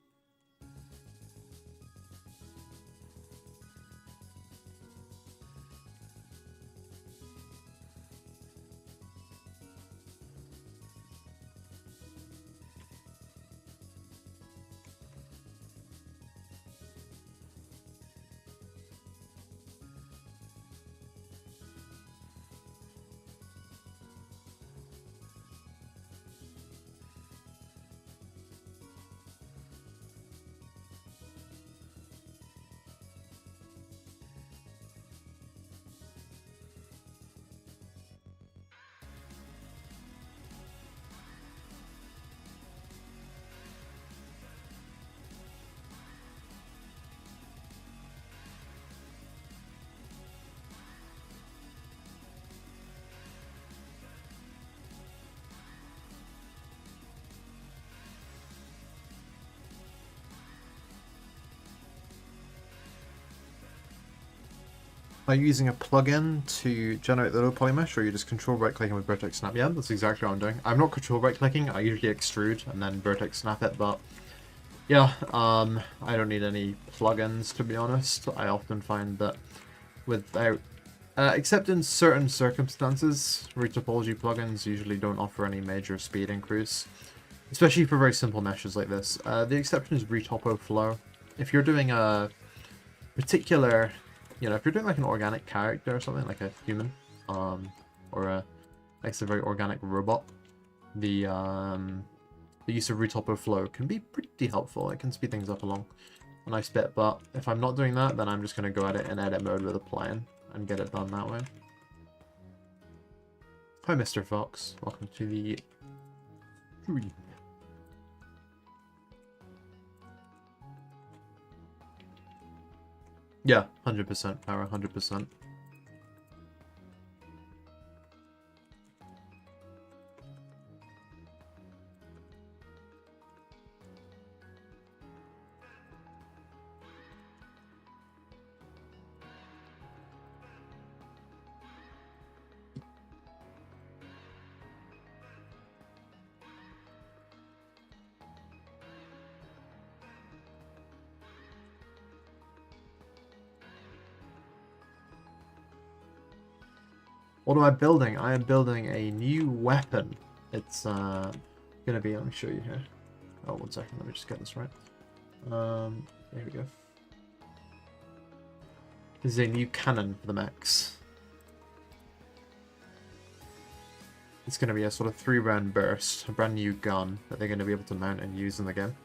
Are you using a plugin to generate the low poly mesh, or are you just control right clicking with vertex snap? Yeah, that's exactly what I'm doing. I'm not control right clicking, I usually extrude and then vertex snap it, but yeah, I don't need any plugins, to be honest. I often find that without, except in certain circumstances, retopology plugins usually don't offer any major speed increase, especially for very simple meshes like this. The exception is retopo flow. If you're doing a particular, you know, if you're doing like an organic character or something, like a human, or a, like a very organic robot, the use of retopo flow can be pretty helpful. It can speed things up along a nice bit, but if I'm not doing that, then I'm just going to go at it in edit mode with a plane and get it done that way. Hi, Mr. Fox. Welcome to the stream. Yeah, 100% power, 100%. What am I building? I am building a new weapon. It's gonna be, let me show you here. Oh, 1 second, let me just get this right. There we go. This is a new cannon for the mechs. It's gonna be a sort of 3-round burst, a brand new gun that they're gonna be able to mount and use in the game.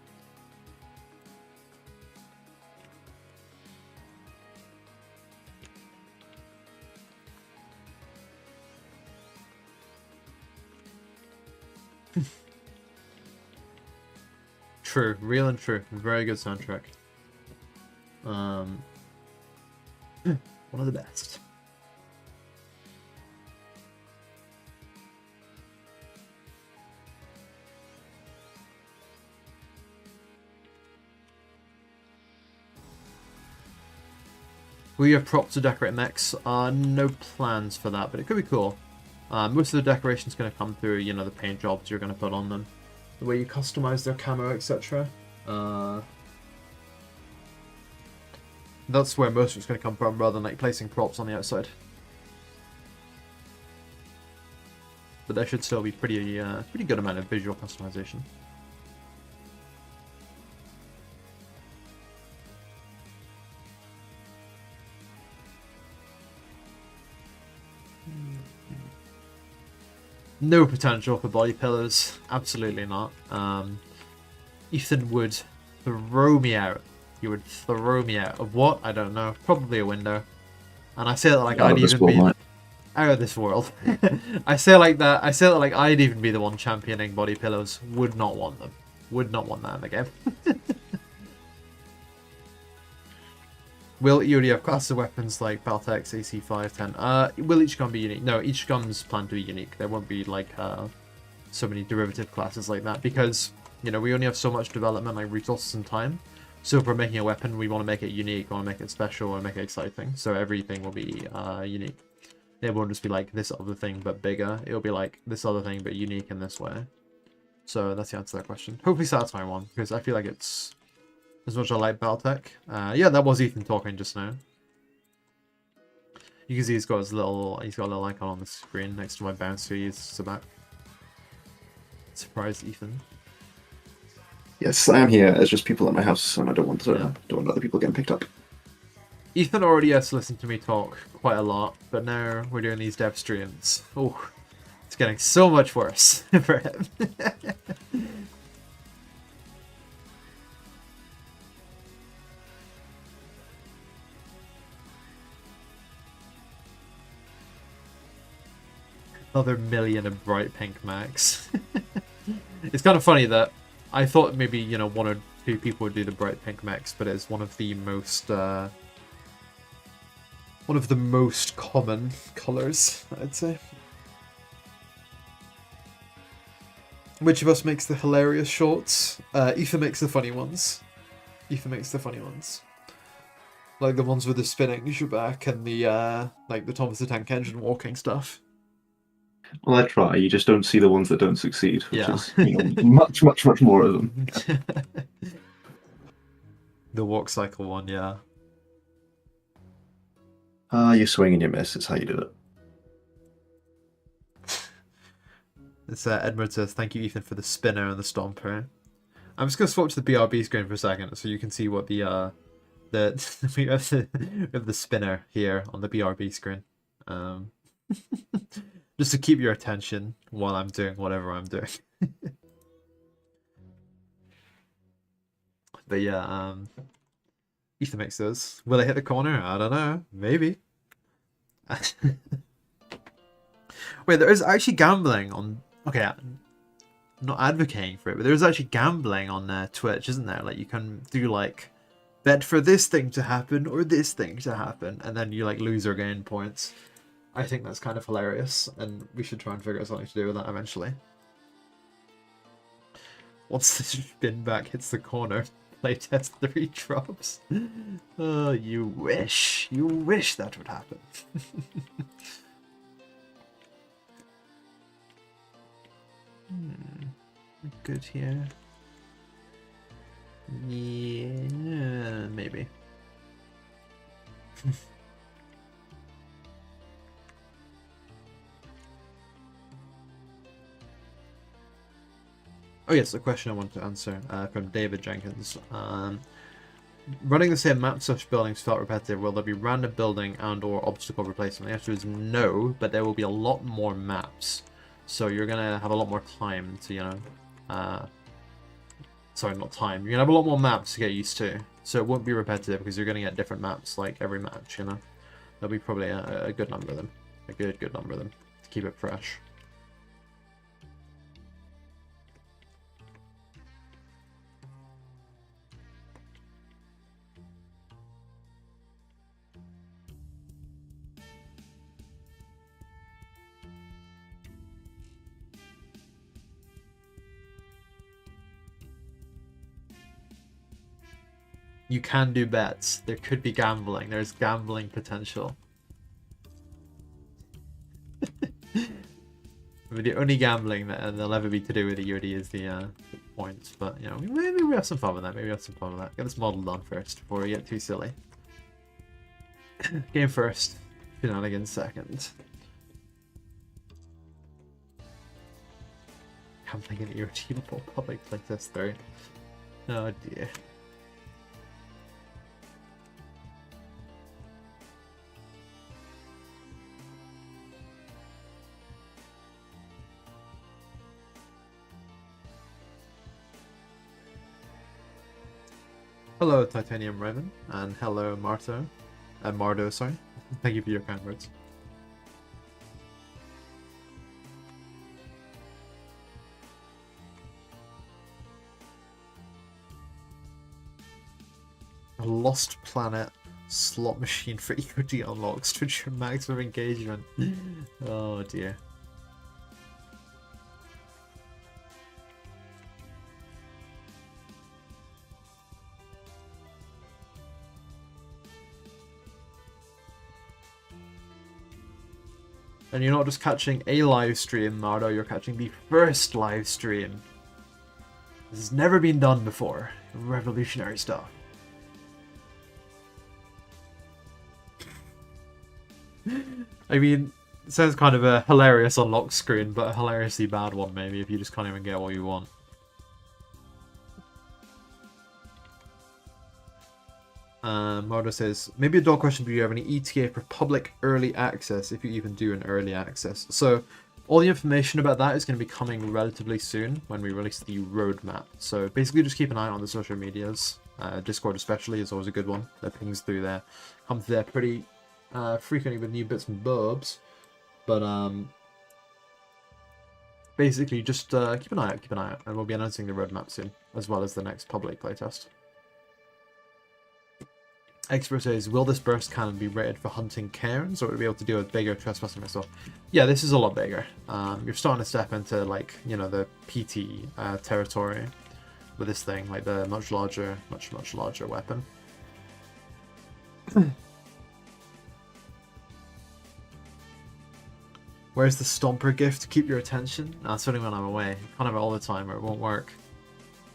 True, real and true. Very good soundtrack. One of the best. Will you have props to decorate mechs? No plans for that, but it could be cool. Most of the decoration's going to come through, you know, the paint jobs you're going to put on them, the way you customize their camo, etc. That's where most of it's going to come from, rather than like placing props on the outside. But there should still be pretty good amount of visual customization. No potential for body pillars, absolutely not. Ethan would throw me out. He would throw me out of what? I don't know. Probably a window. And I say that like I'd even be out of this world. I say like that. I say that like I'd even be the one championing body pillows. Would not want them. Would not want that in the game. Will you already have classes of weapons like Baltex, AC 510? Will each gun be unique? No, each gun's planned to be unique. There won't be like so many derivative classes like that, because you know we only have so much development, like resources and time. So if we're making a weapon, we want to make it unique, we want to make it special, and make it exciting. So everything will be unique. It won't just be like this other thing but bigger. It'll be like this other thing but unique in this way. So that's the answer to that question. Hopefully satisfying one, because I feel like it's as much as I like Baltec. Yeah, that was Ethan talking just now. You can see he's got a little icon on the screen next to my bouncer. He's about. Surprise, Ethan. Yes, I am here as just people at my house, and I don't want other people getting picked up. Ethan already has to listen to me talk quite a lot, but now we're doing these dev streams. Oh, it's getting so much worse for him. Another million of bright pink max. It's kind of funny that I thought maybe, you know, 1 or 2 people would do the bright pink max, but it's one of the most common colors, I'd say. Which of us makes the hilarious shorts? Ethan makes the funny ones. Ethan makes the funny ones. Like the ones with the spinning back and the like the Thomas the Tank Engine walking stuff. Well, I try. You just don't see the ones that don't succeed, which is, you know, much more of them. The walk cycle one, yeah. You swing and you miss. It's how you do it. It's Edward says, thank you, Ethan, for the spinner and the stomper. I'm just going to swap to the BRB screen for a second so you can see what we have the spinner here on the BRB screen. Just to keep your attention while I'm doing whatever I'm doing. But yeah, Ethan makes those. Will they hit the corner? I don't know. Maybe. Wait, there is actually gambling on... Okay, I'm not advocating for it, but there is actually gambling on Twitch, isn't there? Like, you can do, like, bet for this thing to happen or this thing to happen, and then you, like, lose or gain points. I think that's kind of hilarious, and we should try and figure out something to do with that eventually. Once the spin back hits the corner, playtest 3 drops. Oh, you wish. You wish that would happen. Good here. Yeah, maybe. Oh yes, the question I want to answer from David Jenkins. Running the same map such buildings felt repetitive. Will there be random building and or obstacle replacement? The answer is no, but there will be a lot more maps. So you're going to have a lot more time to, you know... sorry, not time. You're going to have a lot more maps to get used to. So it won't be repetitive because you're going to get different maps like every match, you know? There'll be probably a good number of them. A good number of them to keep it fresh. You can do bets. There could be gambling. There's gambling potential. The only gambling that there'll ever be to do with the UD is the points, but you know, maybe we have some fun with that. Maybe we have some fun with that. Get this model done first before we get too silly. Game first, Finalizing second. Gambling an irredeemable public playtest third. Oh dear. Hello, Titanium Raven, and hello, Mardo, sorry. Thank you for your kind words. A Lost Planet slot machine for EOD unlocks to ensure maximum engagement. Oh dear. And you're not just catching a live stream, Mardo, you're catching the first live stream. This has never been done before. Revolutionary stuff. I mean, it sounds kind of a hilarious unlock screen, but a hilariously bad one maybe if you just can't even get what you want. Mardo says, maybe a dog question, do you have any ETA for public early access, if you even do an early access? So, all the information about that is going to be coming relatively soon when we release the roadmap. So basically just keep an eye on the social medias. Discord especially is always a good one. That pings through there. Comes there pretty frequently with new bits and bobs. But basically just keep an eye out, and we'll be announcing the roadmap soon, as well as the next public playtest. Expert says, will this burst cannon be rated for hunting cairns, or will it be able to deal with bigger trespassing myself? Yeah, this is a lot bigger. You're starting to step into, like, you know, the PT territory with this thing, like the much larger weapon. Where's the Stomper gift to keep your attention? That's only when I'm away. You can't have it all the time or it won't work.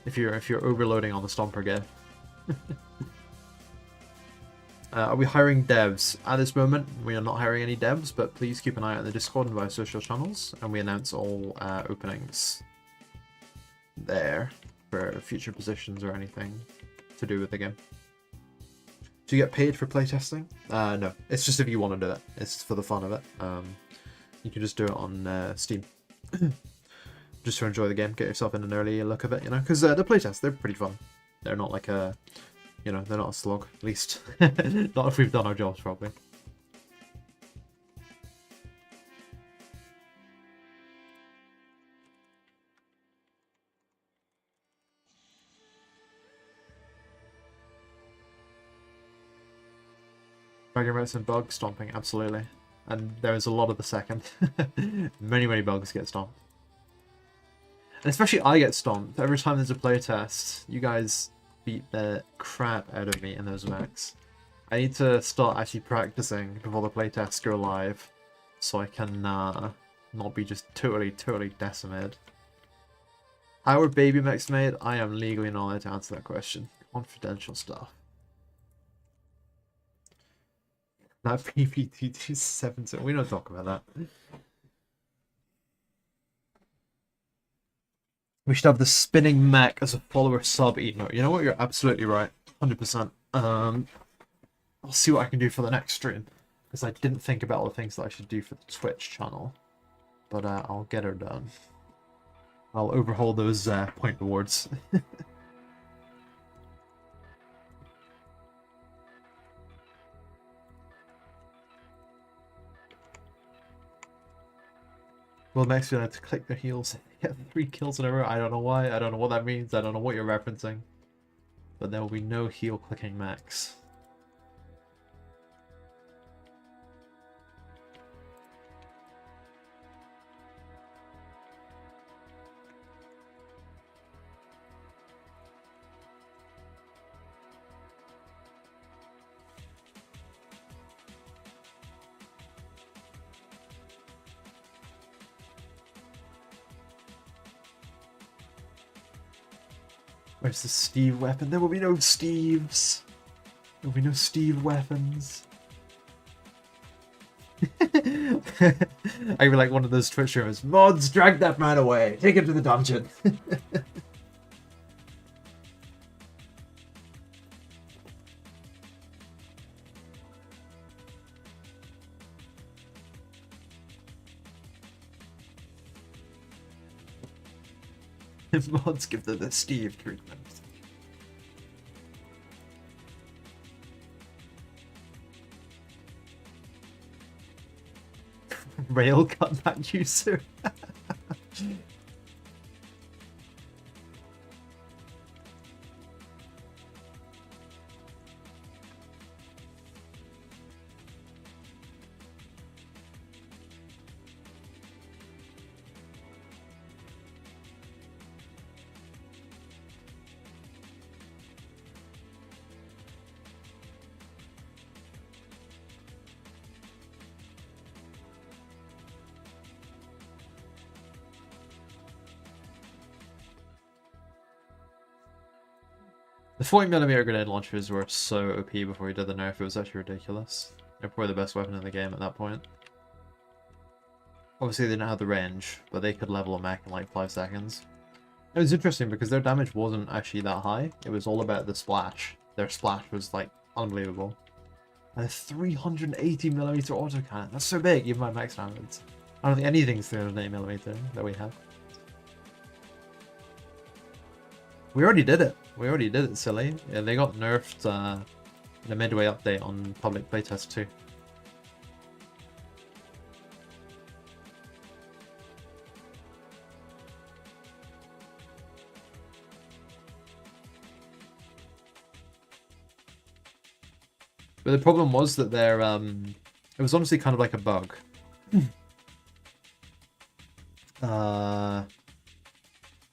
If you're overloading on the Stomper gift. Are we hiring devs? At this moment, we are not hiring any devs, but please keep an eye on the Discord and via social channels, and we announce all openings there for future positions or anything to do with the game. Do you get paid for playtesting? No, it's just if you want to do it. It's for the fun of it. You can just do it on Steam. Just to enjoy the game, get yourself in an early look of it, you know? Because the playtests, they're pretty fun. They're not like a... You know, they're not a slog, at least. Not if we've done our jobs properly. Bragging about some bug stomping, absolutely. And there is a lot of the second. many bugs get stomped. And especially I get stomped. Every time there's a playtest, you guys beat the crap out of me in those mechs. I need to start actually practicing before the playtests go live, so I can not be just totally decimated. How are baby mechs made? I am legally not allowed to answer that question. Confidential stuff. That PPT217, we don't talk about that. We should have the spinning mech as a follower sub emote. You know what? You're absolutely right. 100%. I'll see what I can do for the next stream, because I didn't think about all the things that I should do for the Twitch channel. But I'll get her done. I'll overhaul those point rewards. Will mechs be allowed to click their heels and get 3 kills in a row? I don't know why. I don't know what that means. I don't know what you're referencing. But there will be no heel clicking mechs. Where's the Steve weapon? There will be no Steves. There will be no Steve weapons. I'd be like one of those Twitch streamers. Mods, drag that man away. Take him to the dungeon. Mods give them the Steve treatment. Railgun that user. The 40mm grenade launchers were so OP before he did the nerf, it was actually ridiculous. They're probably the best weapon in the game at that point. Obviously they didn't have the range, but they could level a mech in like 5 seconds. It was interesting because their damage wasn't actually that high, it was all about the splash. Their splash was like unbelievable. And a 380mm autocannon, that's so big even by max standards. I don't think anything's 380mm that we have. We already did it. We already did it, silly. Yeah, they got nerfed in a midway update on public playtest too. But the problem was that their it was honestly kind of like a bug.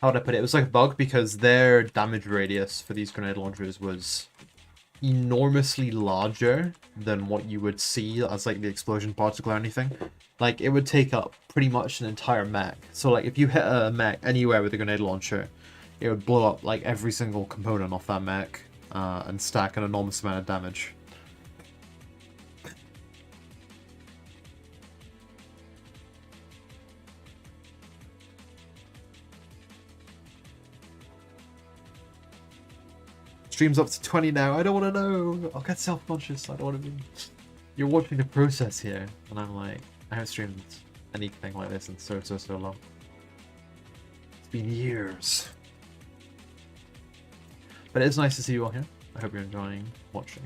How would I put it? It was like a bug because their damage radius for these grenade launchers was enormously larger than what you would see as like the explosion particle or anything. Like it would take up pretty much an entire mech. So like if you hit a mech anywhere with a grenade launcher, it would blow up like every single component off that mech and stack an enormous amount of damage. Stream's up to 20 now. I don't want to know. I'll get self-conscious. I don't want to be... You're watching the process here. And I'm like, I haven't streamed anything like this in so long. It's been years. But it's nice to see you all here. I hope you're enjoying watching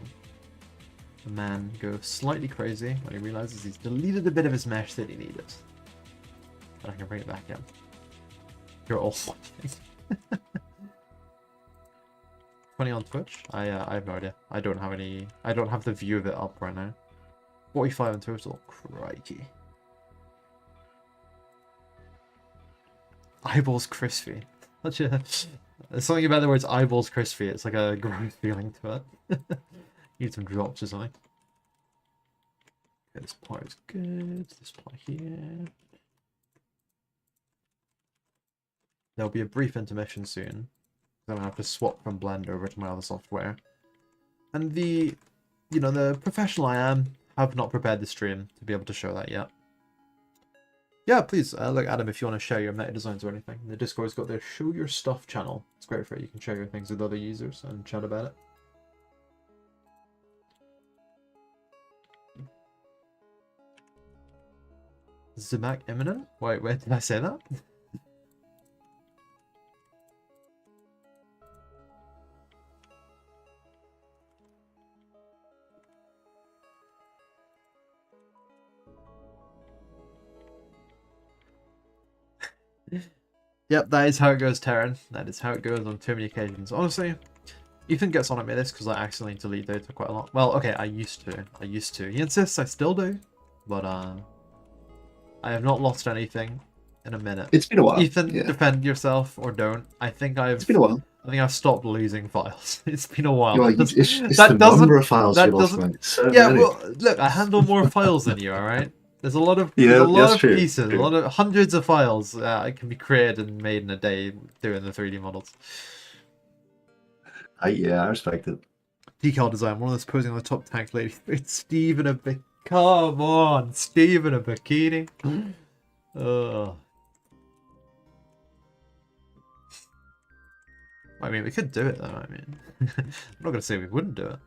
the man go slightly crazy when he realizes he's deleted a bit of his mesh that he needed. But I can bring it back in. You're all watching. 20 on Twitch? I have no idea. I don't have the view of it up right now. 45 in total. Crikey. Eyeballs crispy. There's something about the words eyeballs crispy. It's like a gross feeling to it. Need some drops or something. Okay, this part is good. This part here. There'll be a brief intermission soon. I'm gonna have to swap from Blend over to my other software. And the professional I am, have not prepared the stream to be able to show that yet. Yeah, please, look, Adam, if you want to share your meta designs or anything. The Discord's got their Show Your Stuff channel. It's great for it. You can share your things with other users and chat about it. Zimac imminent? Wait, where did I say that? Yep, that is how it goes, Terran. That is how it goes on too many occasions. Honestly, Ethan gets on at me this because I accidentally delete data quite a lot. Well, okay, I used to. He insists I still do, but I have not lost anything in a minute. It's been a while. Ethan, yeah. Defend yourself or don't. It's been a while. I think I've stopped losing files. It's been a while. It's the number of files you lost, mate. So yeah, many. well, look, I handle more files than you, alright? There's a lot of true, pieces, a lot of hundreds of files it can be created and made in a day doing the 3D models. Yeah, I respect it. Decal design, one of those posing on the top tank lady. It's Steve in a bikini. Come on, Steve in a bikini. Ugh. I mean, we could do it though. I mean, I'm not gonna say we wouldn't do it.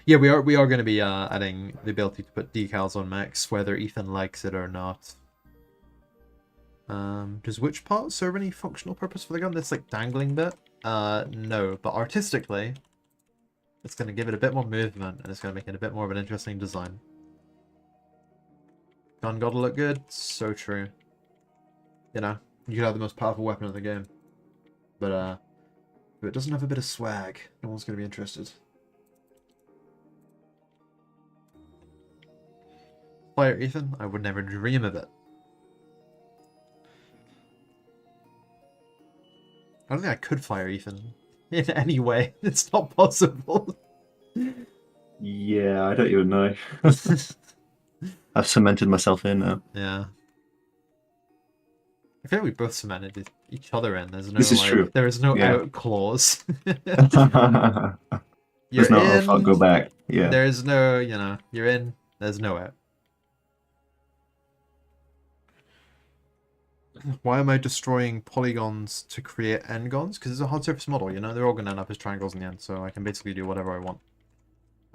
Yeah, we are going to be adding the ability to put decals on mechs, whether Ethan likes it or not. Does which part serve any functional purpose for the gun? This like dangling bit? No, but artistically, it's going to give it a bit more movement and it's going to make it a bit more of an interesting design. Gun gotta look good? So true. You know, you could have the most powerful weapon in the game. But if it doesn't have a bit of swag, no one's going to be interested. Fire Ethan? I would never dream of it. I don't think I could fire Ethan in any way. It's not possible. Yeah, I don't even know. I've cemented myself in now. Yeah. I feel like we both cemented each other in. There's no This is true. There is no Yeah. out clause. There's no, oh, fuck, go back. Yeah. There's no, you know, you're in, there's no out. Why am I destroying polygons to create n-gons? Because it's a hard surface model, you know? They're all going to end up as triangles in the end, so I can basically do whatever I want.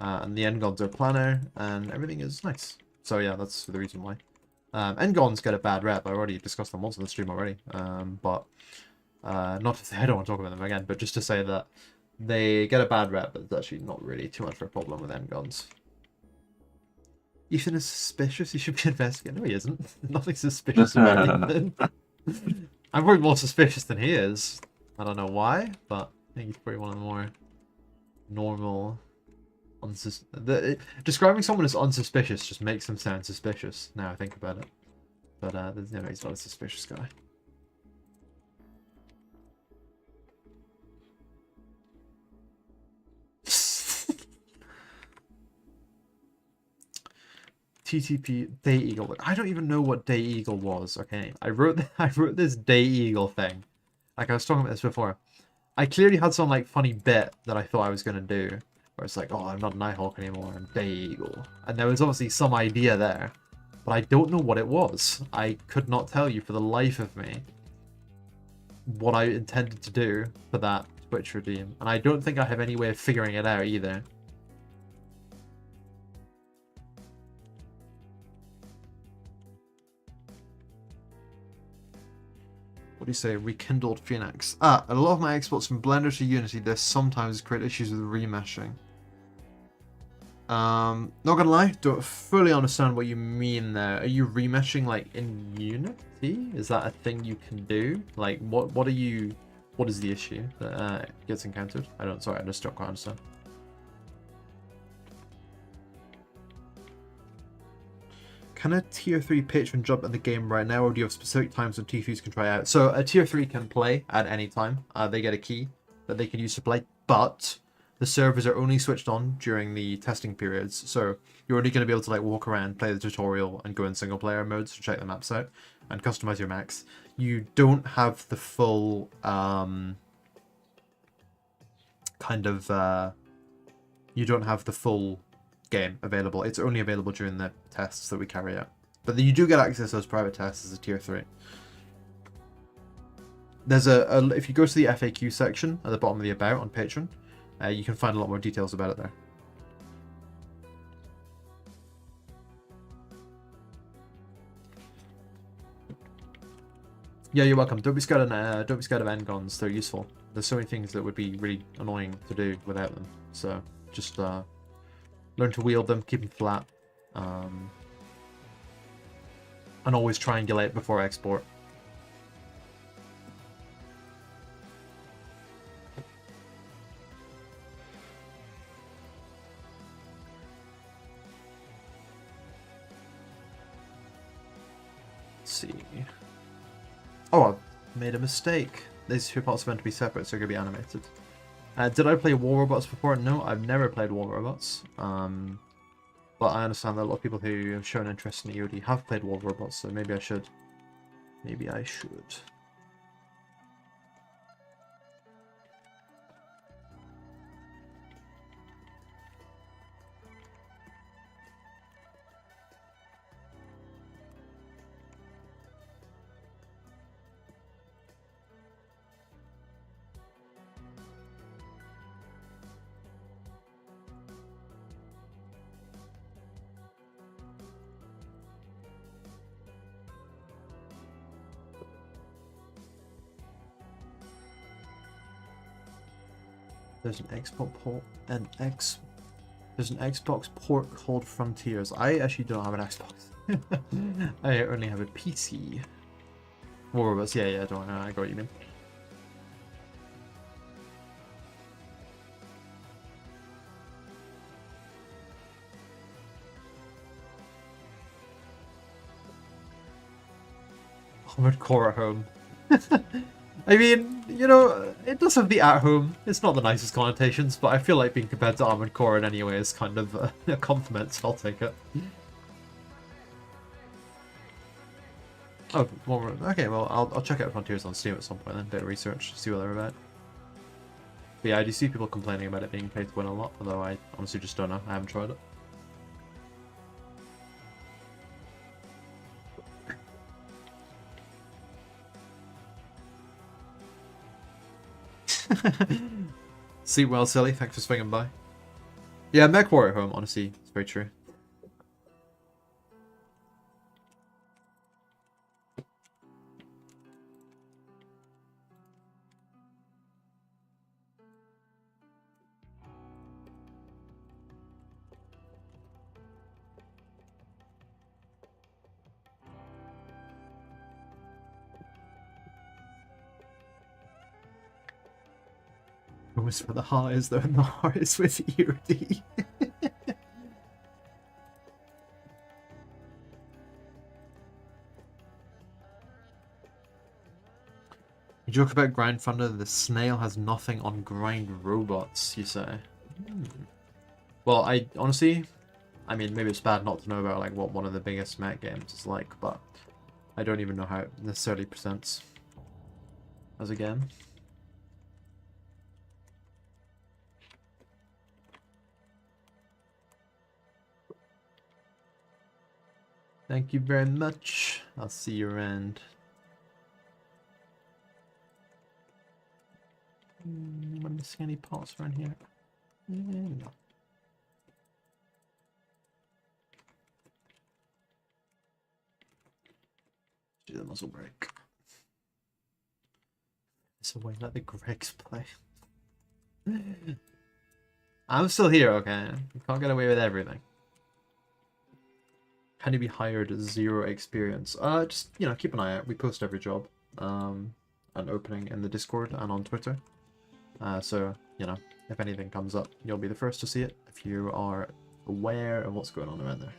And the n-gons are planar, and everything is nice. So yeah, that's the reason why. N-gons get a bad rep. I already discussed them once on the stream already. But not to say I don't want to talk about them again, but just to say that they get a bad rep, but it's actually not really too much of a problem with n-gons. Ethan is suspicious. He should be investigating. No, he isn't. Nothing suspicious about Ethan. I'm probably more suspicious than he is. I don't know why, but I think he's probably one of the more normal. Describing someone as unsuspicious just makes them sound suspicious. Now I think about it, but you know, he's not a suspicious guy. TTP Day Eagle. I don't even know what Day Eagle was. Okay, I wrote this Day Eagle thing. Like I was talking about this before. I clearly had some like funny bit that I thought I was gonna do, where it's like, oh, I'm not Nighthawk anymore. I'm Day Eagle, and there was obviously some idea there, but I don't know what it was. I could not tell you for the life of me what I intended to do for that Twitch redeem, and I don't think I have any way of figuring it out either. What do you say? Rekindled Phoenix. A lot of my exports from Blender to Unity, there's sometimes create issues with remeshing. Not gonna lie, don't fully understand what you mean there. Are you remeshing like in Unity? Is that a thing you can do? Like, what is the issue that gets encountered? I just don't quite understand. Can a tier 3 patron jump in the game right now, or do you have specific times when T3s can try out? So a tier 3 can play at any time. They get a key that they can use to play, but the servers are only switched on during the testing periods. So you're only going to be able to like walk around, play the tutorial, and go in single player modes to check the maps out and customize your mechs. You don't have the full you don't have the full game available. It's only available during the tests that we carry out, but you do get access to those private tests as a tier 3. There's if you go to the FAQ section at the bottom of the about on Patreon, you can find a lot more details about it there. Yeah, you're welcome. Don't be scared of n-gons. They're useful. There's so many things that would be really annoying to do without them. So just learn to wield them, keep them flat, and always triangulate before export. Let's see. Oh, I've made a mistake. These two parts are meant to be separate, so they're going to be animated. Did I play War Robots before? No, I've never played War Robots. But I understand that a lot of people who have shown interest in EOD have played War Robots, so maybe I should, Maybe I should. There's an Xbox port There's an Xbox port called Frontiers. I actually don't have an Xbox. I only have a PC. More of us, yeah, don't know. I got what you mean. Armored Core at home. I mean, you know, it does have the at home. It's not the nicest connotations, but I feel like being compared to Armored Core in any way is kind of a compliment, so I'll take it. Oh, well, okay, well, I'll check out Frontiers on Steam at some point then, bit of research, see what they're about. But yeah, I do see people complaining about it being pay to win a lot, although I honestly just don't know, I haven't tried it. See, well, silly, thanks for swinging by. Yeah, Mech Warrior Home, honestly, it's very true. Almost for the heart is though, and the heart is with EOD. You joke about Grind Thunder, the snail has nothing on Grind Robots, you say? Well, I honestly, I mean, maybe it's bad not to know about like what one of the biggest mech games is like, but I don't even know how it necessarily presents as a game. Thank you very much. I'll see you around. Am I missing any parts around here? No. Do the muzzle break. It's a way let the Gregs play. I'm still here, okay? You can't get away with everything. Can you be hired at 0 experience? Just, you know, keep an eye out. We post every job. An opening in the Discord and on Twitter. So, you know, if anything comes up, you'll be the first to see it if you are aware of what's going on around there.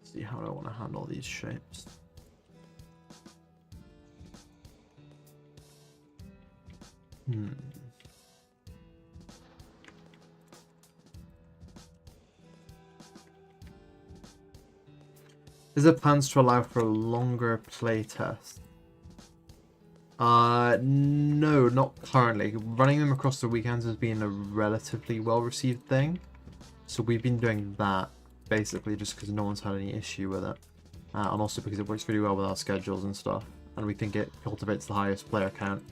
See how I want to handle these shapes. Is there plans to allow for a longer playtest? No, not currently. Running them across the weekends has been a relatively well-received thing. So we've been doing that, basically, just because no one's had any issue with it. And also because it works really well with our schedules and stuff. And we think it cultivates the highest player count.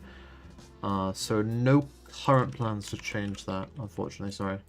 So no current plans to change that, unfortunately, sorry.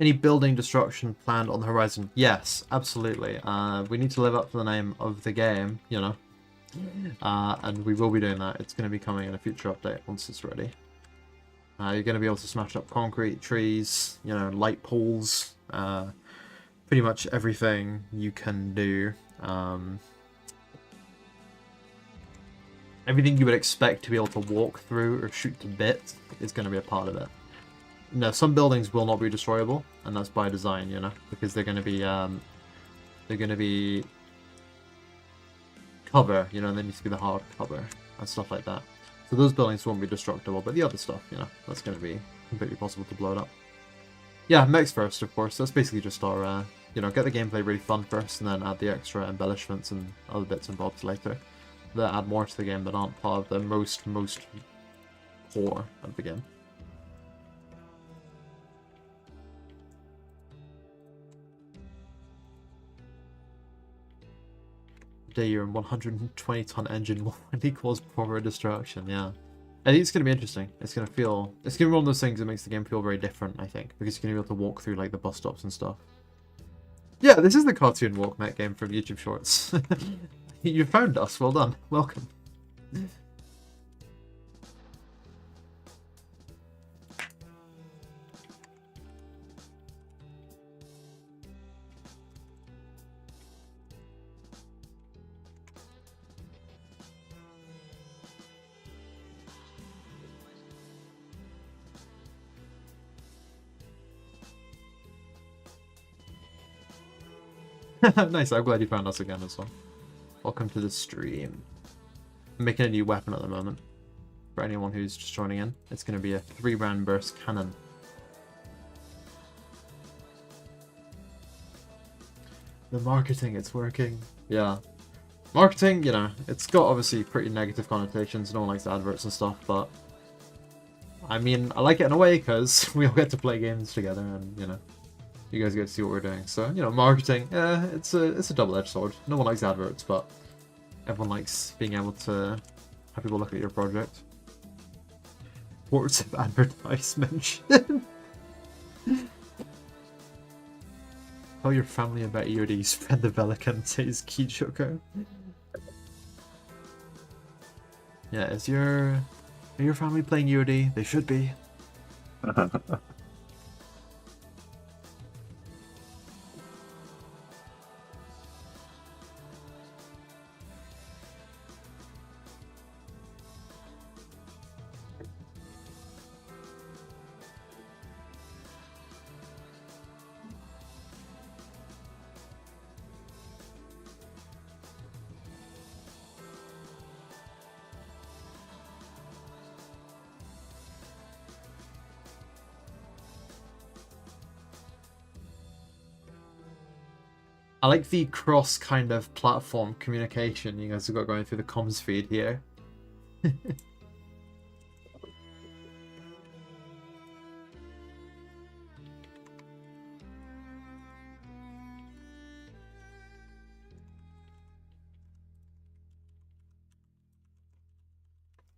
Any building destruction planned on the horizon? Yes, absolutely. We need to live up to the name of the game, you know. And we will be doing that. It's going to be coming in a future update once it's ready. You're going to be able to smash up concrete, trees, you know, light poles, pretty much everything you can do. Everything you would expect to be able to walk through or shoot to bits is going to be a part of it. No, some buildings will not be destroyable, and that's by design, you know, because they're going to be cover, you know, and there needs to be the hard cover and stuff like that. So those buildings won't be destructible, but the other stuff, you know, that's going to be completely possible to blow it up. Yeah, mechs first, of course. That's basically just our, you know, get the gameplay really fun first, and then add the extra embellishments and other bits and bobs later that add more to the game that aren't part of the most core of the game. Day you're in 120-ton engine will really cause proper destruction, yeah. I think it's going to be interesting. It's going to be one of those things that makes the game feel very different, I think, because you're going to be able to walk through, like, the bus stops and stuff. Yeah, this is the cartoon walk mech game from YouTube Shorts. You found us, well done. Welcome. Nice, I'm glad you found us again as well. Welcome to the stream. I'm making a new weapon at the moment. For anyone who's just joining in, it's going to be a 3-round burst cannon. The marketing, it's working. Yeah. Marketing, you know, it's got obviously pretty negative connotations. No one likes adverts and stuff, but I mean, I like it in a way because we all get to play games together and, you know, you guys get to see what we're doing. So, you know, marketing, it's a double-edged sword. No one likes adverts, but everyone likes being able to have people look at your project. Words of advertisement. Tell your family about EOD, spread the Velican, says Kichoko. Yeah, are your family playing EOD? They should be. I like the cross kind of platform communication you guys have got going through the comms feed here.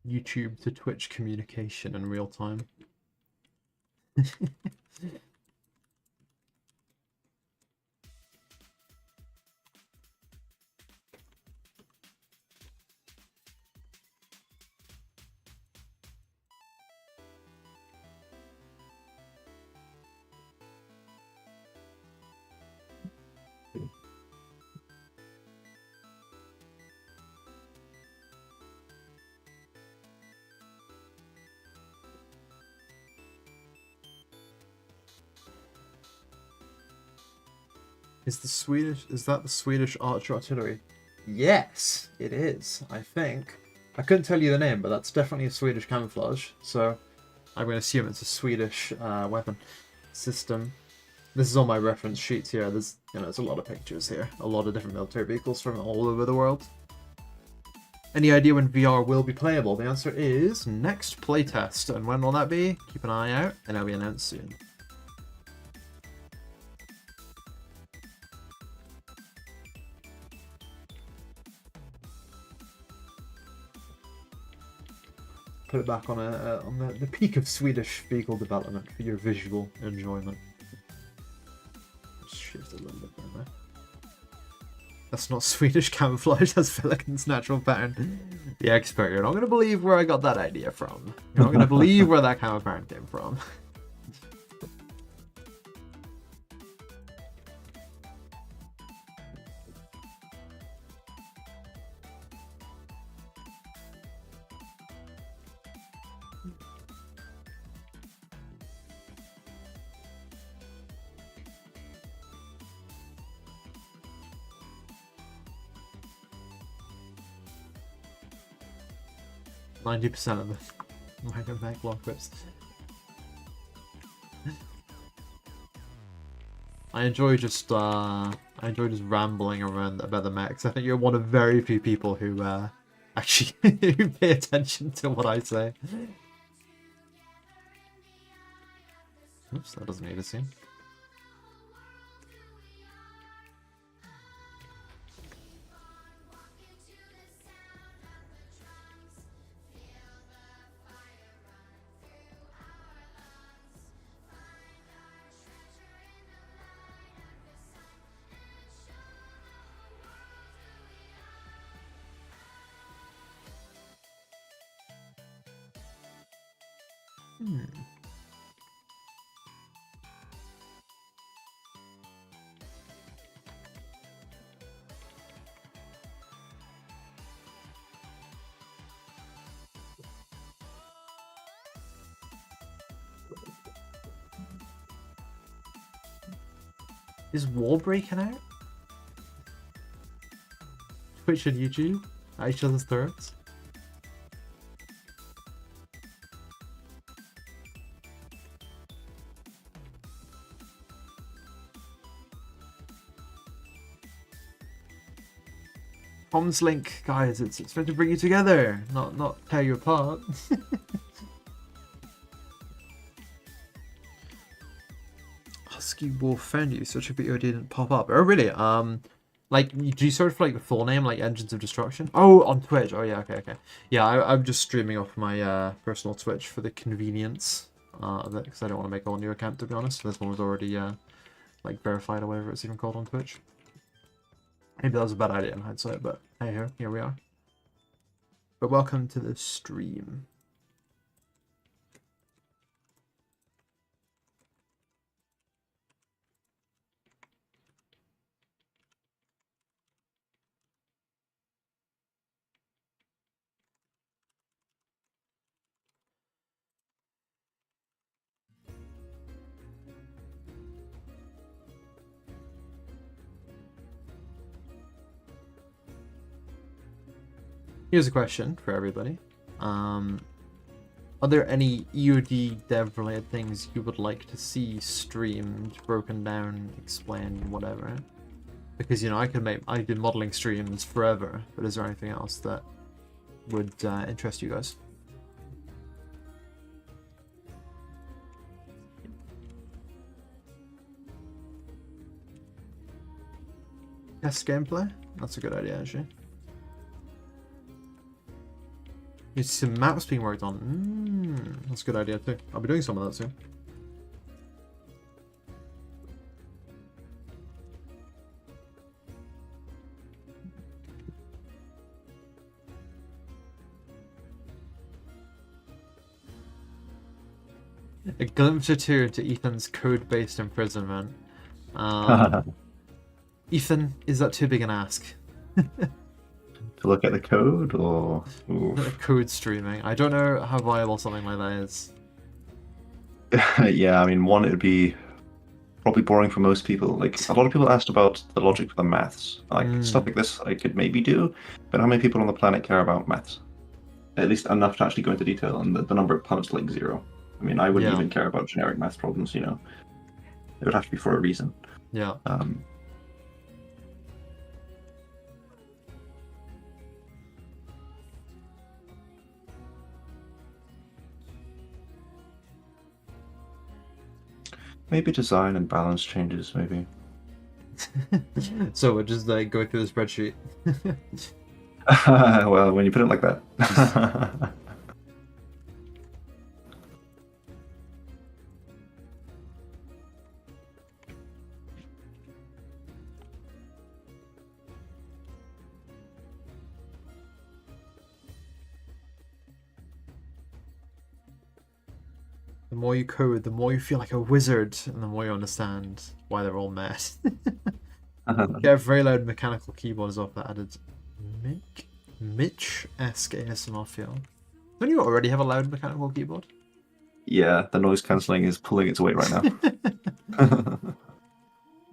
YouTube to Twitch communication in real time. Is that the Swedish archer artillery? Yes, it is, I think. I couldn't tell you the name, but that's definitely a Swedish camouflage, so I'm going to assume it's a Swedish weapon system. This is all my reference sheets here. There's a lot of pictures here, a lot of different military vehicles from all over the world. Any idea when VR will be playable? The answer is next playtest, and when will that be? Keep an eye out, and it'll be announced soon. Put it back on the peak of Swedish vehicle development for your visual enjoyment. a little bit better. That's not Swedish camouflage, that's Pelican's natural pattern. The expert, you're not going to believe where I got that idea from. You're not going to believe where that camo pattern came from. 90% of the Mega Mech log whips. I enjoy just rambling around about the mechs. I think you're one of very few people who actually who pay attention to what I say. Oops, that doesn't need a scene. Is war breaking out? Twitch and YouTube at each other's throats? Comms link, guys, it's meant to bring you together, not tear you apart. Husky Wolf found you, such a video didn't pop up. Oh really? Like, do you search for like the full name, like Engines of Destruction? Oh, on Twitch. Oh yeah, okay. Yeah, I'm just streaming off my personal Twitch for the convenience of it, because I don't want to make a whole new account, to be honest. This one was already like verified or whatever it's even called on Twitch. Maybe that was a bad idea in hindsight, but hey, here we are. But welcome to the stream. Here's a question for everybody. Are there any EOD dev related things you would like to see streamed, broken down, explained, whatever? Because, you know, I've been modeling streams forever, but is there anything else that would interest you guys? Test gameplay? That's a good idea, actually. You see some maps being worked on. That's a good idea too. I'll be doing some of that soon. A glimpse or two into Ethan's code-based imprisonment. Ethan, is that too big an ask? To look at the code, or code streaming? I don't know how viable something like that is. Yeah, I mean, one, it would be probably boring for most people. Like, a lot of people asked about the logic for the maths. Like, stuff like this I could maybe do, but how many people on the planet care about maths? At least enough to actually go into detail, and the number plummets to like 0. I mean, I wouldn't even care about generic math problems, you know. It would have to be for a reason. Yeah. Maybe design and balance changes, maybe. So we're just like go through the spreadsheet. Well, when you put it like that. The more you code, the more you feel like a wizard, and the more you understand why they're all mad. Get a very loud mechanical keyboard as well that added Mitch-esque ASMR feel. Don't you already have a loud mechanical keyboard? Yeah, the noise cancelling is pulling its weight right now.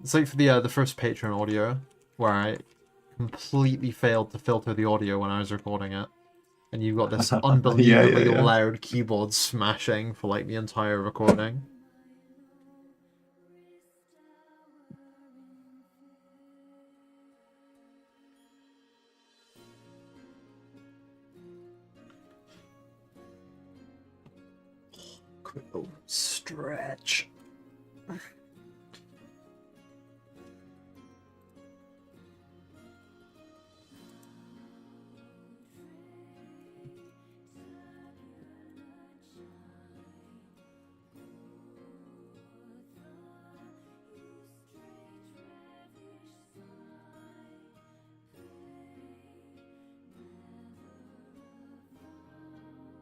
It's like for the first Patreon audio, where I completely failed to filter the audio when I was recording it. And you've got this unbelievably yeah. loud keyboard smashing for like the entire recording. Quick little stretch.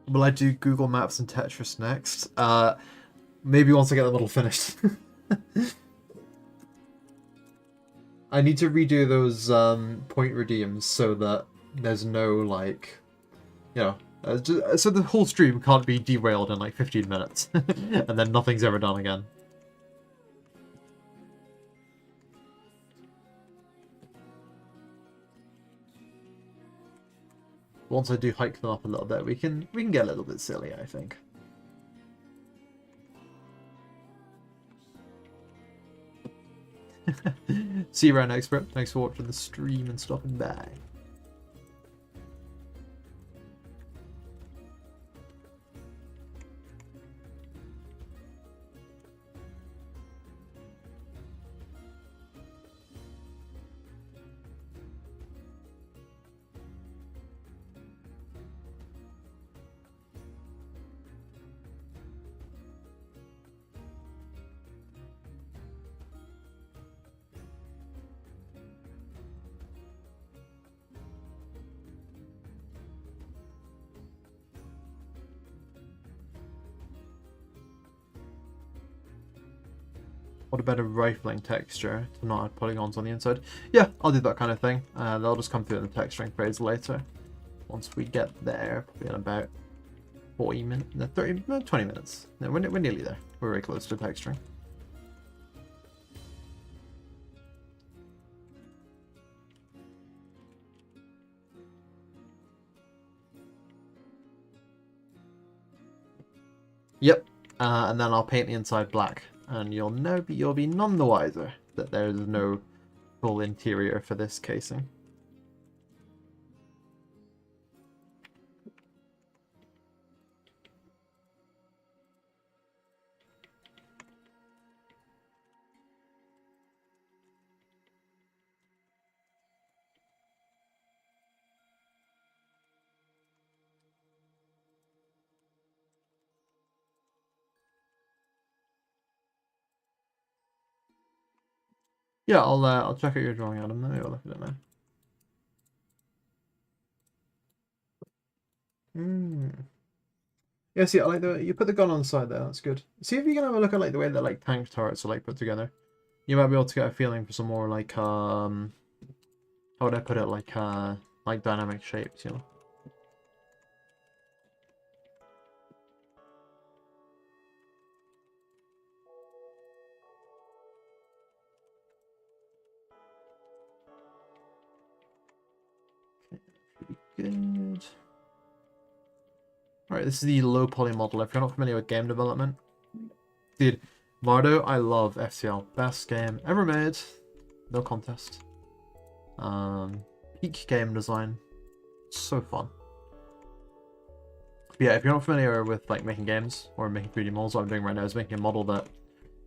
Will I do Google Maps and Tetris next? Maybe once I get the model finished. I need to redo those point redeems so that there's no like, so the whole stream can't be derailed in like 15 minutes, and then nothing's ever done again. Once I do hike them up a little bit, we can get a little bit silly, I think. See you around, Expert. Thanks for watching the stream and stopping by. What about a rifling texture to not add polygons on the inside? Yeah, I'll do that kind of thing. They'll just come through in the texturing phase later. Once we get there, probably in about 40 minutes, no, 30, no, 20 minutes. No, we're nearly there. We're very close to texturing. Yep, and then I'll paint the inside black. And you'll be none the wiser that there is no full interior for this casing. Yeah, I'll check out your drawing, Adam. Maybe I'll look at it now. Yeah, see, I like the you put the gun on the side there. That's good. See if you can have a look at like the way that like tank turrets are like put together. You might be able to get a feeling for some more like how would I put it, like dynamic shapes, you know. Good. Alright, this is the low poly model. If you're not familiar with game development, dude, Mardo, I love FCL. Best game ever made. No contest. Peak game design. So fun. But yeah, if you're not familiar with like making games or making 3D models, what I'm doing right now is making a model that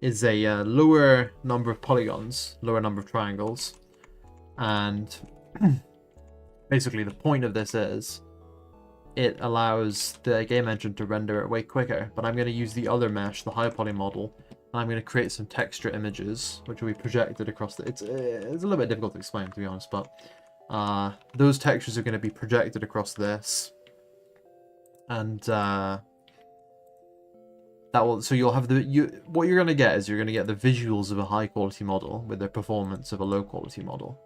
is a lower number of polygons, lower number of triangles, and basically the point of this is it allows the game engine to render it way quicker, but I'm going to use the other mesh, the high poly model, and I'm going to create some texture images which will be projected across the... It's a little bit difficult to explain, to be honest, but those textures are going to be projected across this, and that So you'll have what you're going to get is you're going to get the visuals of a high quality model with the performance of a low quality model.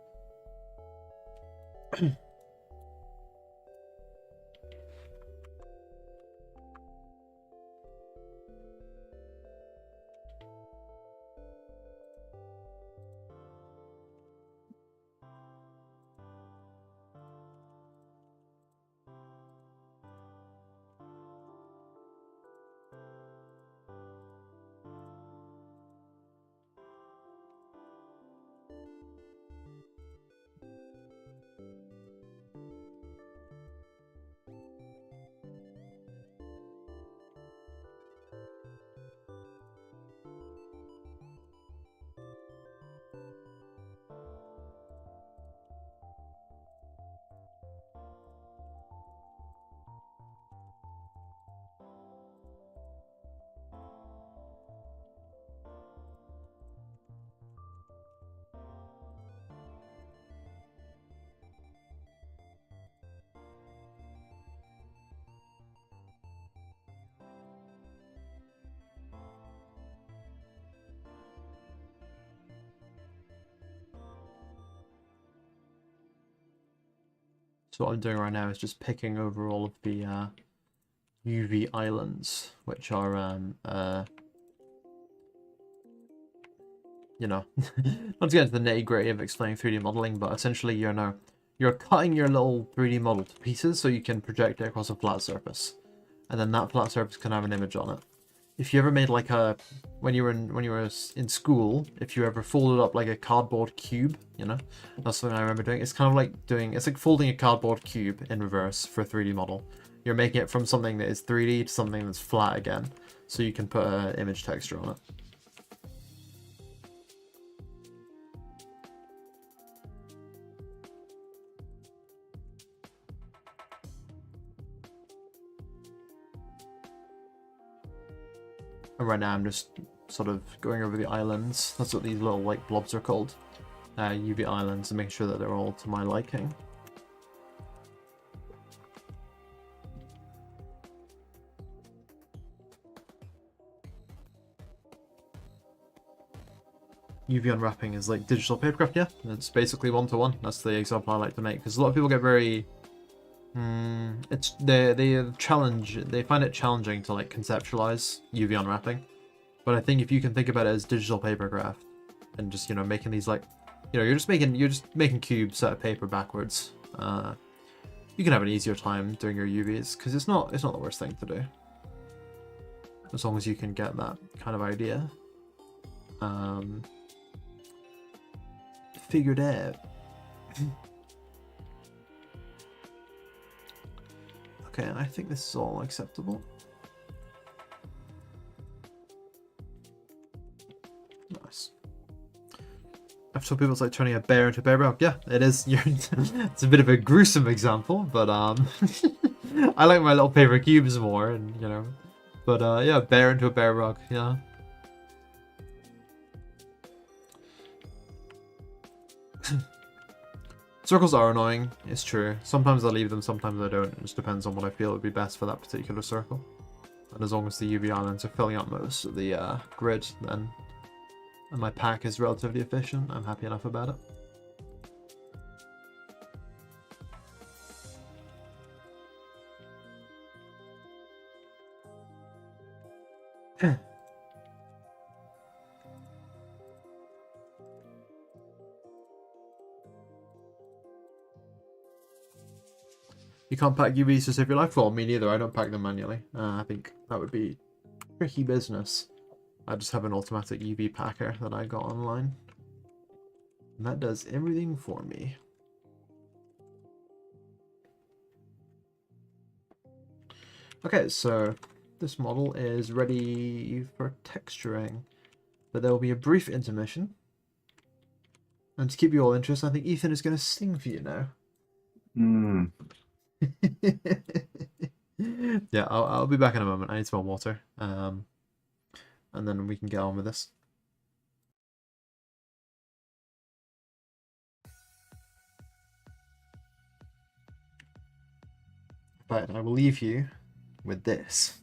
So what I'm doing right now is just picking over all of the UV islands, which are you know, not to get into the nitty-gritty of explaining 3D modeling, but essentially you're cutting your little 3D model to pieces so you can project it across a flat surface, and then that flat surface can have an image on it. If you ever made like when you were in school, if you ever folded up like a cardboard cube, you know, that's something I remember doing. It's kind of like it's like folding a cardboard cube in reverse for a 3D model. You're making it from something that is 3D to something that's flat again, so you can put an image texture on it. And right now I'm just sort of going over the islands. That's what these little like blobs are called. UV islands, and making sure that they're all to my liking. UV unwrapping is like digital papercraft, yeah. It's basically one-to-one. That's the example I like to make, because a lot of people get very they find it challenging to like conceptualize UV unwrapping. But I think if you can think about it as digital papercraft and just, you know, making these like, you know, you're just making cubes out of paper backwards. You can have an easier time doing your UVs, because it's not the worst thing to do. As long as you can get that kind of idea figured out. Okay, I think this is all acceptable. Nice. I've told people it's like turning a bear into a bear brook. Yeah, it is. It's a bit of a gruesome example, but I like my little paper cubes more, and you know. But yeah, bear into a bear brook. Yeah. Circles are annoying, it's true. Sometimes I leave them, sometimes I don't. It just depends on what I feel would be best for that particular circle. And as long as the UV islands are filling up most of the grid, then and my pack is relatively efficient, I'm happy enough about it. You can't pack UVs to save your life? Well, me neither. I don't pack them manually. I think that would be tricky business. I just have an automatic UV packer that I got online. And that does everything for me. Okay, so this model is ready for texturing. But there will be a brief intermission. And to keep you all interested, I think Ethan is going to sing for you now. Yeah, I'll be back in a moment. I need some more water. And then we can get on with this. But I will leave you with this.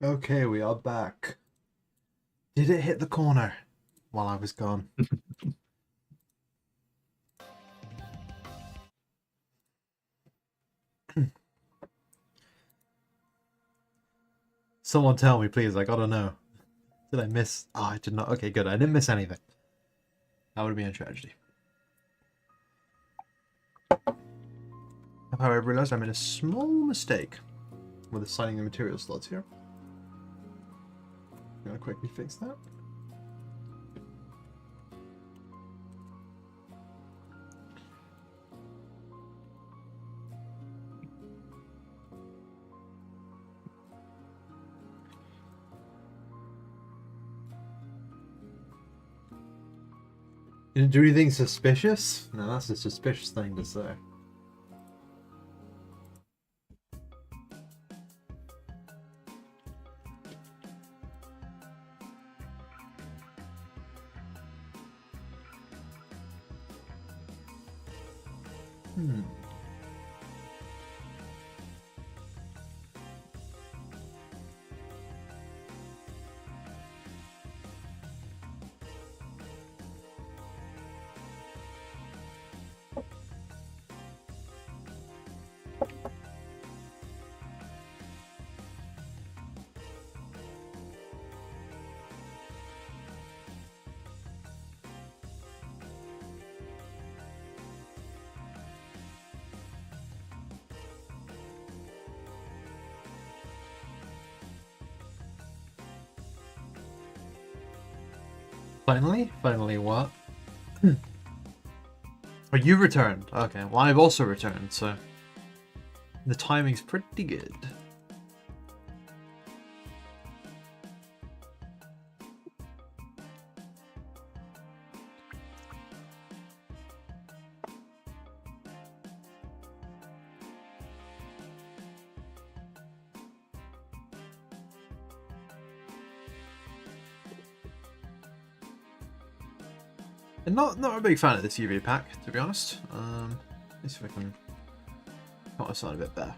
Okay, we are back. Did it hit the corner while I was gone? Someone tell me, please. I gotta know. Did I miss? Oh, I did not. Okay, good. I didn't miss anything. That would be a tragedy. Have I realized I made a small mistake with assigning the material slots here? I'm gonna quickly fix that. You didn't do anything suspicious? No, that's a suspicious thing to say. Finally? Finally what? Oh, you returned. Okay, well I've also returned, so the timing's pretty good. And not a big fan of this UV pack, to be honest. Let's see if I can cut this on a bit better.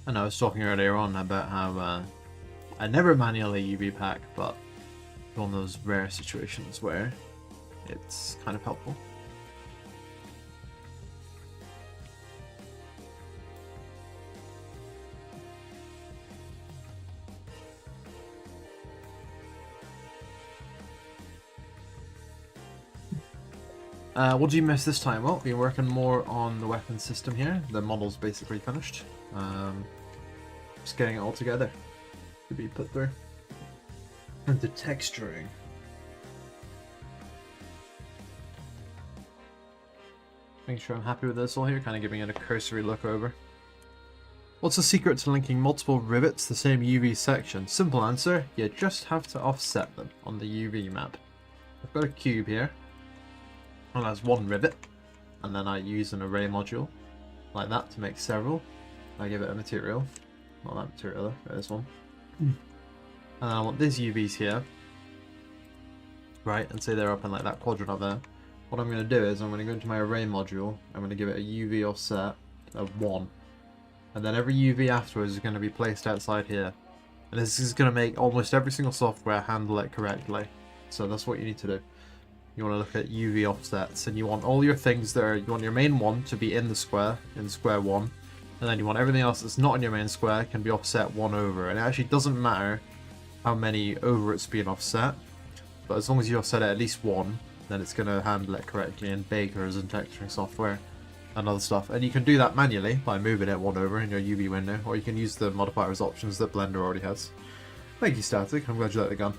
And I was talking earlier on about how I never manually UV pack, but one of those rare situations where it's kind of helpful. What do you miss this time? Well, we're working more on the weapon system here. The model's basically finished. Just getting it all together to be put through. And the texturing. Making sure I'm happy with this all here, kind of giving it a cursory look over. What's the secret to linking multiple rivets to the same UV section? Simple answer, you just have to offset them on the UV map. I've got a cube here. And that's one rivet, and then I use an array module like that to make several. I give it a material, not that material though, this one. And then I want these UVs here, right, and say they're up in like that quadrant up there. What I'm going to do is I'm going to go into my array module, I'm going to give it a UV offset of 1, and then every UV afterwards is going to be placed outside here. And this is going to make almost every single software handle it correctly. So that's what you need to do. You want to look at UV offsets, and you want all your things that are, you want your main one to be in square 1, and then you want everything else that's not in your main square can be offset 1 over. And it actually doesn't matter how many over it's being offset. but as long as you'll set it at least 1, then it's going to handle it correctly in bakers and texturing software and other stuff. And you can do that manually by moving it 1 over in your UV window, or you can use the modifiers options that Blender already has. Thank you, Static. I'm glad you like the gun.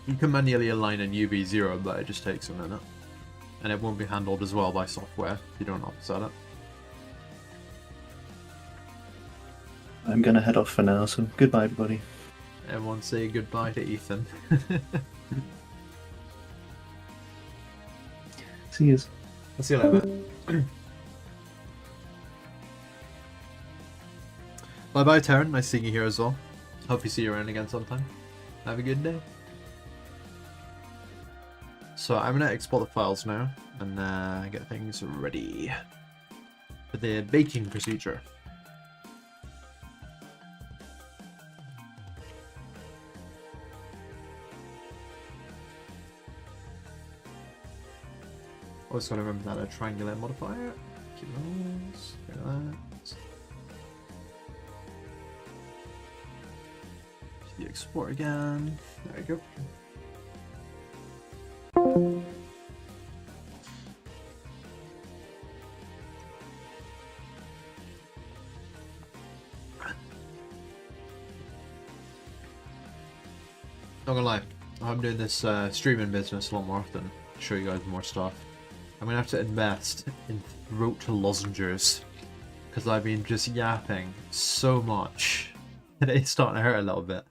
You can manually align in UV 0, but it just takes a minute. And it won't be handled as well by software if you don't offset it. I'm gonna head off for now, so goodbye, everybody. Everyone say goodbye to Ethan. See yous. I'll see you later. Bye bye, Taryn. Nice seeing you here as well. Hope you see you around again sometime. Have a good day. So I'm gonna export the files now and get things ready for the baking procedure. Always gotta remember that a triangulate modifier. Keep those. Look at that. The export again. There we go. Not gonna lie, I'm doing this streaming business a lot more often. Show you guys more stuff. I'm gonna have to invest in throat lozenges because I've been just yapping so much that it's starting to hurt a little bit.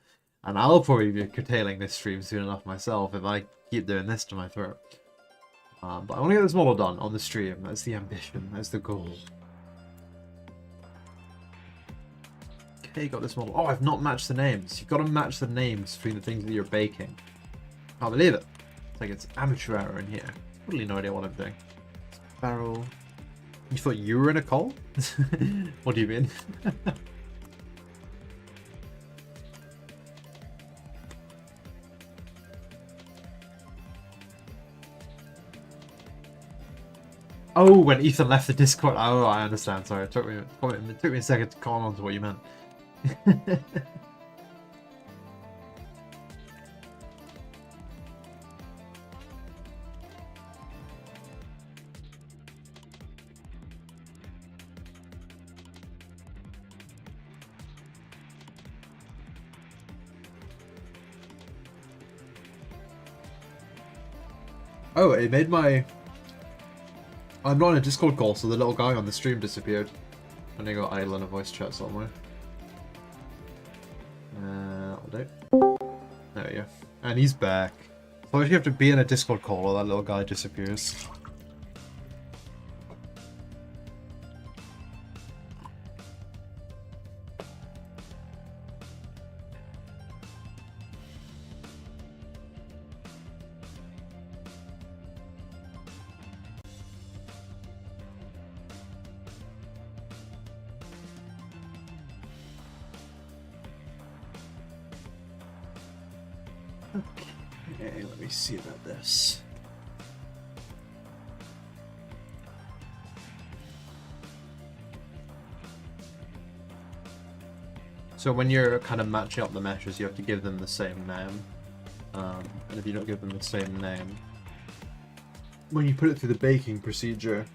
And I'll probably be curtailing this stream soon enough myself if I keep doing this to my throat. But I want to get this model done on the stream. That's the ambition. That's the goal. Okay, got this model. Oh, I've not matched the names. You've got to match the names between the things that you're baking. Can't believe it. It's like it's amateur hour in here. Totally no idea what I'm doing. Barrel. You thought you were in a call? What do you mean? Oh, when Ethan left the Discord. Oh, I understand. Sorry, it took me a second to call on to what you meant. Oh, it made my... I'm not in a Discord call, so the little guy on the stream disappeared. And I got idle in a voice chat somewhere. That'll do. There we go. And he's back. So if you have to be in a Discord call or that little guy disappears. Okay, let me see about this. So when you're kind of matching up the meshes, you have to give them the same name. And if you don't give them the same name, when you put it through the baking procedure,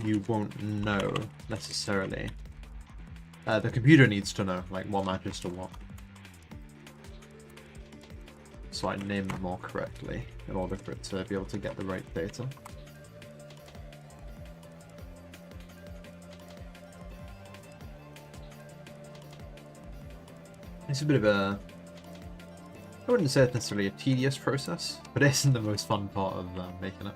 you won't know necessarily. The computer needs to know, like, what matches to what. So I name them all correctly in order for it to be able to get the right data. It's a bit of a... I wouldn't say it's necessarily a tedious process, but it isn't the most fun part of making it.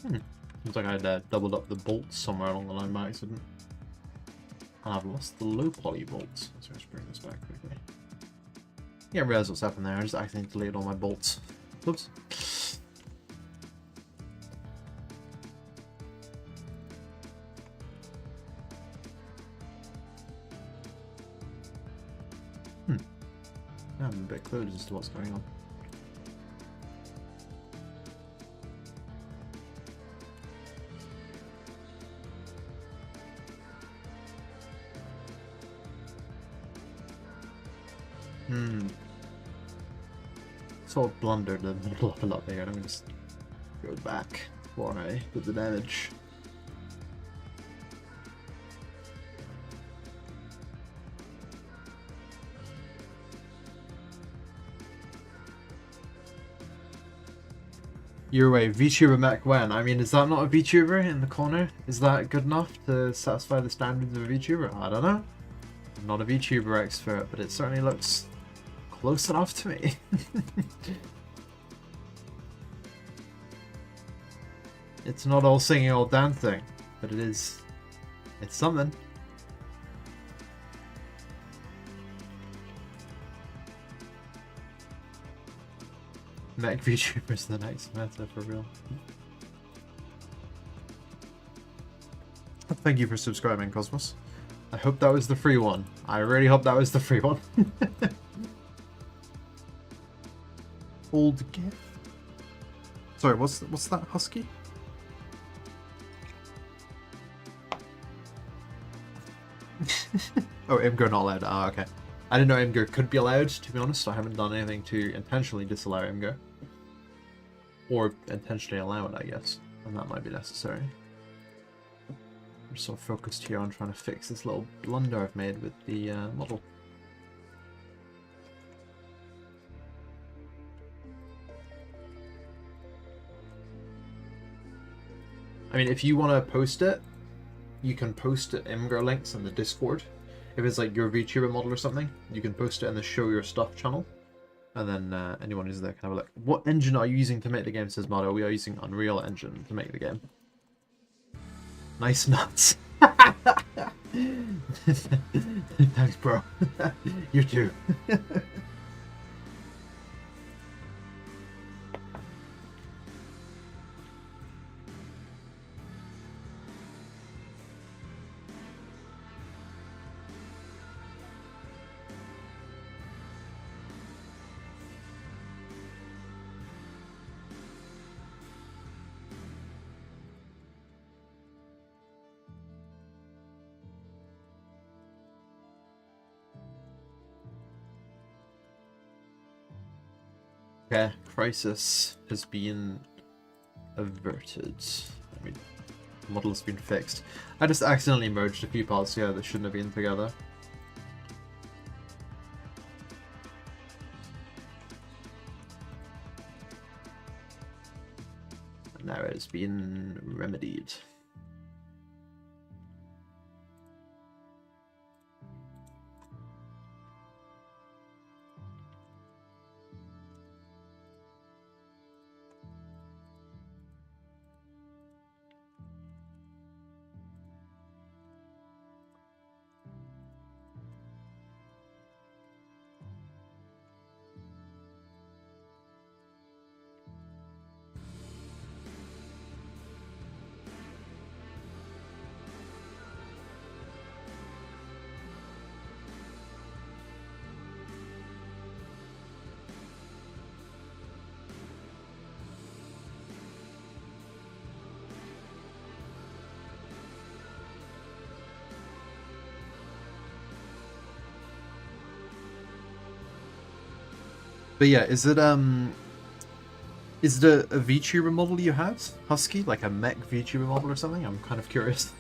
Seems like I'd doubled up the bolts somewhere along the line by accident. And I've lost the low poly bolts. So let's bring this back quickly. Yeah, I realised what's happened there. I just accidentally deleted all my bolts. Oops. I'm a bit clueless as to what's going on. Sort of blundered the middle up a lot there. I'm going to just go back before I did the damage. You're away, VTuber Mech when? I mean, is that not a VTuber in the corner? Is that good enough to satisfy the standards of a VTuber? I don't know. I'm not a VTuber expert, but it certainly looks close enough to me. It's not all singing, all dancing, but it's something. Mech VTuber's the next meta for real. Thank you for subscribing, Cosmos. I hope that was the free one. I really hope that was the free one. Old gift. Sorry, what's that, Husky? Oh, Imgur not allowed. Ah, okay. I didn't know Imgur could be allowed, to be honest. I haven't done anything to intentionally disallow Imgur. Or intentionally allow it, I guess. And that might be necessary. I'm so focused here on trying to fix this little blunder I've made with the model. I mean, if you want to post it, you can post it Imgur links in the Discord. If it's like your VTuber model or something, you can post it in the Show Your Stuff channel. And then anyone who's there can have a look. What engine are you using to make the game, says Mario? We are using Unreal Engine to make the game. Nice nuts. Thanks, bro. You too. Okay, crisis has been averted. I mean, the model has been fixed. I just accidentally merged a few parts here that shouldn't have been together. And now it's been remedied. But yeah, is it a VTuber model you have, Husky? Like a Mech VTuber model or something? I'm kind of curious.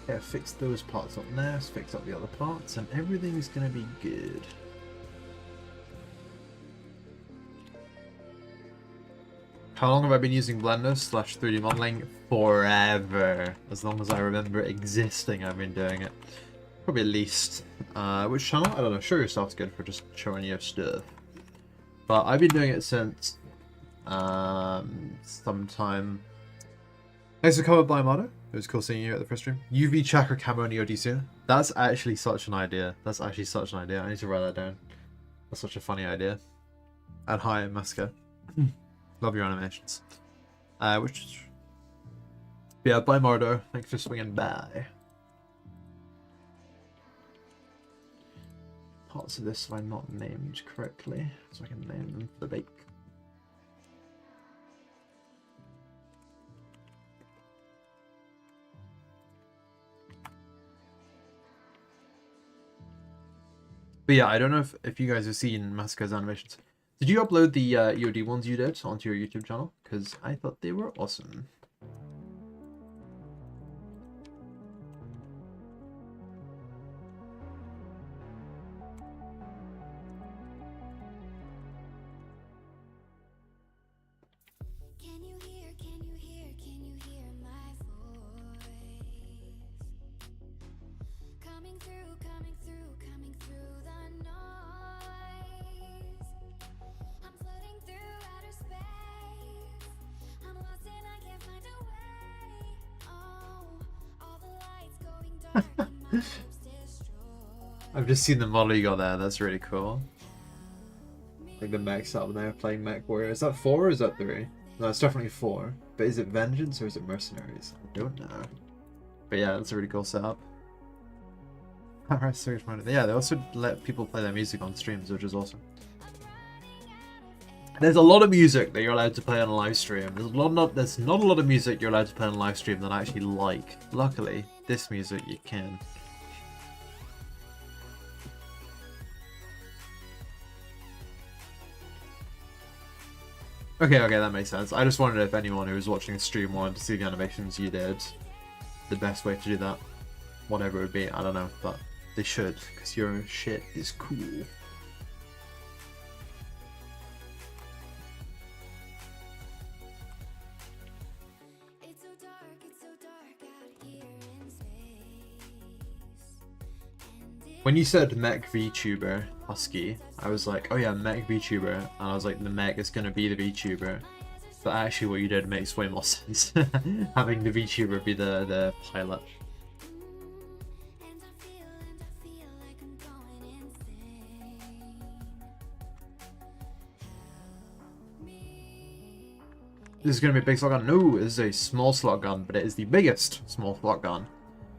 Yeah, fix those parts up now, fix up the other parts, and everything's gonna be good. How long have I been using Blender / 3D modeling? Forever. As long as I remember existing, I've been doing it. Probably at least. Which channel? I don't know. Show Yourself's good for just showing your stuff. But I've been doing it since sometime. Thanks for coming by, Mado. It was cool seeing you at the first stream. UV Chakra Camo Neo DC. That's actually such an idea. That's actually such an idea. I need to write that down. That's such a funny idea. And hi, Maska. Love your animations. Yeah, bye Mardo. Thanks for swinging by. Parts of this have I not named correctly, so I can name them for the bake. But yeah, I don't know if you guys have seen Maska's animations. Did you upload the EOD ones you did onto your YouTube channel? Because I thought they were awesome. I've just seen the model you got there, that's really cool. I think the Mech's up there playing Mech Warrior. Is that 4 or is that 3? No, it's definitely 4. But is it Vengeance or is it Mercenaries? I don't know. But yeah, that's a really cool setup. Yeah, they also let people play their music on streams, which is awesome. There's a lot of music that you're allowed to play on a live stream. There's not a lot of music you're allowed to play on a live stream that I actually like. Luckily, this music you can. Okay, that makes sense. I just wondered if anyone who was watching the stream wanted to see the animations you did. The best way to do that. Whatever it would be, I don't know, but they should, because your shit is cool. When you said Mech VTuber Husky, I was like, oh yeah, Mech VTuber, and I was like, the Mech is gonna be the VTuber. But actually, what you did makes way more sense. Having the VTuber be the pilot. This is gonna be a big slot gun. No, this is a small slot gun, but it is the biggest small slot gun.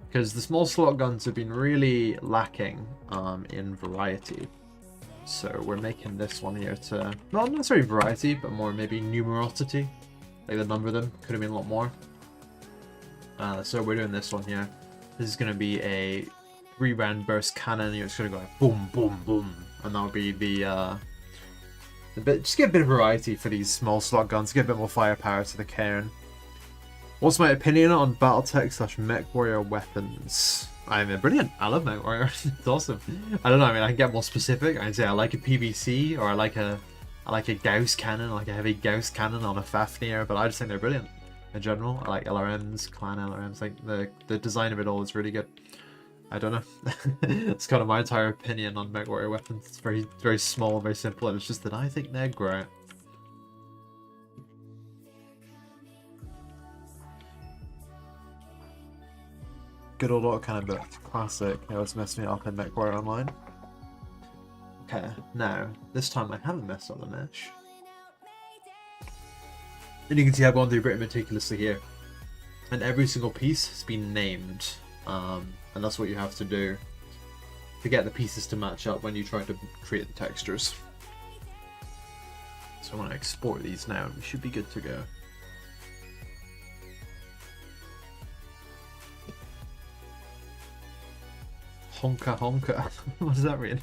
Because the small slot guns have been really lacking in variety. So we're making this one here to, not necessarily variety, but more maybe numerosity. Like the number of them could have been a lot more. So we're doing this one here. This is going to be a 3-round burst cannon. It's going to go like boom, boom, boom. And that'll be the just get a bit of variety for these small slot guns. Get a bit more firepower to the cairn. What's my opinion on Battletech / Mech Warrior weapons? I mean, brilliant. I love Mech Warrior. It's awesome. I don't know. I mean, I can get more specific. I can say I like a PVC, or I like a Gauss cannon, like a heavy Gauss cannon on a Fafnir. But I just think they're brilliant in general. I like LRMs, clan LRMs. Like the design of it all is really good. I don't know. It's kind of my entire opinion on Mech Warrior weapons. It's very, very small, very simple, and it's just that I think they're great. Good old auto cannon book, classic. It always messed me up in Mech Warrior Online. Okay, now this time I haven't messed up the mesh. And you can see I've gone through pretty meticulously here, and every single piece has been named, and that's what you have to do to get the pieces to match up when you try to create the textures. So I'm going to export these now, and we should be good to go. Honka honka. What does that mean?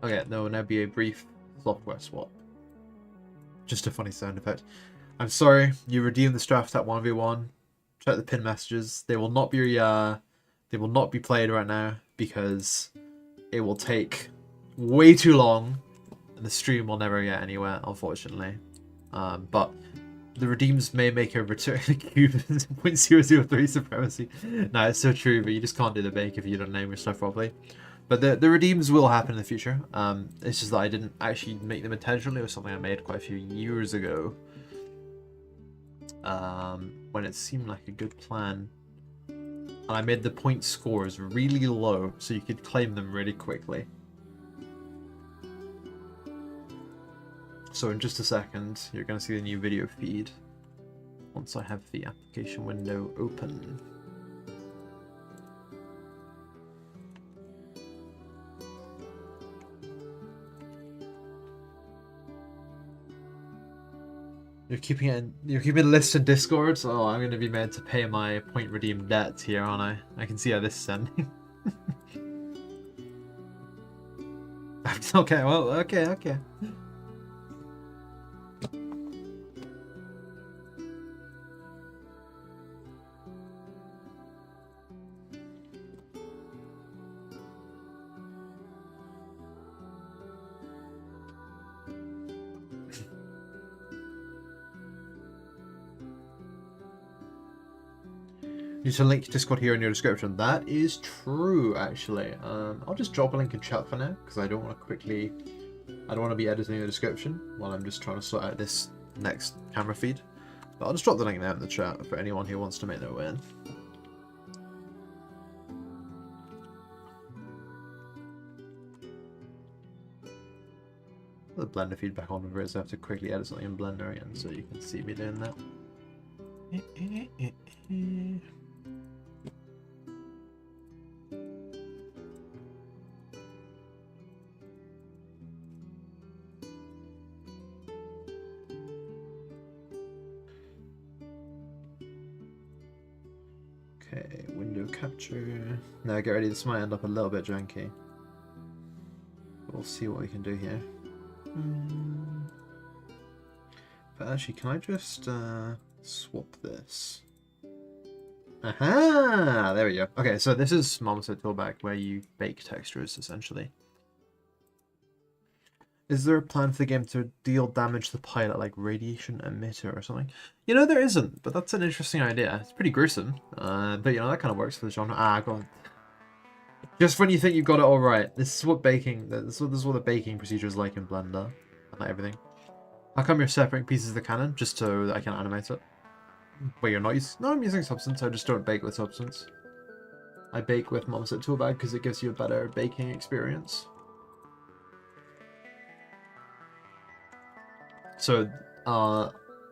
Okay, there will now be a brief software swap. just a funny sound effect. I'm sorry, you redeemed the draft at 1v1. Check the pin messages. They will not be played right now because it will take way too long and the stream will never get anywhere, unfortunately. But the redeems may make a return to Cubans 0.003 supremacy. No, it's so true, but you just can't do the bake if you don't name your stuff properly. But the redeems will happen in the future. It's just that I didn't actually make them intentionally. It was something I made quite a few years ago. When it seemed like a good plan. And I made the point scores really low so you could claim them really quickly. So in just a second, you're going to see the new video feed once I have the application window open. You're keeping a list in Discord? Oh, I'm going to be made to pay my point redeem debt here, aren't I? I can see how this is ending. Okay, well, okay. You should link Discord here in your description. That is true, actually. I'll just drop a link in chat for now, because I don't want to be editing the description while I'm just trying to sort out this next camera feed. But I'll just drop the link there in the chat for anyone who wants to make their way in. Put the Blender feedback on over it, so I have to quickly edit something in Blender again, so you can see me doing that. Okay, window capture. Now get ready, this might end up a little bit janky. We'll see what we can do here. But actually, can I just swap this? Aha! There we go. Okay, so this is Marmoset Toolbag, where you bake textures, essentially. Is there a plan for the game to deal damage to the pilot, like radiation emitter or something? You know, there isn't, but that's an interesting idea. It's pretty gruesome, but you know, that kind of works for the genre. Ah, God. Just when you think you've got it all right, this is what the baking procedure is like in Blender, and like everything. How come you're separating pieces of the cannon just so that I can animate it? Wait, you're not using... No, I'm using substance. I just don't bake with substance. I bake with Marmoset Toolbag because it gives you a better baking experience. So, I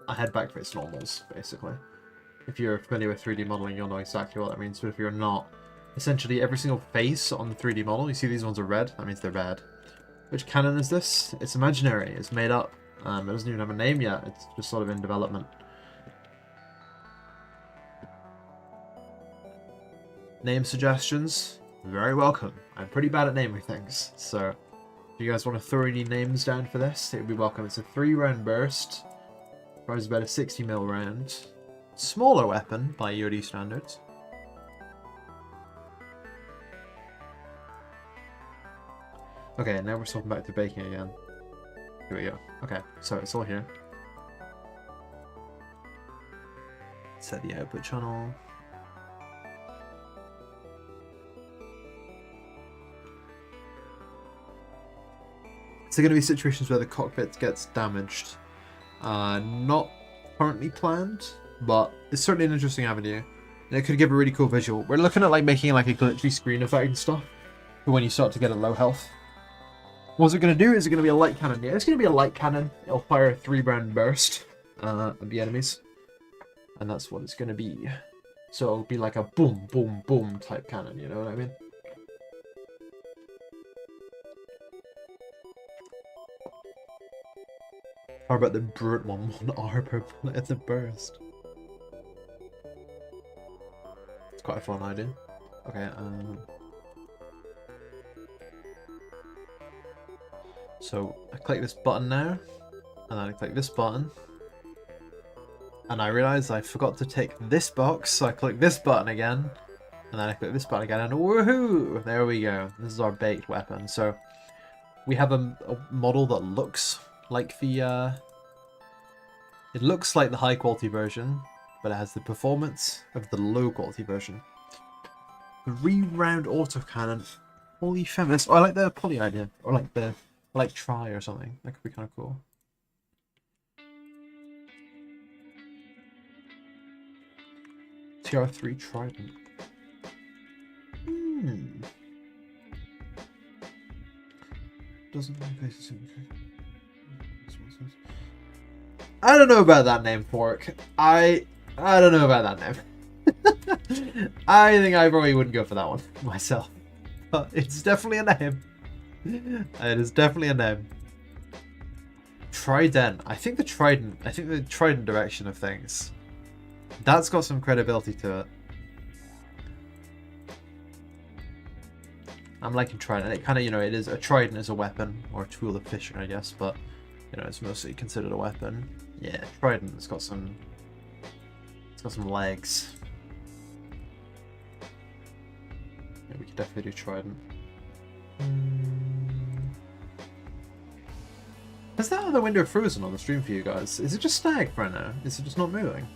head backface normals, basically. If you're familiar with 3D modeling, you'll know exactly what that means, but if you're not, essentially every single face on the 3D model, you see these ones are red, that means they're red. Which cannon is this? It's imaginary, it's made up. It doesn't even have a name yet, it's just sort of in development. Name suggestions? Very welcome. I'm pretty bad at naming things, so if you guys want to throw any names down for this, it would be welcome. It's a 3-round burst, fires about a 60mm round. Smaller weapon by EOD standards. Okay, now we're swapping back to baking again. Here we go. Okay, so it's all here. Set the output channel. So going to be situations where the cockpit gets damaged. Not currently planned, but it's certainly an interesting avenue. And it could give a really cool visual. We're looking at like making like a glitchy screen effect and stuff for when you start to get a low health. What's it going to do? Is it going to be a light cannon? Yeah, it's going to be a light cannon. It'll fire a 3-round burst at the enemies. And that's what it's going to be. So it'll be like a boom, boom, boom type cannon, you know what I mean? How about the brute 1 per bullet at the burst? It's quite a fun idea. Okay, so I click this button now. and then I click this button. And I realized I forgot to tick this box, so I click this button again. And then I click this button again, and woohoo! There we go. This is our baked weapon. So we have a model that looks like the... It looks like the high quality version, but it has the performance of the low quality version. 3-round autocannon. Holy feminist. Oh, I like the poly idea. Or like the... like try or something. That could be kind of cool. TR3 Trident. Doesn't face I don't know about that name, Fork. I don't know about that name. I think I probably wouldn't go for that one myself. But it's definitely a name. It is definitely a name. Trident. I think the Trident direction of things. That's got some credibility to it. I'm liking Trident. It kind of, you know, it is a Trident is a weapon or a tool of fishing, I guess, but you know, it's mostly considered a weapon. Yeah, Trident. It's got some legs. Yeah, we could definitely do Trident. Has that other window frozen on the stream for you guys? Is it just static right now? Is it just not moving?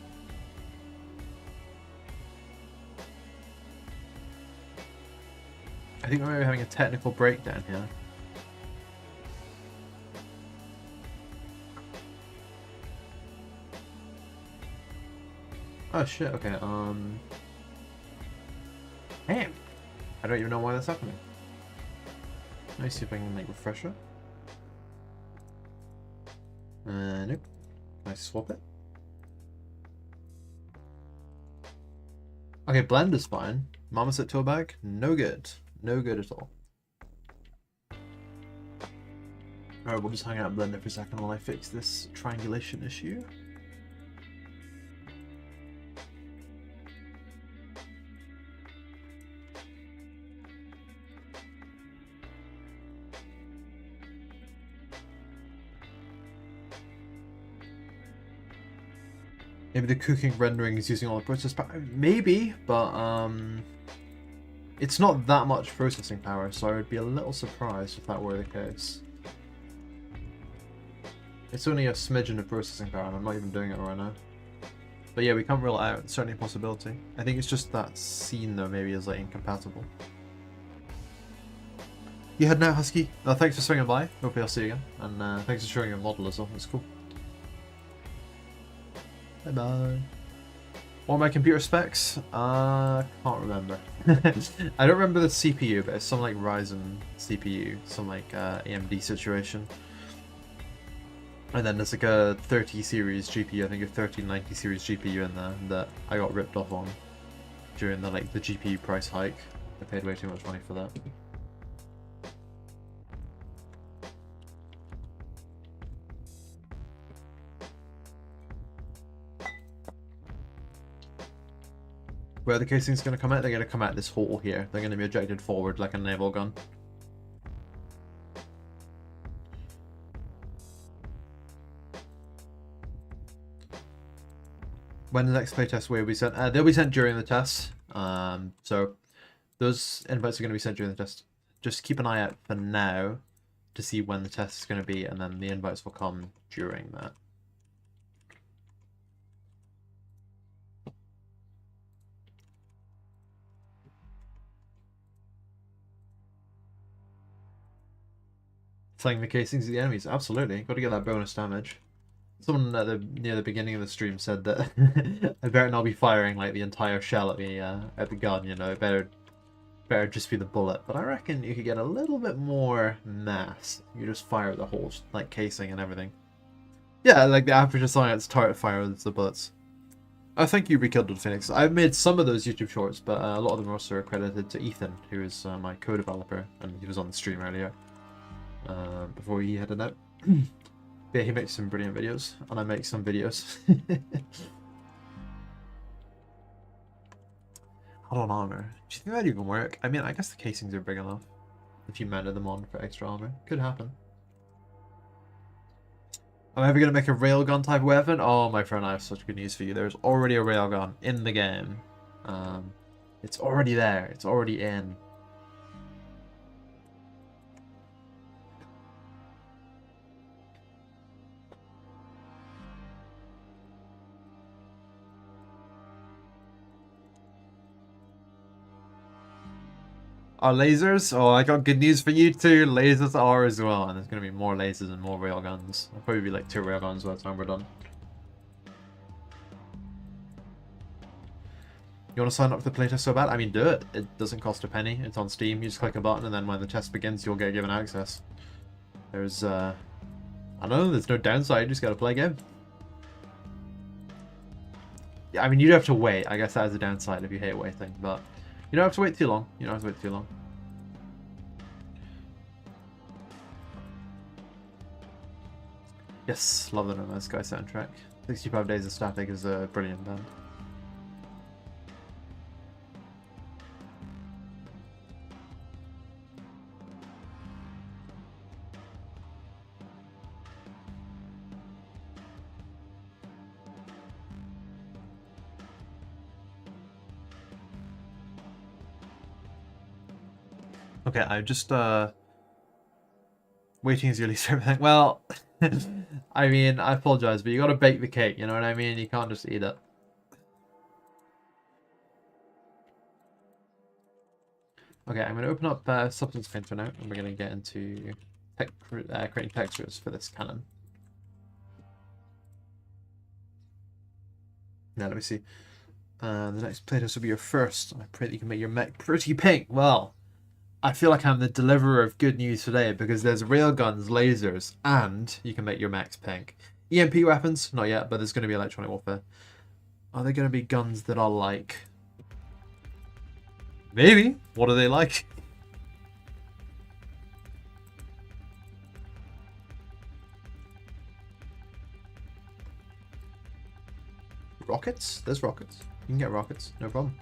I think we're maybe having a technical breakdown here. Oh shit, okay, damn! I don't even know why that's happening. Let me see if I can make refresher. Nope. Can I swap it? Okay, blend is fine. Marmoset tool bag, no good. No good at all. Alright, we'll just hang out and blend it for a second while I fix this triangulation issue. Maybe the cooking rendering is using all the process power. Maybe, but it's not that much processing power, so I would be a little surprised if that were the case. It's only a smidgen of processing power, and I'm not even doing it right now. But yeah, we can't rule it out. It's certainly a possibility. I think it's just that scene, though, maybe is like incompatible. You head now, Husky. Thanks for swinging by. Hopefully I'll see you again. And thanks for showing your model as well. That's cool. Bye bye. What are my computer specs? Can't remember. I don't remember the CPU, but it's some like Ryzen CPU, some like AMD situation. And then there's like a 30 series GPU, I think a 3090 series GPU in there that I got ripped off on during the like the GPU price hike. I paid way too much money for that. Where the casing's going to come out? They're going to come out this hole here. They're going to be ejected forward like a naval gun. When the next playtest will be sent? They'll be sent during the test. So those invites are going to be sent during the test. Just keep an eye out for now to see when the test is going to be, and then the invites will come during that. Flaying the casings of the enemies, absolutely. Got to get that bonus damage. Someone at near the beginning of the stream said that I better not be firing like the entire shell at the gun. You know, it better just be the bullet. But I reckon you could get a little bit more mass. You just fire the whole like casing and everything. Yeah, like the average of science turret fire with the bullets. I think you rekindled Phoenix. I've made some of those YouTube shorts, but a lot of them are also accredited to Ethan, who is my co-developer, and he was on the stream earlier. Before he headed out. Yeah, he makes some brilliant videos, and I make some videos. Hold on, armor. Do you think that'd even work? I mean, I guess the casings are big enough. If you mounted them on for extra armor. Could happen. I'm ever going to make a railgun type weapon? Oh, my friend, I have such good news for you. There's already a railgun in the game. It's already there. It's already in. Are lasers? Oh, I got good news for you too. Lasers are as well, and there's going to be more lasers and more railguns. There'll probably be like 2 railguns by the time we're done. You want to sign up for the playtest so bad? I mean, do it. It doesn't cost a penny. It's on Steam. You just click a button, and then when the test begins, you'll get given access. There's, I don't know, there's no downside. You just got to play a game. Yeah, I mean, you do have to wait. I guess that is a downside if you hate waiting, but you don't have to wait too long. You don't have to wait too long. Yes, love the No Man's Sky soundtrack. 65 Days of Static is a brilliant band. Okay, I'm just waiting is your least favorite thing. Well, I mean, I apologize, but you gotta bake the cake, you know what I mean? You can't just eat it. Okay, I'm gonna open up Substance Painter now, and we're gonna get into creating textures for this cannon. Now, let me see. The next playtest will be your first. I pray that you can make your mech pretty pink. Well, I feel like I'm the deliverer of good news today because there's railguns, lasers, and you can make your mechs pink. EMP weapons? Not yet, but there's going to be electronic warfare. Are there going to be guns that are like... Maybe. What are they like? Rockets? There's rockets. You can get rockets, no problem.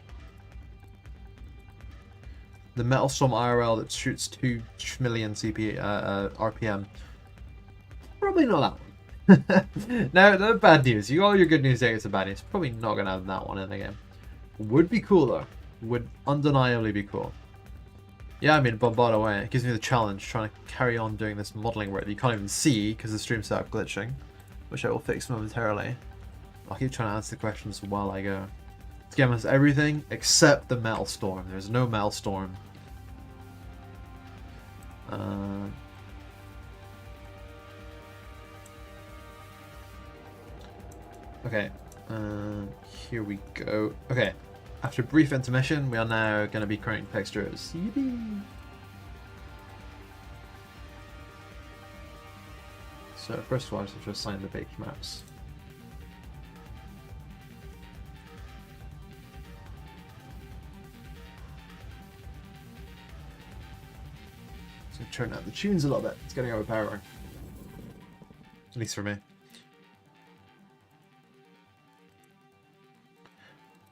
The Metal Storm IRL that shoots 2 million RPM. Probably not that one. Now, the bad news. You got all your good news there, it's the bad news. Probably not going to have that one in the game. Would be cool, though. Would undeniably be cool. Yeah, I mean, bombard away. It gives me the challenge trying to carry on doing this modeling work that you can't even see because the stream started glitching, which I will fix momentarily. I'll keep trying to answer the questions while I go. This game has everything except the Metal Storm. There's no Metal Storm. Okay, here we go. Okay, after a brief intermission, we are now going to be creating textures. Yippee! So first of all, I should just assign the baked maps. So turn out the tunes a little bit. It's getting overpowering. At least for me.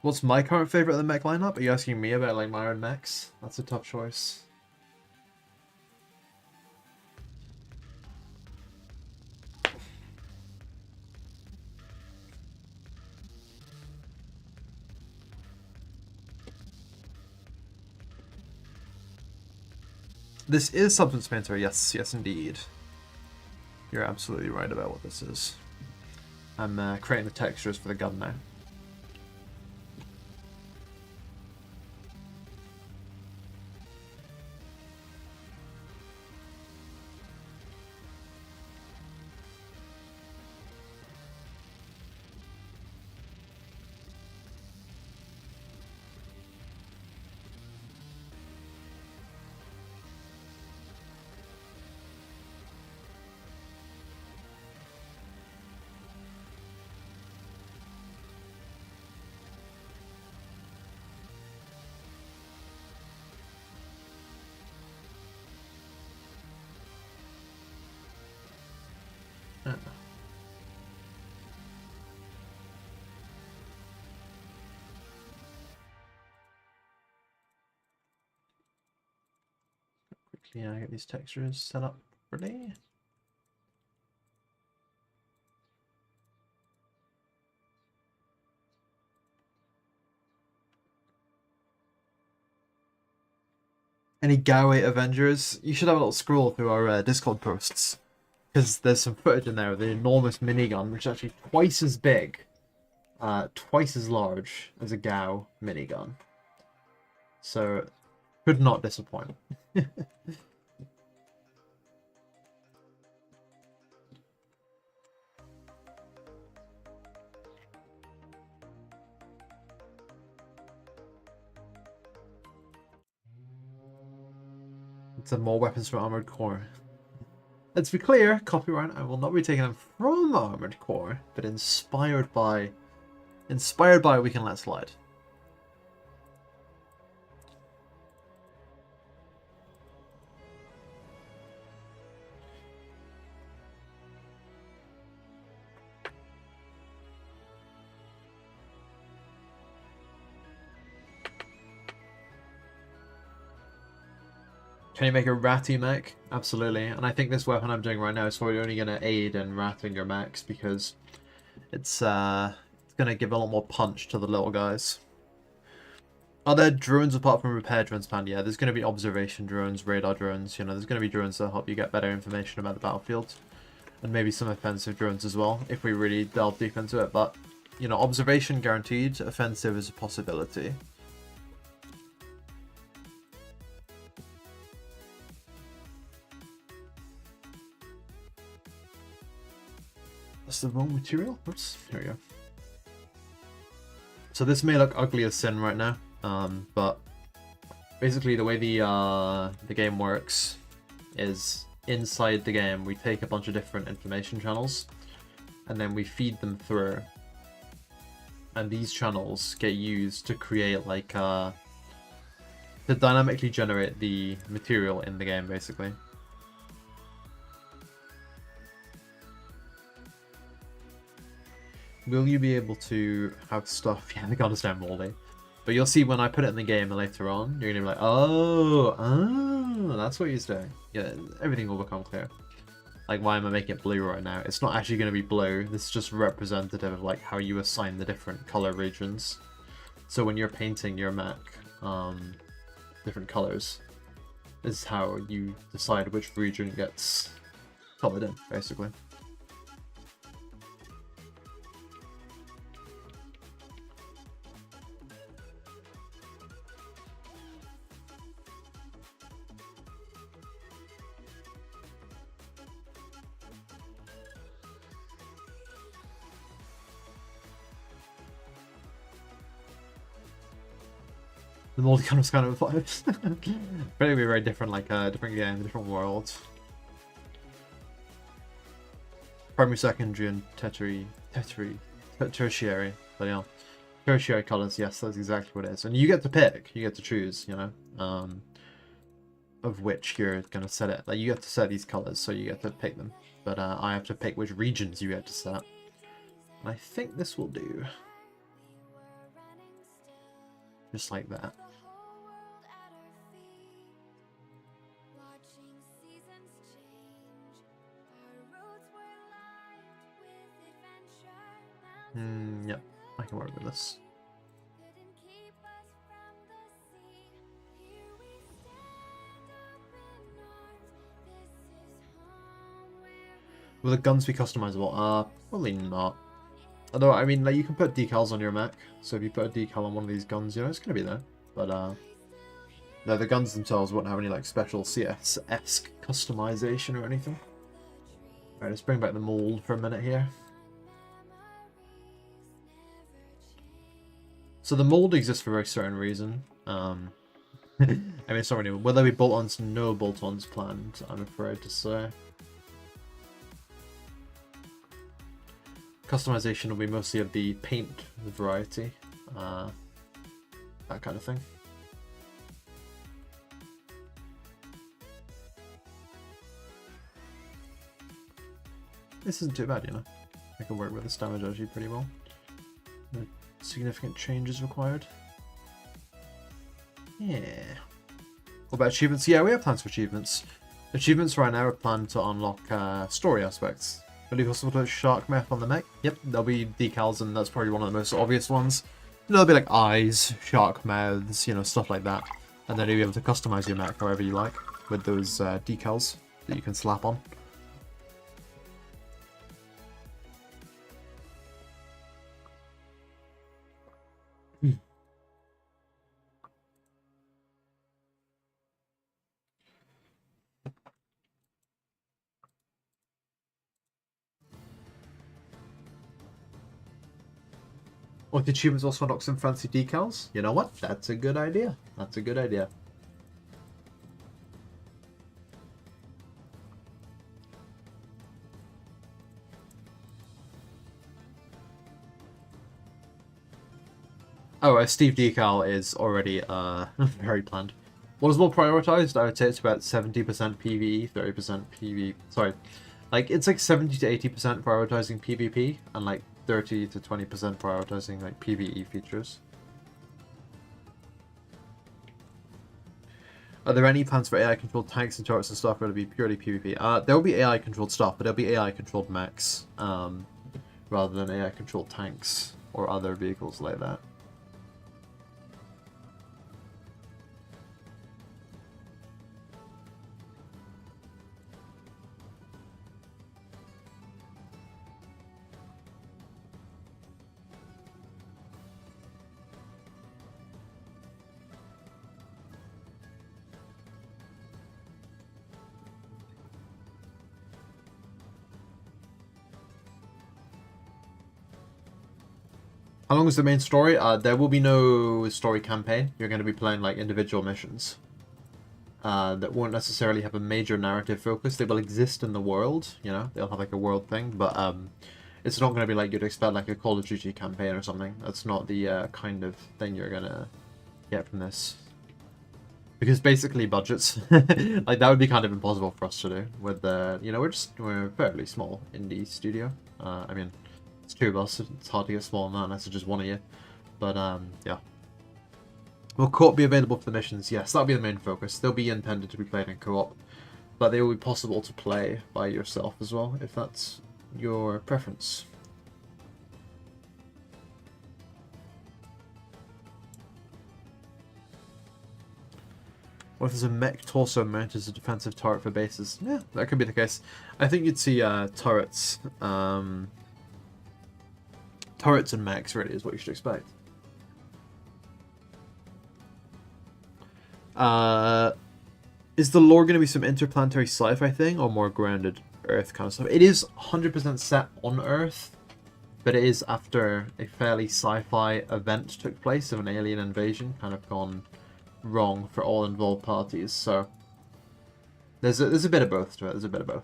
What's my current favorite of the mech lineup? Are you asking me about like my own mechs? That's a tough choice. This is Substance Painter, yes, yes indeed. You're absolutely right about what this is. I'm creating the textures for the gun now. Quickly, I get these textures set up ready. any Galway Avengers, you should have a little scroll through our Discord posts. Because there's some footage in there of the enormous minigun, which is actually twice as big, twice as large as a GAU minigun. So, could not disappoint. It's more weapons from Armored Core. Let's be clear, copyright, I will not be taking them from Armored Core, but inspired by we can let slide. Can you make a ratty mech? Absolutely. And I think this weapon I'm doing right now is probably only going to aid in ratting your mechs because it's going to give a lot more punch to the little guys. Are there drones apart from repair drones planned? Yeah, there's going to be observation drones, radar drones, you know, there's going to be drones that help you get better information about the battlefield. And maybe some offensive drones as well, if we really delve deep into it. But, you know, observation guaranteed, offensive is a possibility. That's the wrong material. Oops, here we go. So this may look ugly as sin right now, but basically the way the game works is inside the game we take a bunch of different information channels and then we feed them through, and these channels get used to create like to dynamically generate the material in the game basically. Will you be able to have stuff? Yeah, the gun is down moldy. But you'll see when I put it in the game later on, you're going to be like, oh, that's what he's doing. Yeah, everything will become clear. Like, why am I making it blue right now? It's not actually going to be blue. This is just representative of like how you assign the different color regions. So when you're painting your mech, different colors, this is how you decide which region gets colored in, basically. The multi-gun was kind of vibes. But it'd be very different, like a different game, different world. Primary, secondary, and tertiary. But yeah, tertiary colors. Yes, that's exactly what it is. And you get to pick. You get to choose. You know, of which you're gonna set it. Like you get to set these colors, so you get to pick them. But I have to pick which regions you get to set. And I think this will do. Just like that. Yep, I can work with this. Will the guns be customizable? Probably not. Although, I mean, like, you can put decals on your mech, so if you put a decal on one of these guns, you know, it's going to be there. But, no, the guns themselves won't have any, like, special CS-esque customization or anything. Alright, let's bring back the mold for a minute here. So the mold exists for a very certain reason. I mean, it's not really... Will there be bolt-ons? No bolt-ons planned, I'm afraid to say. Customization will be mostly of the paint variety, that kind of thing. This isn't too bad, you know. I can work with this damage actually pretty well. No significant changes required. Yeah. What about achievements? Yeah, we have plans for achievements. Achievements right now are planned to unlock story aspects. Will you also put shark meth on the mech? Yep, there'll be decals, and that's probably one of the most obvious ones. You know, there'll be like eyes, shark mouths, you know, stuff like that. And then you'll be able to customize your mech however you like with those decals that you can slap on. Or if the achievements also unlock some fancy decals, you know what? That's a good idea. That's a good idea. Oh, Steve decal is already very planned. What is more prioritized? I would say it's about 70% PvE, 30% PvP. Sorry, like it's like 70 to 80% prioritizing PvP, and like 30 to 20% prioritizing like PvE features. Are there any plans for AI-controlled tanks and turrets and stuff, or will it be purely PvP? There will be AI-controlled stuff, but there'll be AI-controlled mechs, rather than AI-controlled tanks or other vehicles like that. How long is the main story? There will be no story campaign. You're going to be playing like individual missions that won't necessarily have a major narrative focus. They will exist in the world, you know, they'll have like a world thing, but it's not going to be like you'd expect like a Call of Duty campaign or something. That's not the kind of thing you're going to get from this. Because basically budgets, like that would be kind of impossible for us to do with you know, we're a fairly small indie studio. I mean, it's two of us, it's hard to get smaller than that unless it's just one of you. But yeah. Will co-op be available for the missions? Yes, that'll be the main focus. They'll be intended to be played in co-op, but they will be possible to play by yourself as well, if that's your preference. What if there's a mech torso mounted as a defensive turret for bases? Yeah, that could be the case. I think you'd see turrets. Turrets and mechs really is what you should expect. Is the lore going to be some interplanetary sci-fi thing or more grounded Earth kind of stuff? It is 100% set on Earth, but it is after a fairly sci-fi event took place of an alien invasion, kind of gone wrong for all involved parties. So there's a bit of both to it. There's a bit of both.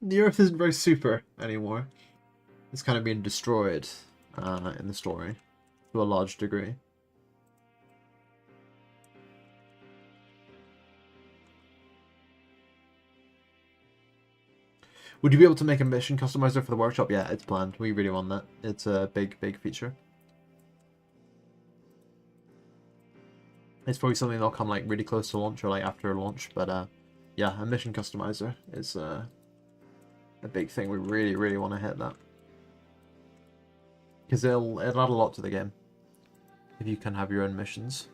The Earth isn't very super anymore. It's kind of being destroyed in the story to a large degree. Would you be able to make a mission customizer for the workshop? Yeah, it's planned. We really want that. It's a big, big feature. It's probably something that'll come like really close to launch or like after launch, but yeah, a mission customizer is a big thing. We really, really want to hit that. Because it'll add a lot to the game if you can have your own missions.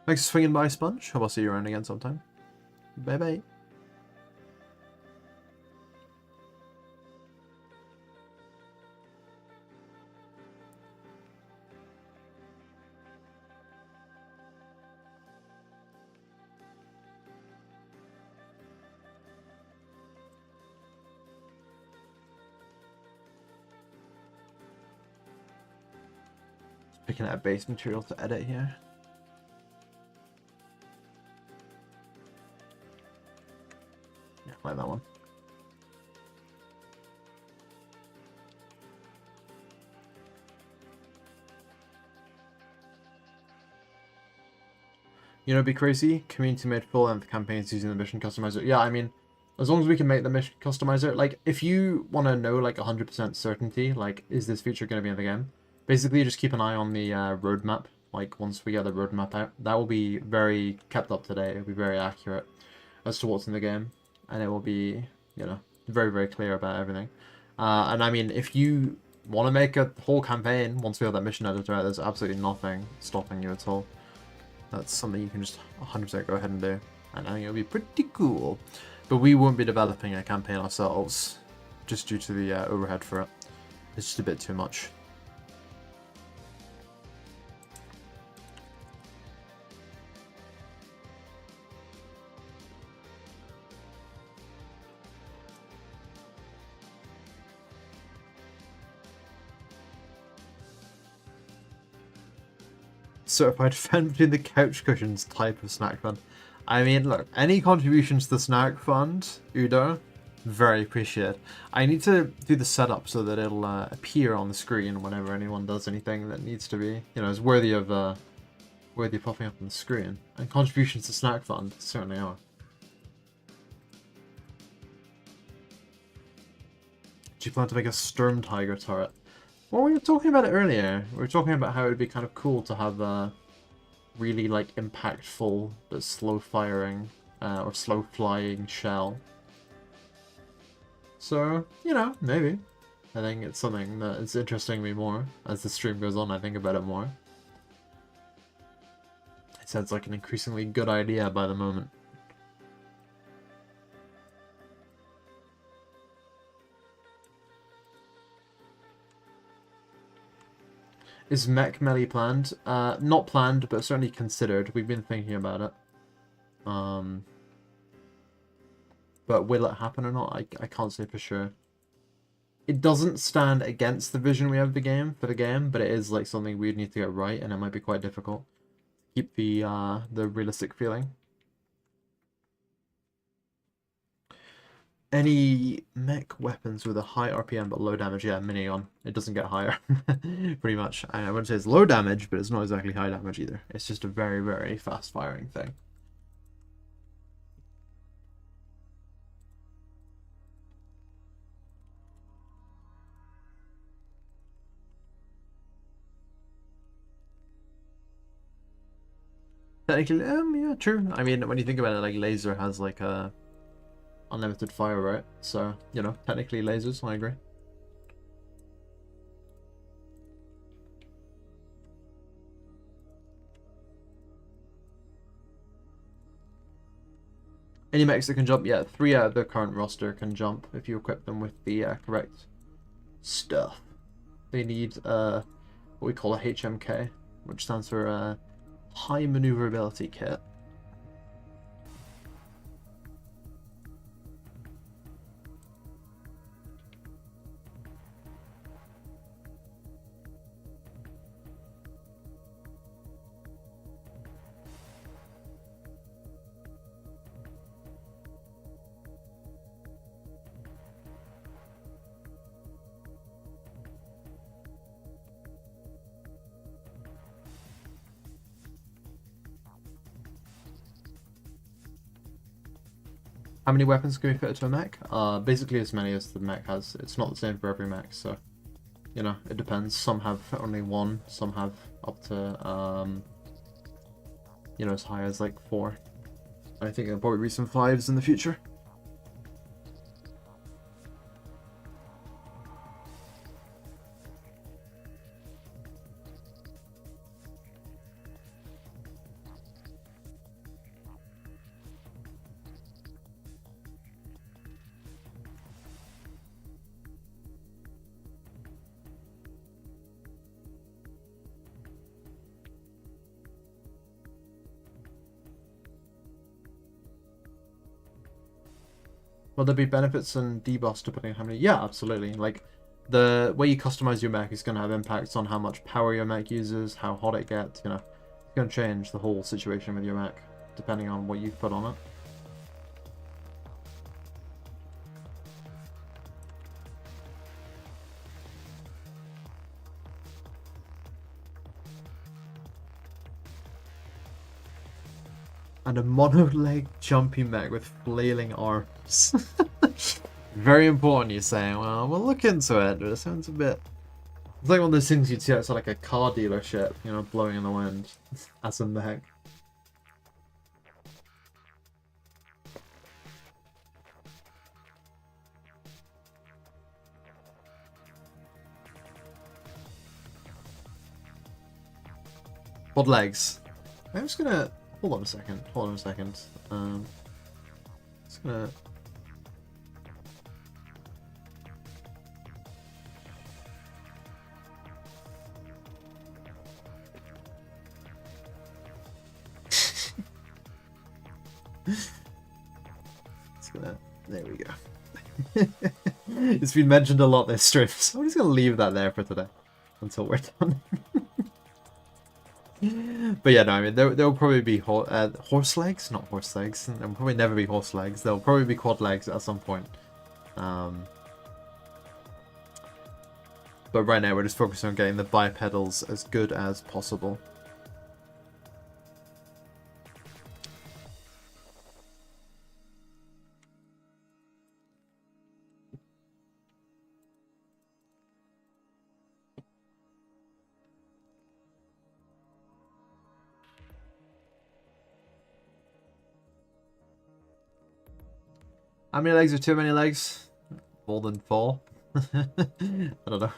Thanks for swinging by, Sponge. Hope I'll see you around again sometime. Bye-bye. Picking out base material to edit here. Yeah, like that one. You know, it'd be crazy. Community made full length campaigns using the mission customizer. Yeah, I mean, As long as we can make the mission customizer, like, if you want to know, like, 100% certainty, like, is this feature going to be in the game? Basically, just keep an eye on the roadmap. Like, once we get the roadmap out, that will be very kept up to date. It'll be very accurate as to what's in the game. And it will be, you know, very, very clear about everything. And I mean, if you want to make a whole campaign, once we have that mission editor out, there's absolutely nothing stopping you at all. That's something you can just 100% go ahead and do. And I think it'll be pretty cool. But we won't be developing a campaign ourselves, just due to the overhead for it. It's just a bit too much. Certified fan between the couch cushions type of snack fund. I mean, look, any contributions to the snack fund, Udo, very appreciated. I need to do the setup so that it'll appear on the screen whenever anyone does anything that needs to be, you know, is worthy of popping up on the screen. And contributions to snack fund certainly are. Do you plan to make a Sturm Tiger turret? Well, we were talking about it earlier. We were talking about how it would be kind of cool to have a really, like, impactful but slow firing or slow flying shell. So, you know, maybe. I think it's something that is interesting me more. As the stream goes on, I think about it more. It sounds like an increasingly good idea by the moment. Is Mech melee planned? Not planned, but certainly considered. We've been thinking about it. But will it happen or not? I can't say for sure. It doesn't stand against the vision we have for the game, but it is like something we'd need to get right, and it might be quite difficult. Keep the realistic feeling. Any mech weapons with a high RPM but low damage? Yeah, minigun. It doesn't get higher, pretty much. I wouldn't say it's low damage, but it's not exactly high damage either. It's just a very, very fast firing thing. Technically, yeah, true. I mean, when you think about it, like, laser has like a unlimited fire, right? So, you know, technically lasers, I agree. Any mechs that can jump? Yeah, 3 out of the current roster can jump if you equip them with the correct stuff. They need what we call a HMK, which stands for High Maneuverability Kit. How many weapons can we fit into a mech? Basically as many as the mech has. It's not the same for every mech, so, you know, it depends. Some have only 1, some have up to, you know, as high as like 4. I think there'll probably be some 5s in the future. Will there be benefits and debuffs depending on how many? Yeah, absolutely. Like, the way you customize your mech is going to have impacts on how much power your mech uses, how hot it gets, you know. It's going to change the whole situation with your mech, depending on what you've put on it. And a mono-leg jumpy mech with flailing arms. Very important, you say. Well, we'll look into it. It sounds a bit... It's like one of those things you'd see outside like a car dealership, you know, blowing in the wind. As a mech. Quad legs. I'm just gonna... Hold on a second. Hold on a second. Just gonna... There we go. It's been mentioned a lot this stream, so I'm just gonna leave that there for today until we're done. But yeah, no, I mean there'll probably be horse legs, not horse legs. There'll probably never be horse legs. There'll probably be quad legs at some point. But right now we're just focusing on getting the bipedals as good as possible. How many legs are too many legs? More than 4? I don't know.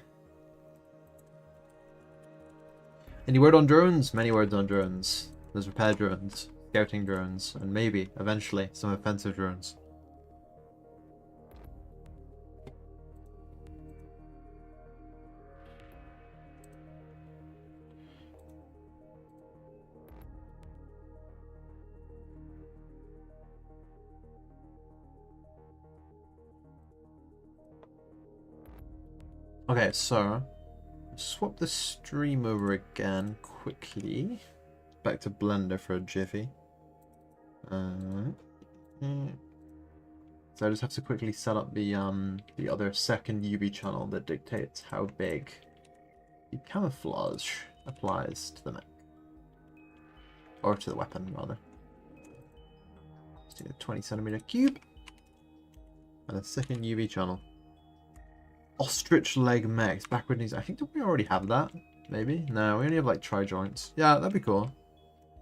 Any word on drones? Many words on drones. There's repair drones, scouting drones, and maybe, eventually, some offensive drones. Okay, so swap the stream over again quickly. Back to Blender for a jiffy. So I just have to quickly set up the other second UV channel that dictates how big the camouflage applies to the mech. Or to the weapon, rather. Just need a 20cm cube. And a second UV channel. Ostrich leg mechs, backward knees. I think, don't we already have that? Maybe? No, we only have like tri-joints. Yeah, that'd be cool.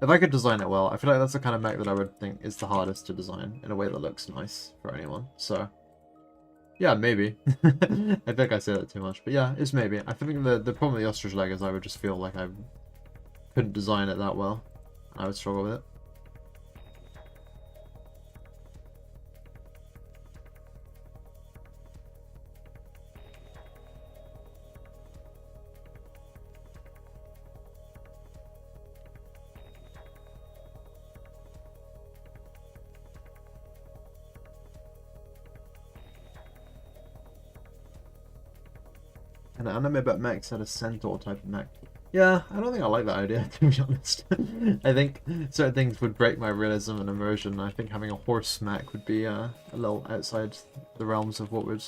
If I could design it well, I feel like that's the kind of mech that I would think is the hardest to design in a way that looks nice for anyone. So, yeah, maybe. I think I say that too much, but yeah, it's maybe. I think the problem with the ostrich leg is I would just feel like I couldn't design it that well. I would struggle with it. An anime about mechs had a centaur type of mech. Yeah, I don't think I like that idea, to be honest. I think certain things would break my realism and immersion. I think having a horse mech would be a little outside the realms of what would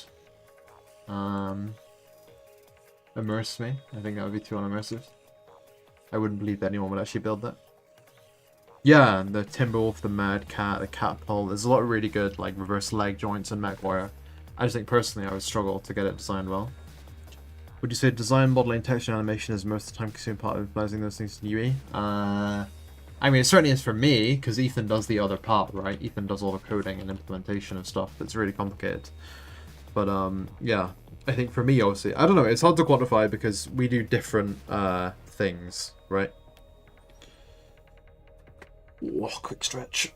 immerse me. I think that would be too unimmersive. I wouldn't believe that anyone would actually build that. Yeah, the Timberwolf, the Mad Cat, the Catapult. There's a lot of really good like reverse leg joints in Mech Warrior. I just think personally I would struggle to get it designed well. Would you say design, modeling, texture, and animation is most of the time-consuming part of implementing those things in UE? I mean, it certainly is for me, because Ethan does the other part, right? Ethan does all the coding and implementation of stuff that's really complicated. But, yeah, I think for me, obviously, I don't know, it's hard to quantify because we do different things, right? Oh, quick stretch.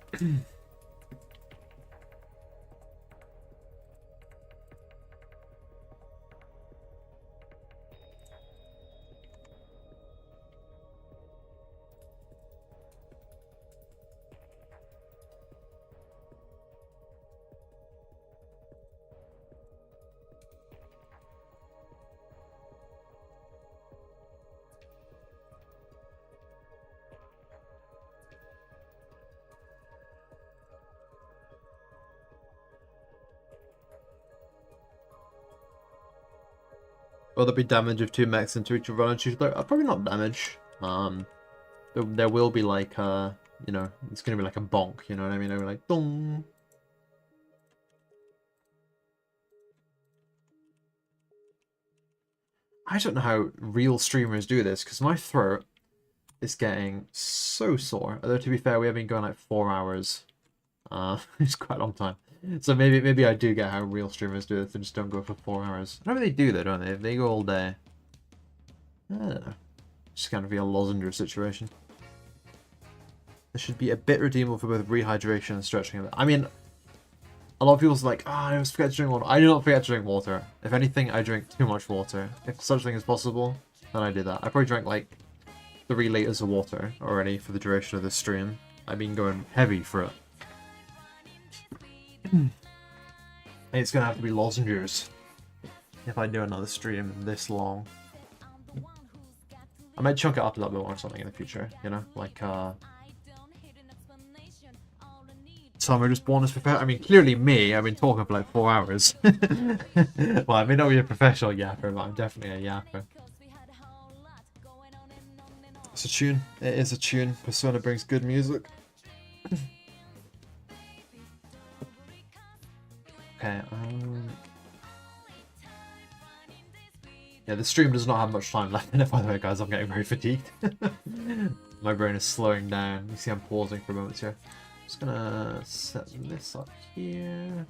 Will there be damage if two mechs into each run and shoot? Probably not damage. There will be like you know, it's going to be like a bonk, you know what I mean? It'll be like, dong. I don't know how real streamers do this, because my throat is getting so sore. Although, to be fair, we have been going like 4 hours. It's quite a long time. So maybe I do get how real streamers do it. They just don't go for 4 hours. I know they do though, don't they? If they go all day. I don't know. Just kind of be a lozenger situation. This should be a bit redeemable for both rehydration and stretching. I mean, a lot of people's like, I always forget to drink water. I do not forget to drink water. If anything, I drink too much water. If such a thing is possible, then I do that. I probably drank like 3 liters of water already for the duration of this stream. I've been going heavy for it. It's gonna have to be lozenges if I do another stream this long. I might chunk it up a little bit more or something in the future, you know, like Summer just bonus prepare. I mean, clearly me. I've been talking for like 4 hours. Well, I may not be a professional yapper, but I'm definitely a yapper. It's a tune. It is a tune. Persona brings good music. Okay. Yeah, the stream does not have much time left in it, by the way, guys. I'm getting very fatigued. My brain is slowing down. You see I'm pausing for a moment here. I'm just gonna set this up here.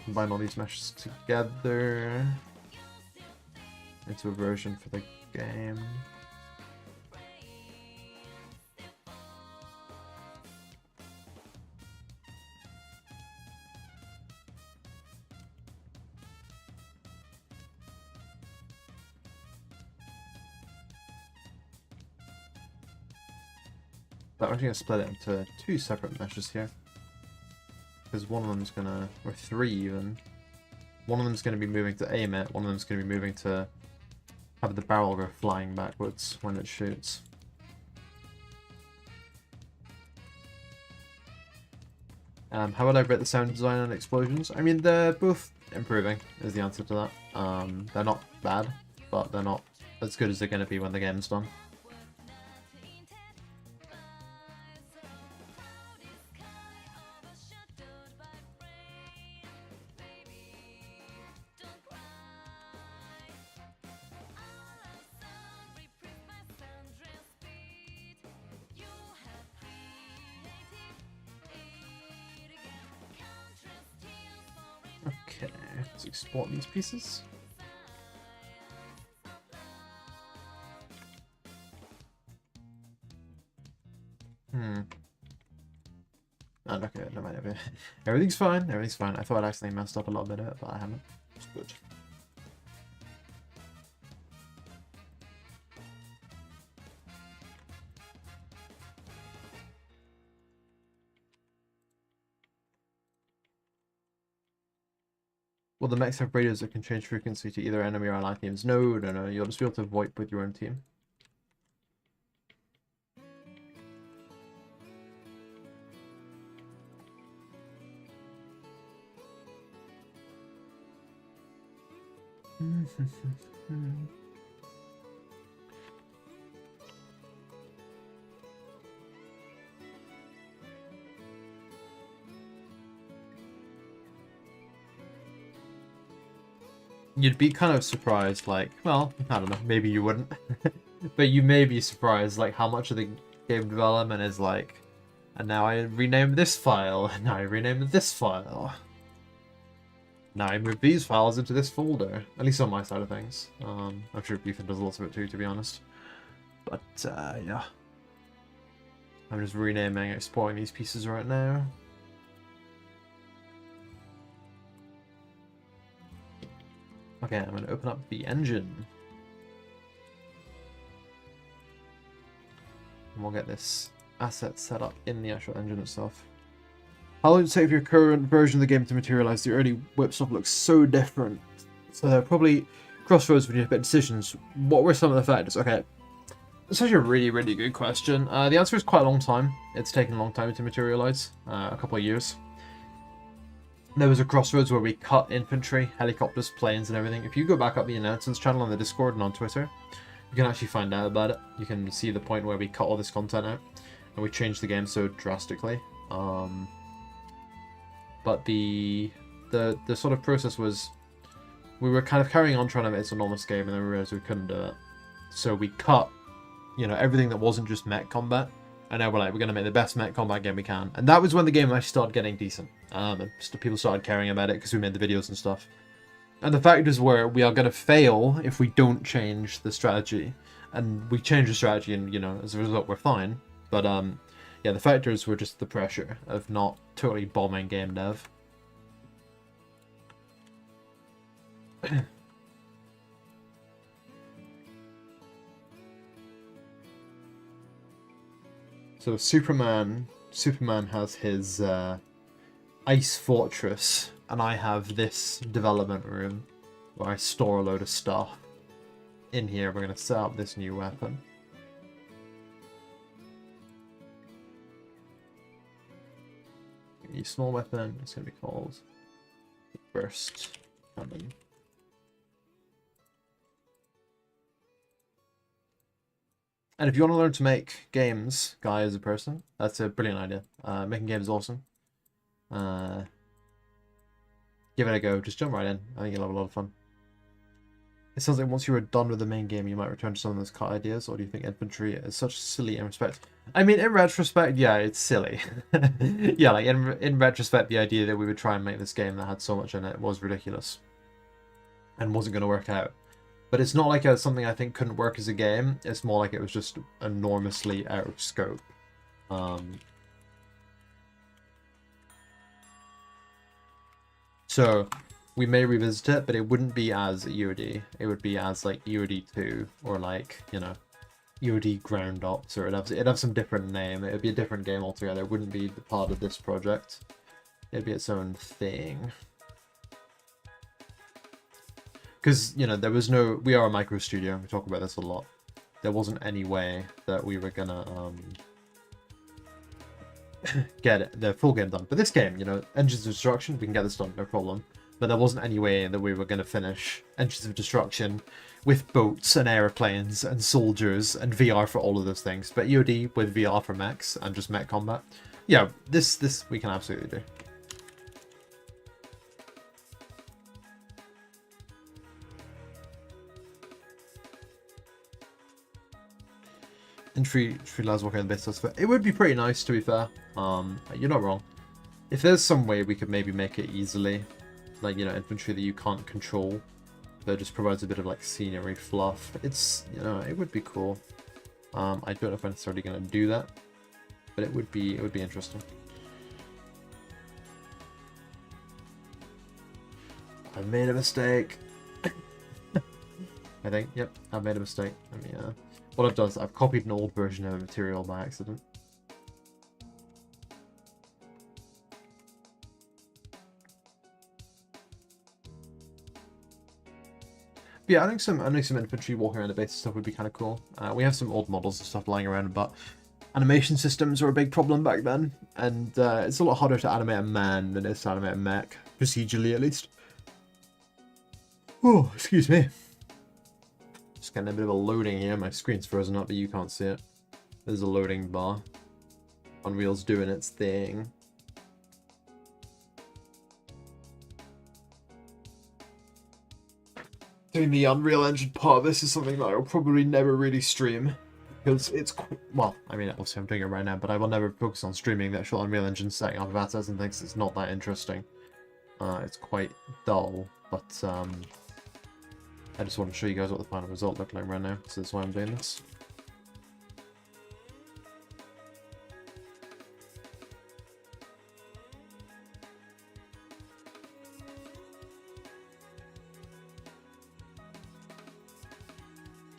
Combine all these meshes together into a version for the game. But I'm actually going to split it into 2 separate meshes here. Because one of them's going to, or 3 even. One of them's going to be moving to aim it, one of them's going to be moving to have the barrel go flying backwards when it shoots. How would I rate the sound design and explosions? I mean, they're both improving, is the answer to that. They're not bad, but they're not as good as they're going to be when the game's done. Okay, let's export these pieces. And okay, no matter. Everything's fine, everything's fine. I thought I accidentally messed up a little bit of it, but I haven't. It's good. Well, the mechs have radios that can change frequency to either enemy or allied teams. No, you'll just be able to VoIP with your own team. You'd be kind of surprised, like, well, I don't know, maybe you wouldn't. But you may be surprised, like, how much of the game development is like, and now I rename this file, and now I rename this file. Now I move these files into this folder, at least on my side of things. I'm sure Ethan does lots of it too, to be honest. But, yeah. I'm just renaming, exporting these pieces right now. Okay, I'm going to open up the engine. And we'll get this asset set up in the actual engine itself. How long does it take for your current version of the game to materialize? The early whip stuff looks so different. So there are probably crossroads when you make decisions. What were some of the factors? Okay, that's actually a really, really good question. The answer is quite a long time. It's taken a long time to materialize, a couple of years. There was a crossroads where we cut infantry, helicopters, planes, and everything. If you go back up the announcements channel on the Discord and on Twitter, you can actually find out about it. You can see the point where we cut all this content out. and we changed the game so drastically. But the sort of process was, we were kind of carrying on trying to make this enormous game, and then we realized we couldn't do it. So we cut, you know, everything that wasn't just mech combat, and now we're like, we're going to make the best mech combat game we can. And that was when the game actually started getting decent. And people started caring about it because we made the videos and stuff. And the factors were, we are going to fail if we don't change the strategy. And we changed the strategy, and, you know, as a result, we're fine. But, yeah, the factors were just the pressure of not totally bombing game dev. So Superman has his ice fortress, and I have this development room where I store a load of stuff. In here, we're going to set up this new weapon. A small weapon, it's going to be called Burst Cannon. And if you want to learn to make games, Guy, as a person, that's a brilliant idea. Making games is awesome. Give it a go. Just jump right in. I think you'll have a lot of fun. It sounds like once you are done with the main game, you might return to some of those cut ideas, or do you think Infantry is such silly in respect? I mean, in retrospect, yeah, it's silly. Yeah, like, in retrospect, the idea that we would try and make this game that had so much in it was ridiculous. And wasn't going to work out. But it's not like something I think couldn't work as a game. It's more like it was just enormously out of scope. So we may revisit it, but it wouldn't be as EOD. It would be as like EOD 2 or like, you know, EOD Ground Ops, or it'd have some different name. It would be a different game altogether. It wouldn't be the part of this project. It'd be its own thing. Because, you know, there was no... We are a micro studio. We talk about this a lot. There wasn't any way that we were gonna get the full game done. But this game, you know, Engines of Destruction, we can get this done, no problem. But there wasn't any way that we were going to finish Engines of Destruction with boats and airplanes and soldiers and VR for all of those things. But EOD with VR for mechs and just mech combat. Yeah, this we can absolutely do. Infantry lads walking on the base stuff. It would be pretty nice, to be fair. You're not wrong. If there's some way we could maybe make it easily, like, you know, infantry that you can't control, that just provides a bit of like scenery fluff. It's, you know, it would be cool. I don't know if I'm necessarily going to do that, but it would be interesting. I've made a mistake. I think, yep, I've made a mistake. Let me, what I've done is I've copied an old version of a material by accident. But yeah, I think some infantry walking around the base and stuff would be kind of cool. We have some old models and stuff lying around, but animation systems were a big problem back then, and it's a lot harder to animate a man than it is to animate a mech, procedurally at least. Oh, excuse me. Just getting a bit of a loading here. My screen's frozen up, but you can't see it. There's a loading bar. Unreal's doing its thing. Doing the Unreal Engine part of this is something that I will probably never really stream. Because it's, well, I mean, obviously I'm doing it right now, but I will never focus on streaming the actual Unreal Engine, setting up avatars and things. It's not that interesting. It's quite dull, but I just want to show you guys what the final result looked like right now, so that's why I'm doing this.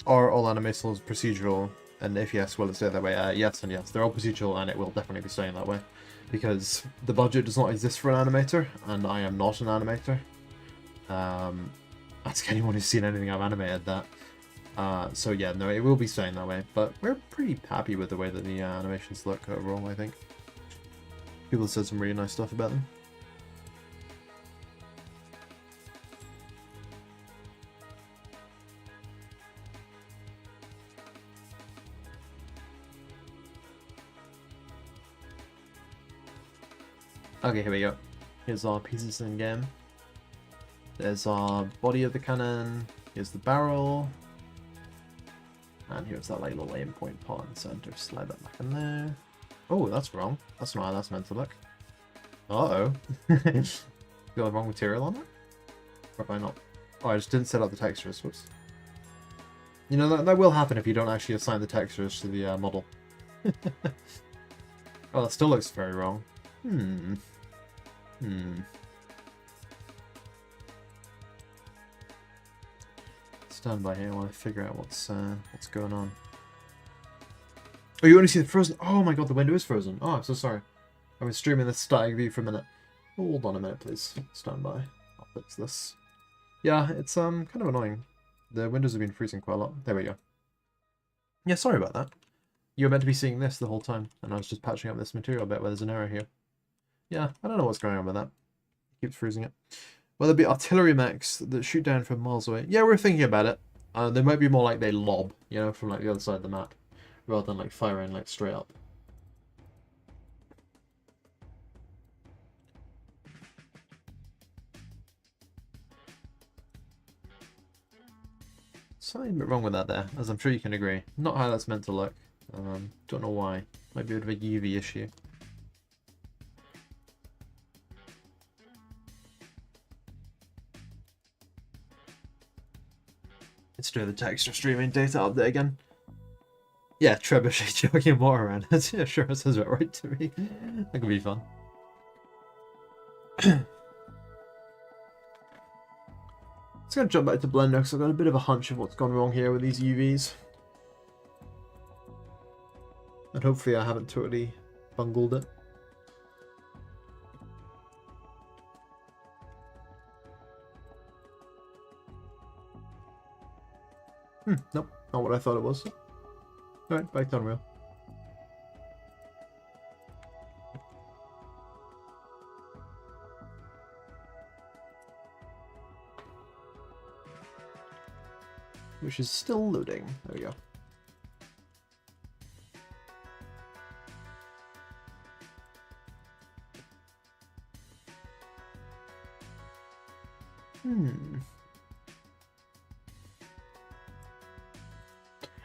Are all anime styles procedural? And if yes, will it stay that way? Yes and yes. They're all procedural, and it will definitely be staying that way. Because the budget does not exist for an animator, and I am not an animator. Ask anyone who's seen anything I've animated that. So yeah, no, it will be staying that way. But we're pretty happy with the way that the animations look overall, I think. People have said some really nice stuff about them. Okay, here we go. Here's our pieces in game. There's our body of the cannon. Here's the barrel. And here's that like little aim point part in the center. Slide that back in there. Oh, that's wrong. That's not how that's meant to look. Uh-oh. Got the wrong material on it? Or have I not? Oh, I just didn't set up the textures. Whoops. You know, that will happen if you don't actually assign the textures to the model. Oh, that still looks very wrong. Stand by here while I figure out what's going on. Oh, you only see the frozen. Oh my god, the window is frozen. Oh, I'm so sorry. I was streaming this static view for a minute. Hold on a minute, please. Stand by. I'll fix this. Yeah, it's kind of annoying. The windows have been freezing quite a lot. There we go. Yeah, sorry about that. You were meant to be seeing this the whole time, and I was just patching up this material bit where there's an error here. Yeah, I don't know what's going on with that. It keeps freezing it. Well, there'll be artillery mechs that shoot down from miles away. Yeah, we're thinking about it. They might be more like they lob, you know, from like the other side of the map, rather than like firing like straight up. Something a bit wrong with that there, as I'm sure you can agree. Not how that's meant to look. Don't know why. Might be a bit of a UV issue. Let's do the texture streaming data update again. Yeah, trebuchet chugging water around. Yeah, sure, that sounds about right to me. That could be fun. Let's go jump back to Blender because I've got a bit of a hunch of what's gone wrong here with these UVs. And hopefully I haven't totally bungled it. Nope, not what I thought it was. Alright, back to Unreal. Which is still loading. There we go.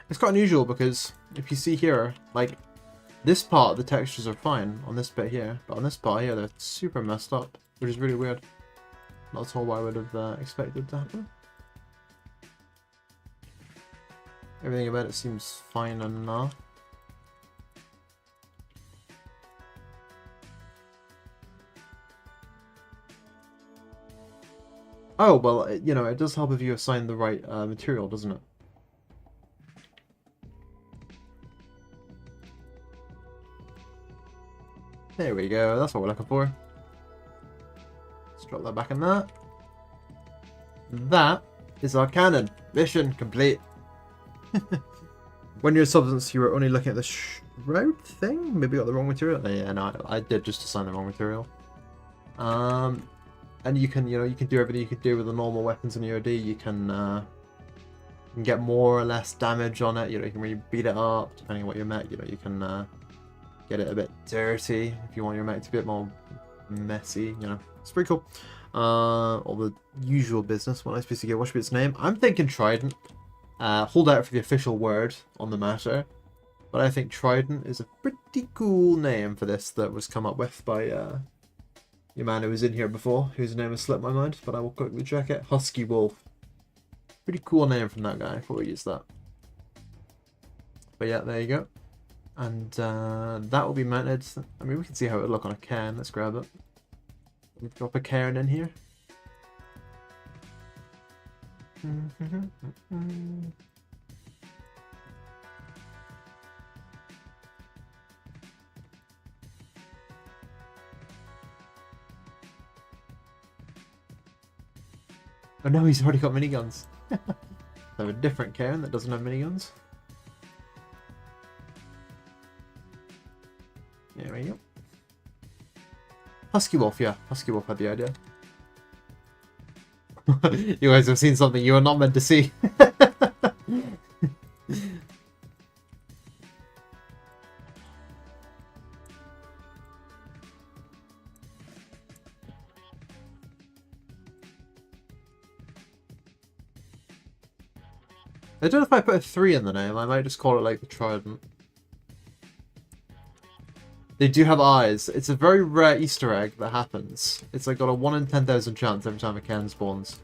It's quite unusual because if you see here, like this part, the textures are fine on this bit here, but on this part here, they're super messed up, which is really weird. Not at all what I would have expected to happen. Everything about it seems fine enough. Oh, well, you know, it does help if you assign the right material, doesn't it? There we go, that's what we're looking for. Let's drop that back in there. That is our cannon. Mission complete. When you're a substance, you were only looking at the shroud thing? Maybe got the wrong material? Yeah, no, I did just assign the wrong material. And you can, you can do everything you could do with the normal weapons in EOD. You can get more or less damage on it. You can really beat it up depending on what your mech. You can get it a bit dirty if you want your mech to be a bit more messy. It's pretty cool. All the usual business. What am I supposed to get? What should be its name? I'm thinking Trident. Hold out for the official word on the matter, but I think Trident is a pretty cool name for this that was come up with by your man who was in here before, whose name has slipped my mind, but I will quickly check it. Husky Wolf. Pretty cool name from that guy. Before we use that. But yeah, there you go. And that will be mounted. I mean, we can see how it would look on a cairn. Let's grab it. We'll drop a cairn in here. Oh no, he's already got miniguns. So a different cairn that doesn't have miniguns. There we go. Husky Wolf, yeah. Husky Wolf had the idea. You guys have seen something you are not meant to see. I don't know if I put a 3 in the name, I might just call it like the Trident. They do have eyes. It's a very rare Easter egg that happens. It's like got a 1 in 10,000 chance every time a Ken spawns.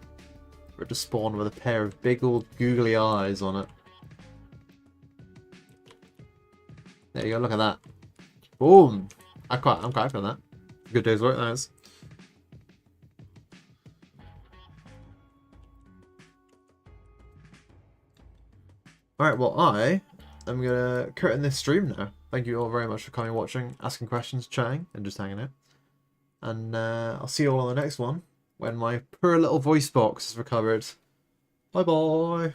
For it to spawn with a pair of big old googly eyes on it. There you go, look at that. Boom! I'm quite happy on that. Good day's work, that is. Alright, well I am gonna curtain this stream now. Thank you all very much for coming, watching, asking questions, chatting, and just hanging out. And I'll see you all on the next one, when my poor little voice box is recovered. Bye bye!